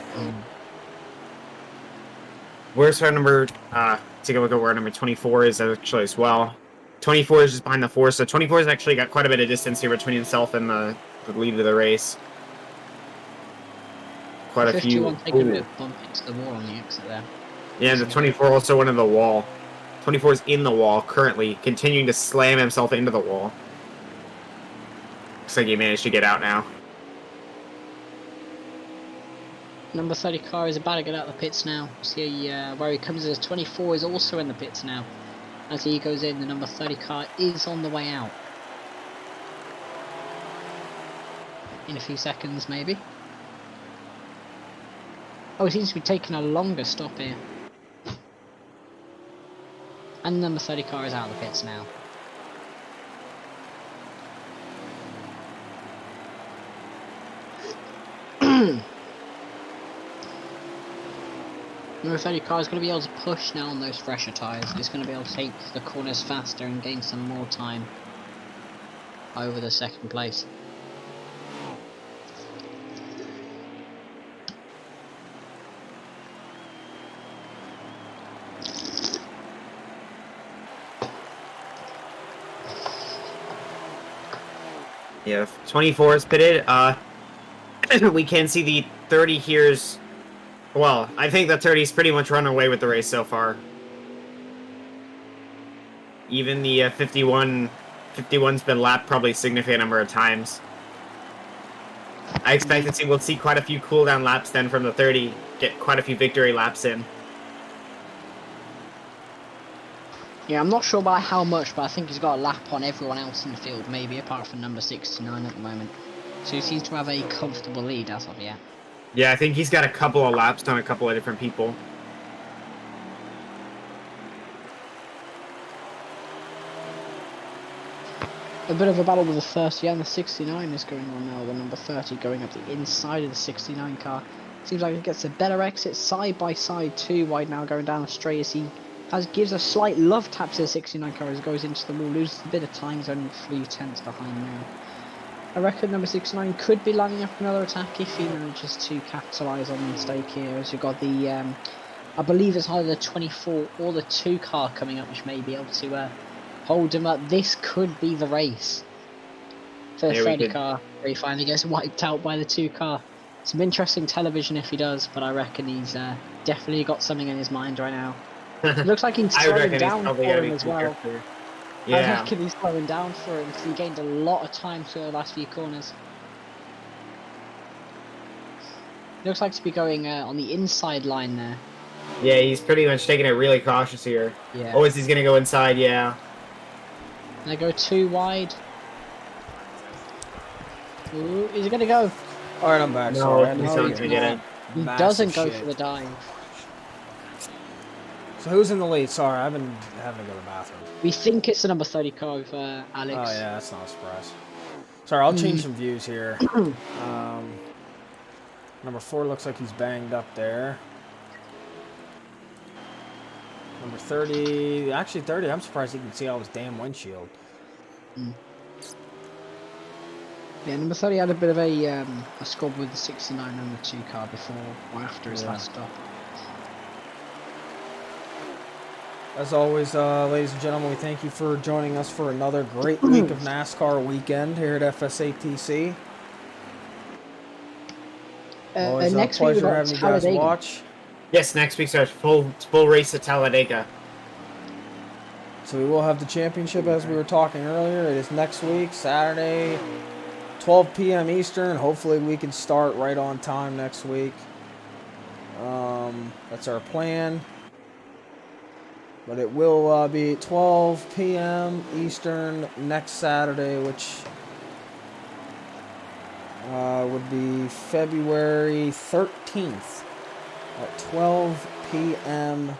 Speaker 5: Where's our number? Take a look at where number 24 is actually as well. 24 is just behind the 4, so 24 has actually got quite a bit of distance here between himself and the lead of the race. Quite a few.
Speaker 4: 51 taking a bit of bump into the wall on the exit there.
Speaker 5: Yeah, the 24 also went into the wall. 24 is in the wall currently, continuing to slam himself into the wall. Looks like he managed to get out now.
Speaker 4: Number 30 car is about to get out of the pits now. See where he comes as 24 is also in the pits now. As he goes in, the number 30 car is on the way out. In a few seconds maybe. Oh, he seems to be taking a longer stop here. And the number 30 car is out of the pits now. Number 30 car is going to be able to push now on those fresher tyres. It's going to be able to take the corners faster and gain some more time over the second place.
Speaker 5: Yeah, 24 is pitted. We can see the 30 here's. Well, I think the 30's pretty much run away with the race so far. Even the 51's been lapped probably a significant number of times. I expect that we'll see quite a few cooldown laps then from the 30, get quite a few victory laps in.
Speaker 4: Yeah, I'm not sure by how much, but I think he's got a lap on everyone else in the field, maybe, apart from number 69 at the moment. So he seems to have a comfortable lead as of yet.
Speaker 5: Yeah, I think he's got a couple of laps on a couple of different people.
Speaker 4: A bit of a battle with the 30 and the 69 is going on now. The number 30 going up the inside of the 69 car. Seems like it gets a better exit side by side, 2 wide now going down the straight as he gives a slight love tap to the 69 car as it goes into the wall, loses a bit of time, he's only 3 tenths behind now. I reckon number 69 could be lining up another attack if he manages to capitalise on the mistake here, as you've got the, I believe it's either the 24 or the 2 car coming up, which may be able to hold him up. This could be the race for the 30 car, where he finally gets wiped out by the 2 car. Some interesting television if he does, but I reckon he's definitely got something in his mind right now. It looks like he's slowing down for him as well.
Speaker 5: Yeah.
Speaker 4: I reckon he's slowing down for him because he gained a lot of time through the last few corners. Looks like to be going on the inside line there.
Speaker 5: Yeah, he's pretty much taking it really cautious here.
Speaker 4: Yeah.
Speaker 5: Oh, is he going to go inside? Yeah.
Speaker 4: They go 2 wide. Ooh, is he going to go?
Speaker 2: Alright, I'm back.
Speaker 5: No,
Speaker 2: Sorry.
Speaker 5: he's not going to get it.
Speaker 4: He doesn't go for the dive.
Speaker 2: So who's in the lead? Sorry, I've been having to go to the bathroom.
Speaker 4: We think it's the number 30 car with Alex.
Speaker 2: Oh yeah, that's not a surprise. Sorry, I'll change some views here. Number 4 looks like he's banged up there. Number 30, actually 30, I'm surprised he can see all his damn windshield.
Speaker 4: Yeah, number 30 had a bit of a squab with the 69 number 2 car before or after his last stop.
Speaker 2: As always, ladies and gentlemen, we thank you for joining us for another great week of NASCAR weekend here at fsATC. Always a
Speaker 4: next week
Speaker 2: pleasure
Speaker 4: we've got
Speaker 2: having you guys
Speaker 4: Talladega.
Speaker 2: watch.
Speaker 5: Yes, next week's our full race at Talladega.
Speaker 2: So we will have the championship as we were talking earlier. It is next week, Saturday, 12 p.m. Eastern. Hopefully we can start right on time next week. That's our plan. But it will be 12 p.m. Eastern next Saturday, which would be February 13th at 12 p.m.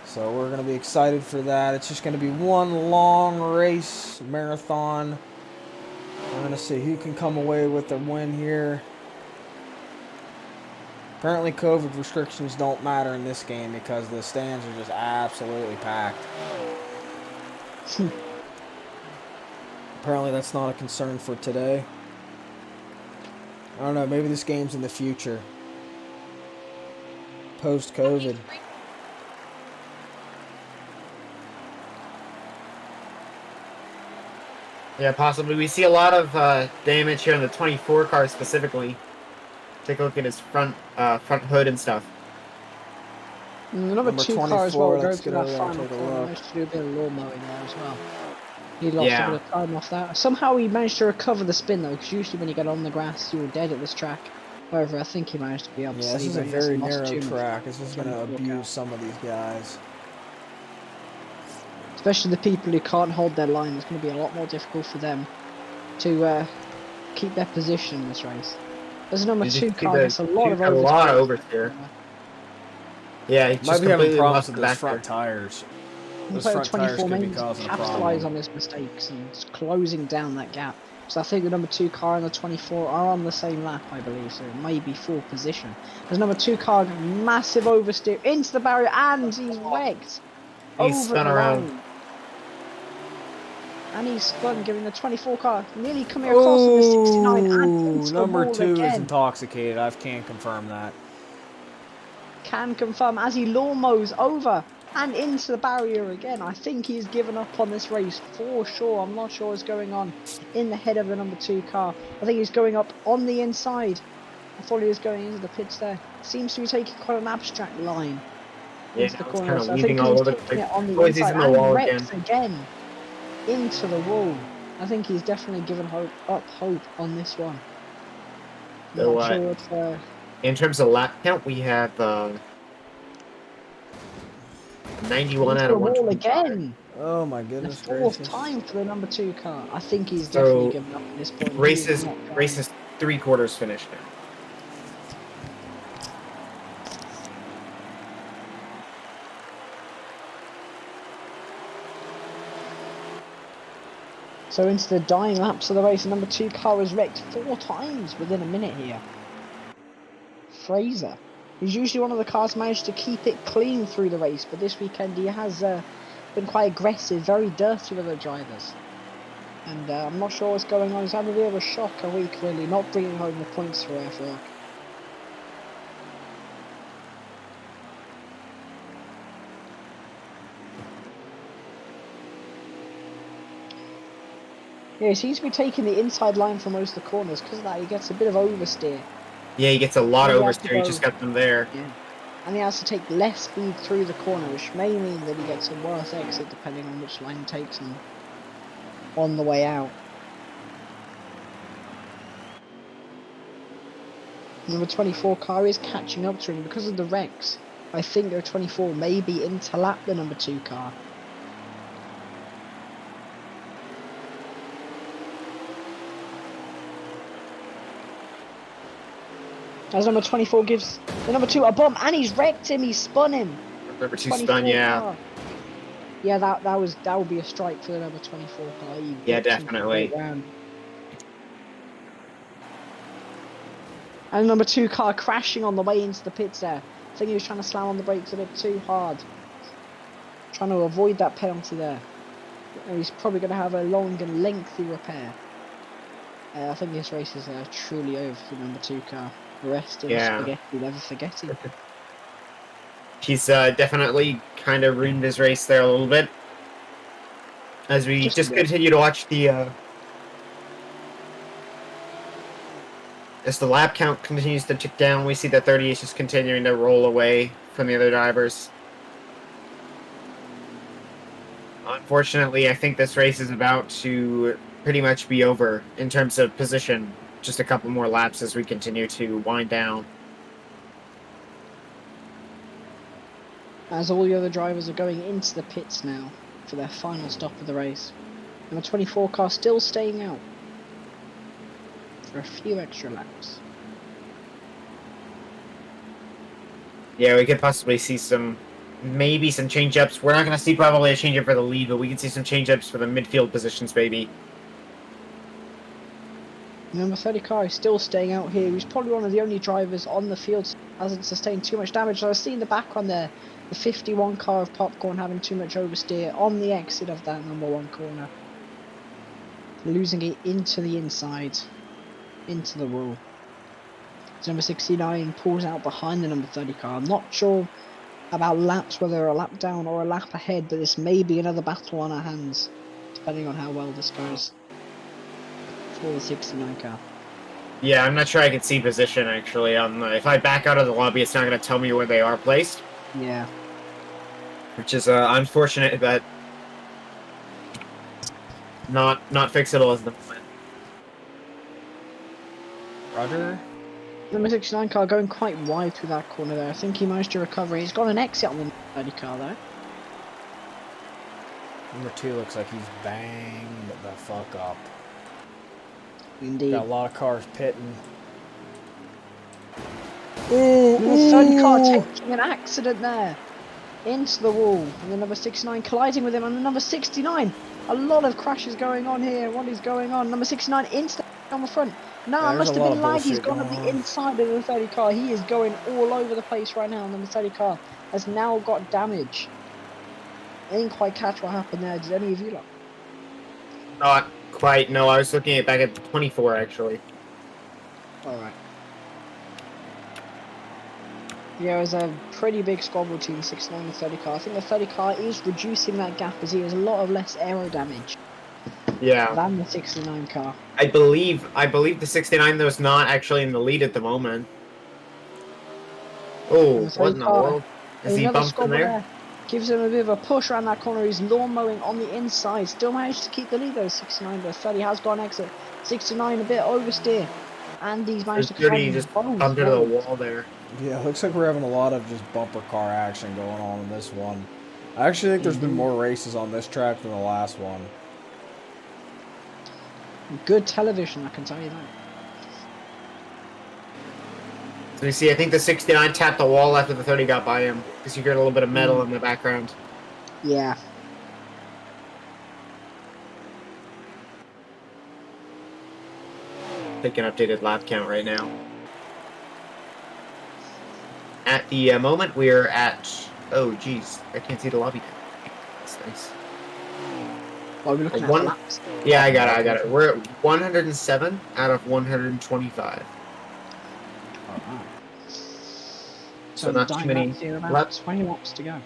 Speaker 2: So we're going to be excited for that. It's just going to be one long race, marathon. We're going to see who can come away with the win here. Apparently COVID restrictions don't matter in this game because the stands are just absolutely packed. Apparently that's not a concern for today. I don't know, maybe this game's in the future. Post-COVID.
Speaker 5: Yeah, possibly. We see a lot of damage here on the 24 car specifically. Take a look at his front hood and stuff.
Speaker 4: Number 2 car as
Speaker 2: 24,
Speaker 4: well, going
Speaker 2: let's
Speaker 4: through
Speaker 2: get
Speaker 4: that
Speaker 2: over there and
Speaker 4: final
Speaker 2: take a
Speaker 4: corner,
Speaker 2: look.
Speaker 4: managed to do a bit of lawn mowing there as well. He lost
Speaker 5: Yeah.
Speaker 4: a bit of time off that. Somehow he managed to recover the spin though, because usually when you get on the grass, you're dead at this track. However, I think he managed to be able to
Speaker 2: Yeah,
Speaker 4: save
Speaker 2: this is a
Speaker 4: it. He hasn't
Speaker 2: very
Speaker 4: lost
Speaker 2: narrow
Speaker 4: too much
Speaker 2: track. This is going to
Speaker 4: from the
Speaker 2: abuse
Speaker 4: lookout.
Speaker 2: some of these guys.
Speaker 4: Especially the people who can't hold their line. It's going to be a lot more difficult for them to keep their position in this race. There's a number
Speaker 5: Did you
Speaker 4: 2
Speaker 5: see
Speaker 4: car gets a lot of
Speaker 5: a lot of
Speaker 4: oversteer.
Speaker 5: oversteer. Yeah, he
Speaker 2: Might
Speaker 5: just
Speaker 2: be having
Speaker 5: completely
Speaker 2: problems
Speaker 5: lost
Speaker 2: with
Speaker 5: the
Speaker 2: those
Speaker 5: back
Speaker 2: front
Speaker 5: there.
Speaker 2: tires. Those
Speaker 4: Player
Speaker 2: front tires
Speaker 4: 24
Speaker 2: could be
Speaker 4: maybe
Speaker 2: causing a
Speaker 4: capitalise
Speaker 2: problem.
Speaker 4: on his mistakes and closing down that gap. So I think the number 2 car and the 24 are on the same lap, I believe, so it may be full position. There's number 2 car, massive oversteer into the barrier, and he's wrecked.
Speaker 5: He's
Speaker 4: over
Speaker 5: spun
Speaker 4: the
Speaker 5: around.
Speaker 4: line. And he's spun, giving the 24 car nearly coming across on the 69 and into the
Speaker 2: number
Speaker 4: wall
Speaker 2: 2 is
Speaker 4: again.
Speaker 2: intoxicated. I can't confirm that.
Speaker 4: Can confirm as he lawn mows over and into the barrier again. I think he's given up on this race for sure. I'm not sure what's going on in the head of the number 2 car. I think he's going up on the inside. I thought he was going into the pits there. Seems to be taking quite an abstract line
Speaker 5: Yeah,
Speaker 4: into the
Speaker 5: it's
Speaker 4: corner.
Speaker 5: kind of
Speaker 4: So I
Speaker 5: weaving
Speaker 4: think
Speaker 5: all
Speaker 4: he's
Speaker 5: over the
Speaker 4: taking
Speaker 5: place.
Speaker 4: it on the
Speaker 5: Oh, he's
Speaker 4: inside
Speaker 5: in the
Speaker 4: and
Speaker 5: wall
Speaker 4: wrecks again into the wall. I think he's definitely given up hope on this one. I'm
Speaker 5: So,
Speaker 4: not sure what
Speaker 5: in terms of lap count, we have 91
Speaker 4: into
Speaker 5: out
Speaker 4: the
Speaker 5: of
Speaker 4: wall
Speaker 5: 125.
Speaker 4: again.
Speaker 2: Oh my
Speaker 4: The
Speaker 2: goodness
Speaker 4: 4th
Speaker 2: gracious.
Speaker 4: time for the number 2 car. I think he's
Speaker 5: So,
Speaker 4: definitely given up at this point. He
Speaker 5: Race
Speaker 4: is
Speaker 5: is
Speaker 4: not trying.
Speaker 5: 3/4 finished now.
Speaker 4: So into the dying laps of the race, the number 2 car was wrecked 4 times within a minute here. Fraser. He's usually one of the cars managed to keep it clean through the race, but this weekend he has been quite aggressive, very dirty with the drivers. And I'm not sure what's going on. He's had a bit of a shock a week, really, not bringing home the points for AirFrog. Yeah, he seems to be taking the inside line for most of the corners. Because of that, he gets a bit of oversteer.
Speaker 5: Yeah, he gets a lot of
Speaker 4: He has to
Speaker 5: oversteer. He
Speaker 4: go-
Speaker 5: just got them there.
Speaker 4: Yeah. And he has to take less speed through the corner, which may mean that he gets a worse exit depending on which line he takes him on the way out. Number 24 car is catching up to him because of the wrecks. I think the 24 may be in to lap the number 2 car. As number 24 gives the number 2 a bump, and he's wrecked him. He's spun him.
Speaker 5: Number 2
Speaker 4: 24
Speaker 5: spun, yeah.
Speaker 4: car. Yeah, that would be a strike for the number 24 car. He
Speaker 5: Yeah,
Speaker 4: whipped him
Speaker 5: definitely.
Speaker 4: straight round. And number 2 car crashing on the way into the pits there. I think he was trying to slam on the brakes a bit too hard. Trying to avoid that penalty there. And he's probably going to have a long and lengthy repair. I think this race is truly over for the number 2 car. The rest of spaghetti, never forgetting.
Speaker 5: He's definitely kind of ruined his race there a little bit. As we just continue to watch the... As the lap count continues to tick down, we see the 30 is just continuing to roll away from the other drivers. Unfortunately, I think this race is about to pretty much be over in terms of position. Just a couple more laps as we continue to wind down.
Speaker 4: As all the other drivers are going into the pits now for their final stop of the race. Number 24 car still staying out for a few extra laps.
Speaker 5: Yeah, we could possibly see maybe some change-ups. We're not going to see probably a change-up for the lead, but we can see some change-ups for the midfield positions, maybe.
Speaker 4: Number 30 car is still staying out here. He's probably one of the only drivers on the field who hasn't sustained too much damage. I see in the background there, the 51 car of Popcorn having too much oversteer on the exit of that number 1 corner. Losing it into the inside. Into the wall. So number 69 pulls out behind the number 30 car. I'm not sure about laps, whether a lap down or a lap ahead, but this may be another battle on our hands, depending on how well this goes for the 69 car.
Speaker 5: Yeah, I'm not sure I can see position, actually. If I back out of the lobby, it's not going to tell me where they are placed.
Speaker 4: Yeah.
Speaker 5: Which is unfortunate, but not fixable as the moment.
Speaker 2: Roger.
Speaker 4: Number 69 car going quite wide through that corner there. I think he managed to recover. He's got an exit on the 30 car though.
Speaker 2: Number 2 looks like he's banged the fuck up.
Speaker 4: Indeed.
Speaker 2: Got a lot of cars pitting.
Speaker 4: Number 30 car taking an accident there. Into the wall. And the number 69 colliding with him. And the number 69. A lot of crashes going on here. What is going on? Number 69 instantly on the front. No,
Speaker 2: Yeah,
Speaker 4: it must have been lag. He's
Speaker 2: going
Speaker 4: gone on the inside of the 30 car. He is going all over the place right now. Number 30 car has now got damage. I didn't quite catch what happened there. Did any of you look?
Speaker 5: Not quite, no. I was looking at back at 24, actually.
Speaker 4: Alright. Yeah, it was a pretty big squabble between the 69 and the 30 car. I think the 30 car is reducing that gap as he has a lot of less aero damage than the 69 car.
Speaker 5: I believe the 69 though is not actually in the lead at the moment. Oh, what in the world? Has he bumped in there?
Speaker 4: Gives him a bit of a push around that corner. He's lawn mowing on the inside. Still managed to keep the lead though, 69, but 30 has got an exit. 69 a bit oversteer. And he's managed to come
Speaker 5: just bumped into the wall there.
Speaker 2: Yeah, looks like we're having a lot of just bumper car action going on in this one. I actually think there's been more races on this track than the last one.
Speaker 4: Good television, I can tell you that.
Speaker 5: So you see, I think the 69 tapped the wall after the 30 got by him, because you heard a little bit of metal in the background.
Speaker 4: Yeah.
Speaker 5: Take an updated lap count right now. At the moment, we're at... Oh, geez. I can't see the lobby. That's nice.
Speaker 4: Well, we're looking at laps.
Speaker 5: Yeah, I got it. We're at 107 out of 125.
Speaker 4: Alright.
Speaker 5: So not too many laps.
Speaker 4: 20 laps to go.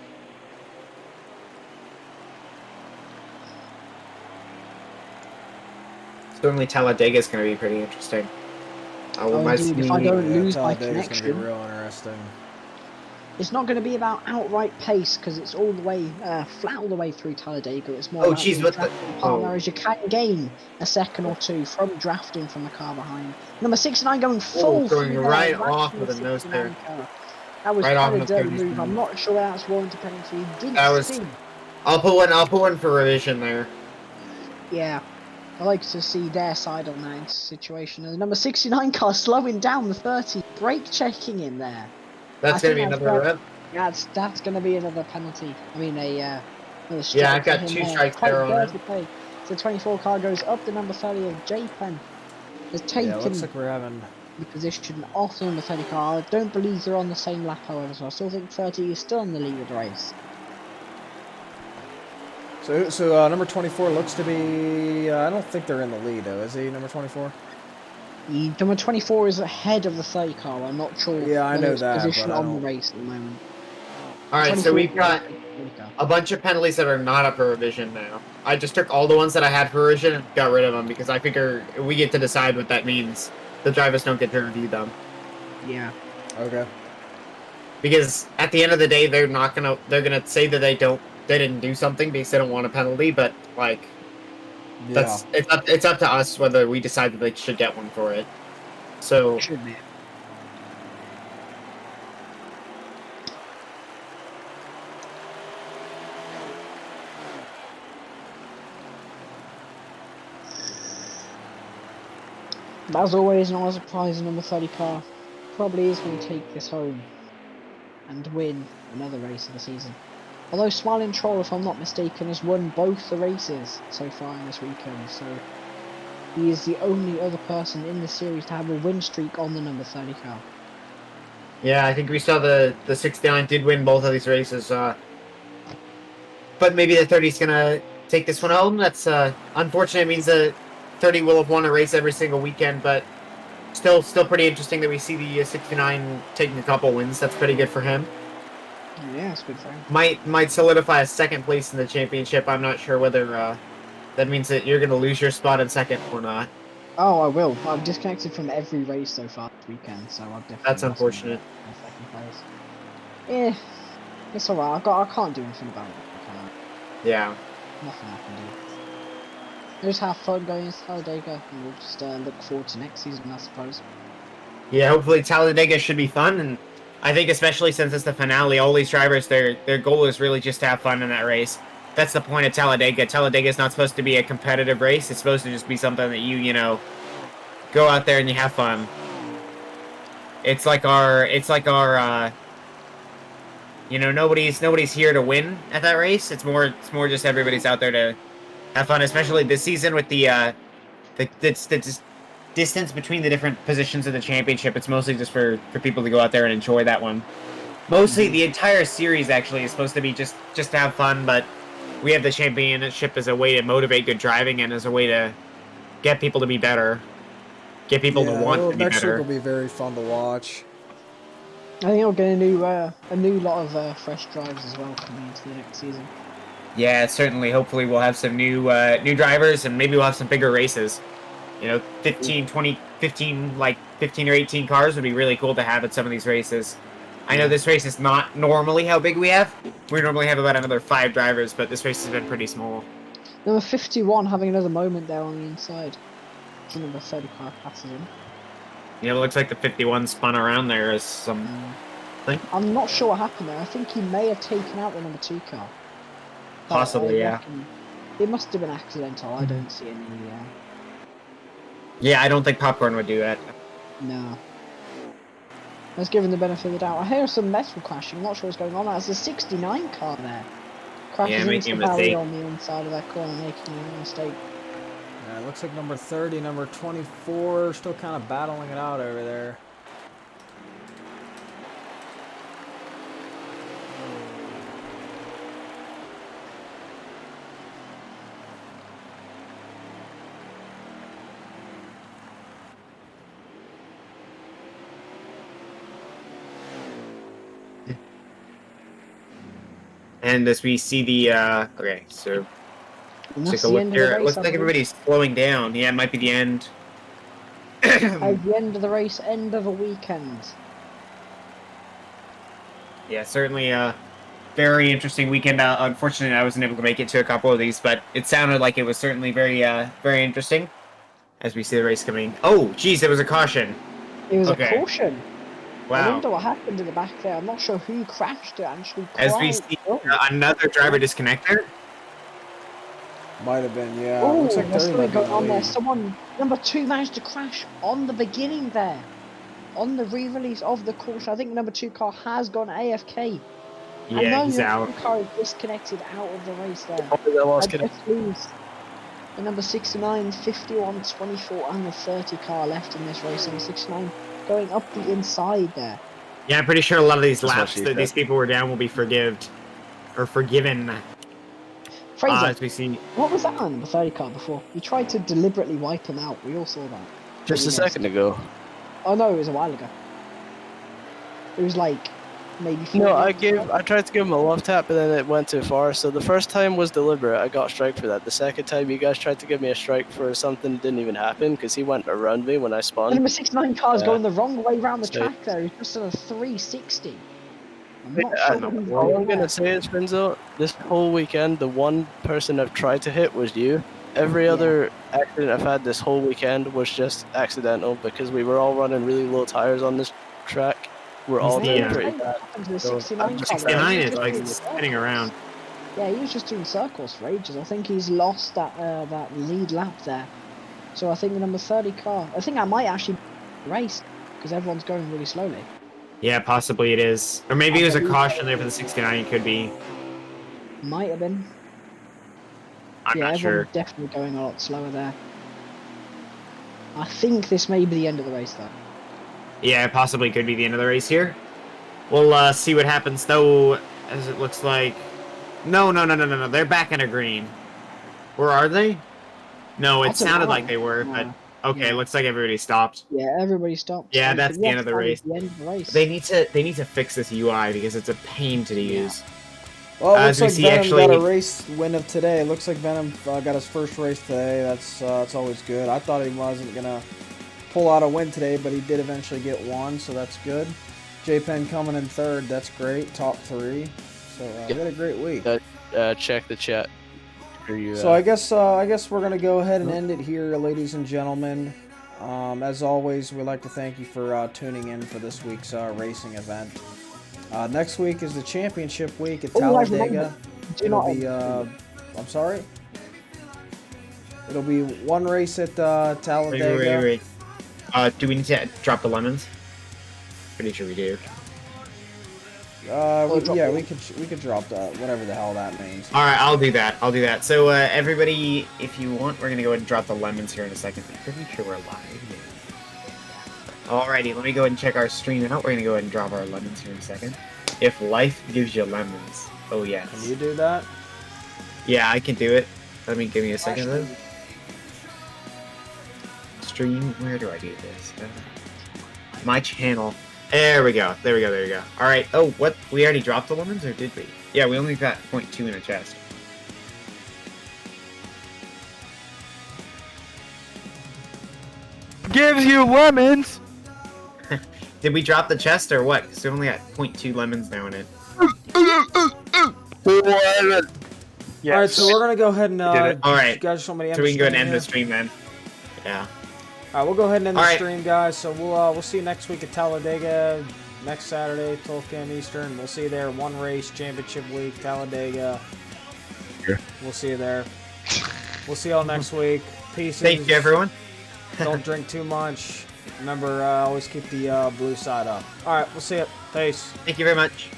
Speaker 5: Certainly Talladega is going to be pretty interesting.
Speaker 4: Indeed, if I don't lose my connection,
Speaker 2: gonna be real interesting.
Speaker 4: It's not going to be about outright pace because it's all the way flat all the way through Talladega. It's more
Speaker 5: Oh,
Speaker 4: about
Speaker 5: jeez, what the...
Speaker 4: whereas you can gain a second or two from drafting from the car behind. Number 69 going full
Speaker 5: going
Speaker 4: through
Speaker 5: right
Speaker 4: there,
Speaker 5: off
Speaker 4: with
Speaker 5: with a nose there.
Speaker 4: That was
Speaker 5: Right
Speaker 4: quite
Speaker 5: off
Speaker 4: a
Speaker 5: the
Speaker 4: dirty
Speaker 5: 30.
Speaker 4: move. I'm not sure that's warranted penalty. He did
Speaker 5: That was...
Speaker 4: spin.
Speaker 5: I'll put one for revision there.
Speaker 4: Yeah. I like to see their side on that situation. And the number 69 car slowing down the 30, brake checking in there.
Speaker 5: That's going to be another red.
Speaker 4: That's going to be another penalty. I mean, another strike.
Speaker 5: Yeah, I've got 2 strikes there on it.
Speaker 4: Play. So the 24 car goes up the number 30 of J-Pen. Has taken...
Speaker 2: Yeah, looks like we're having
Speaker 4: the position off the number 30 car. I don't believe they're on the same lap, however, so I still think 30 is still in the lead of the race.
Speaker 2: So number 24 looks to be. I don't think they're in the lead though. Is he number 24?
Speaker 4: The number 24 is ahead of the 30 car. I'm not sure.
Speaker 2: Yeah, I know
Speaker 4: its
Speaker 2: that,
Speaker 4: position
Speaker 2: but I
Speaker 4: on
Speaker 2: don't.
Speaker 4: the race at the moment.
Speaker 5: All right, so
Speaker 4: 24
Speaker 5: we've got a bunch of penalties that are not up for revision now. I just took all the ones that I had for revision and got rid of them because I figure we get to decide what that means. The drivers don't get to review them.
Speaker 4: Yeah.
Speaker 2: Okay.
Speaker 5: Because at the end of the day, they're gonna say that they didn't do something because they don't want a penalty, but like
Speaker 2: Yeah.
Speaker 5: it's up to us whether we decide that they should get one for it. So
Speaker 4: Should be. But as always, not a surprise, the number 30 car probably is going to take this home and win another race of the season. Although Smiling Troll, if I'm not mistaken, has won both the races so far in this weekend, so he is the only other person in the series to have a win streak on the number 30 car.
Speaker 5: yeah, I think we saw the 69 did win both of these races, but maybe the 30's gonna take this one home. That's unfortunate. It means that 30 will have won a race every single weekend, but still pretty interesting that we see the 69 taking a couple wins. That's pretty good for him.
Speaker 4: Yeah, it's good for him.
Speaker 5: Might solidify a second place in the championship. I'm not sure whether that means that you're going to lose your spot in second or not.
Speaker 4: Oh, I will. I'm disconnected from every race so far this weekend, so I've definitely.
Speaker 5: That's unfortunate.
Speaker 4: In second place. Yeah, it's alright. I can't do anything about it.
Speaker 5: Yeah.
Speaker 4: Nothing I can do. Just have fun going to Talladega, and we'll just look forward to next season, I suppose.
Speaker 5: Yeah, hopefully Talladega should be fun, and I think especially since it's the finale, all these drivers, their goal is really just to have fun in that race. That's the point of Talladega. Talladega is not supposed to be a competitive race. It's supposed to just be something that you know, go out there and you have fun. It's like our you know, nobody's here to win at that race. It's more just everybody's out there to have fun, especially this season with the distance between the different positions of the championship. It's mostly just for people to go out there and enjoy that one. Mostly the entire series actually is supposed to be just to have fun, but we have the championship as a way to motivate good driving and as a way to get people to be better, get people to want to be
Speaker 2: next
Speaker 5: better.
Speaker 2: week will be very fun to watch.
Speaker 4: I think we'll get a new lot of fresh drivers as well coming into the next season.
Speaker 5: Yeah, certainly. Hopefully we'll have some new drivers, and maybe we'll have some bigger races. You know, 15 or 18 cars would be really cool to have at some of these races. I know this race is not normally how big we have. We normally have about another 5 drivers, but this race has been pretty small.
Speaker 4: Number 51 having another moment there on the inside. The number 30 car passes him.
Speaker 5: Yeah, it looks like the 51 spun around there as some thing.
Speaker 4: I'm not sure what happened there. I think he may have taken out the number 2 car. But
Speaker 5: Possibly,
Speaker 4: I
Speaker 5: yeah.
Speaker 4: reckon it must have been accidental. I don't see any.
Speaker 5: Yeah, I don't think Popcorn would do that.
Speaker 4: No. Let's give him the benefit of the doubt. I hear some metal crashing. I'm not sure what's going on. There's a 69 car there. Crashes
Speaker 5: making
Speaker 4: into
Speaker 5: a
Speaker 4: the barrier
Speaker 5: mistake.
Speaker 4: on the inside of that corner, making a mistake.
Speaker 2: Yeah, it looks like number 30, number 24 are still kind of battling it out over there.
Speaker 5: And as we see the okay, so
Speaker 4: And
Speaker 5: take
Speaker 4: that's
Speaker 5: a
Speaker 4: the
Speaker 5: look
Speaker 4: end of
Speaker 5: here.
Speaker 4: the
Speaker 5: It
Speaker 4: race.
Speaker 5: looks
Speaker 4: I
Speaker 5: like
Speaker 4: believe.
Speaker 5: everybody's slowing down. Yeah, it might be the end.
Speaker 4: At the end of the race, end of a weekend.
Speaker 5: Yeah, certainly a very interesting weekend. Unfortunately, I wasn't able to make it to a couple of these, but it sounded like it was certainly very interesting as we see the race coming. Oh, geez, there was a caution.
Speaker 4: It was
Speaker 5: Okay.
Speaker 4: a caution. I
Speaker 5: Wow.
Speaker 4: wonder what happened in the back there. I'm not sure who crashed it actually.
Speaker 5: As we see another driver disconnect there.
Speaker 2: Might have been, yeah.
Speaker 4: Oh,
Speaker 2: Looks like
Speaker 4: there's
Speaker 2: 30
Speaker 4: something
Speaker 2: might be in
Speaker 4: going
Speaker 2: the
Speaker 4: on there.
Speaker 2: lead.
Speaker 4: Someone, number 2 managed to crash on the beginning there. On the re-release of the caution. I think number 2 car has gone AFK.
Speaker 5: Yeah, he's out.
Speaker 4: Number 2 car is disconnected out of the race there.
Speaker 7: Hopefully they lost
Speaker 4: I just lose. The number 69, 51, 24, and the 30 car left in this race. Number 69 going up the inside there.
Speaker 5: Yeah, I'm pretty sure a lot of these
Speaker 7: That's what
Speaker 5: laps
Speaker 7: she
Speaker 5: that
Speaker 7: said.
Speaker 5: these people were down will be forgiven.
Speaker 4: Fraser,
Speaker 5: As we see.
Speaker 4: what was that on number 30 car before? You tried to deliberately wipe him out. We all saw that.
Speaker 7: Just
Speaker 4: He
Speaker 7: a
Speaker 4: missed.
Speaker 7: second ago.
Speaker 4: Oh no, it was a while ago. It was like maybe 4
Speaker 7: No, I
Speaker 4: laps.
Speaker 7: tried to give him a love tap, but then it went too far. So the first time was deliberate. I got a strike for that. The second time, you guys tried to give me a strike for something that didn't even happen because he went around me when I
Speaker 4: The
Speaker 7: spawned.
Speaker 4: number 69 car is
Speaker 7: Yeah.
Speaker 4: going the wrong way around the
Speaker 7: So-
Speaker 4: track there. He's just on a 360. I'm not
Speaker 7: I
Speaker 4: sure
Speaker 7: know.
Speaker 4: what he's
Speaker 7: All
Speaker 4: doing
Speaker 7: I'm gonna
Speaker 4: there.
Speaker 7: say is, Finzo, this whole weekend, the one person I've tried to hit was you. Every
Speaker 4: Yeah.
Speaker 7: other accident I've had this whole weekend was just accidental because we were all running really low tires on this track. We're all
Speaker 5: the,
Speaker 7: doing
Speaker 5: uh,
Speaker 7: pretty
Speaker 4: What
Speaker 7: bad.
Speaker 4: happened to the
Speaker 7: So,
Speaker 4: 69
Speaker 7: I'm just
Speaker 4: car?
Speaker 5: 69
Speaker 4: He was
Speaker 5: is
Speaker 4: just
Speaker 5: like
Speaker 4: doing
Speaker 5: spinning
Speaker 4: circles.
Speaker 5: around.
Speaker 4: Yeah, he was just doing circles for ages. I think he's lost that that lead lap there. So I think the number 30 car. I think I might actually race because everyone's going really slowly.
Speaker 5: Yeah, possibly it is. Or maybe it was a caution there for the 69. It could be.
Speaker 4: Might have been.
Speaker 5: I'm
Speaker 4: Yeah,
Speaker 5: not
Speaker 4: everyone's
Speaker 5: sure.
Speaker 4: definitely going a lot slower there. I think this may be the end of the race though.
Speaker 5: Yeah, it possibly could be the end of the race here. We'll see what happens though, as it looks like. No. They're back in a green. Where are they? No, it
Speaker 4: I don't
Speaker 5: sounded
Speaker 4: know.
Speaker 5: like they were, but okay.
Speaker 4: Yeah.
Speaker 5: Looks like everybody stopped.
Speaker 4: Yeah, everybody stopped.
Speaker 5: Yeah,
Speaker 4: So
Speaker 5: that's the end of the
Speaker 4: that is
Speaker 5: race.
Speaker 4: The end of the race.
Speaker 5: They need to fix this UI because it's a pain to use.
Speaker 2: Well, it
Speaker 5: As
Speaker 2: looks
Speaker 5: we
Speaker 2: like
Speaker 5: see,
Speaker 2: Venom
Speaker 5: actually-
Speaker 2: got a race win of today. It looks like Venom got his first race today. That's always good. I thought he wasn't gonna pull out a win today, but he did eventually get one, so that's good. J-Pen coming in third. That's great. Top 3. So we had a great week.
Speaker 7: Check the chat. For you,
Speaker 2: So I guess we're gonna go ahead and end it here, ladies and gentlemen. As always, we'd like to thank you for tuning in for this week's racing event. Next week is the championship week at
Speaker 4: Oh, I
Speaker 2: Talladega.
Speaker 4: remember. Do
Speaker 2: It'll
Speaker 4: not.
Speaker 2: be I'm sorry. It'll be one race at Talladega.
Speaker 5: Wait. Do we need to drop the lemons? Pretty sure we do.
Speaker 2: We could drop that, whatever the hell that means.
Speaker 5: All right, I'll do that. So everybody, if you want, we're gonna go ahead and drop the lemons here in a second. I'm pretty sure we're live. Alrighty, let me go ahead and check our stream out. We're gonna go ahead and drop our lemons here in a second. If life gives you lemons, oh yes.
Speaker 2: Can you do that?
Speaker 5: Yeah, I can do it. Give me a second though. Stream, where do I do this? My channel. There we go. All right. Oh, what? We already dropped the lemons, or did we? Yeah, we only got 0.2 in a chest.
Speaker 1: Gives you lemons.
Speaker 5: Did we drop the chest or what? Because we only got 0.2 lemons now in it.
Speaker 1: Yes.
Speaker 2: All right, so we're gonna go ahead and
Speaker 5: did it. All right.
Speaker 2: You guys just want me to end
Speaker 5: So we can go ahead and end
Speaker 2: here?
Speaker 5: the stream then. Yeah.
Speaker 2: All right, we'll go ahead and end the
Speaker 5: All right.
Speaker 2: stream, guys. So we'll see you next week at Talladega, next Saturday, 12 p.m. Eastern. We'll see you there. One race, championship week, Talladega.
Speaker 7: Sure.
Speaker 2: We'll see you there. We'll see y'all next week. Peace.
Speaker 5: Thank you, everyone.
Speaker 2: Don't drink too much. Remember, always keep the blue side up. All right, we'll see you. Peace.
Speaker 5: Thank you very much.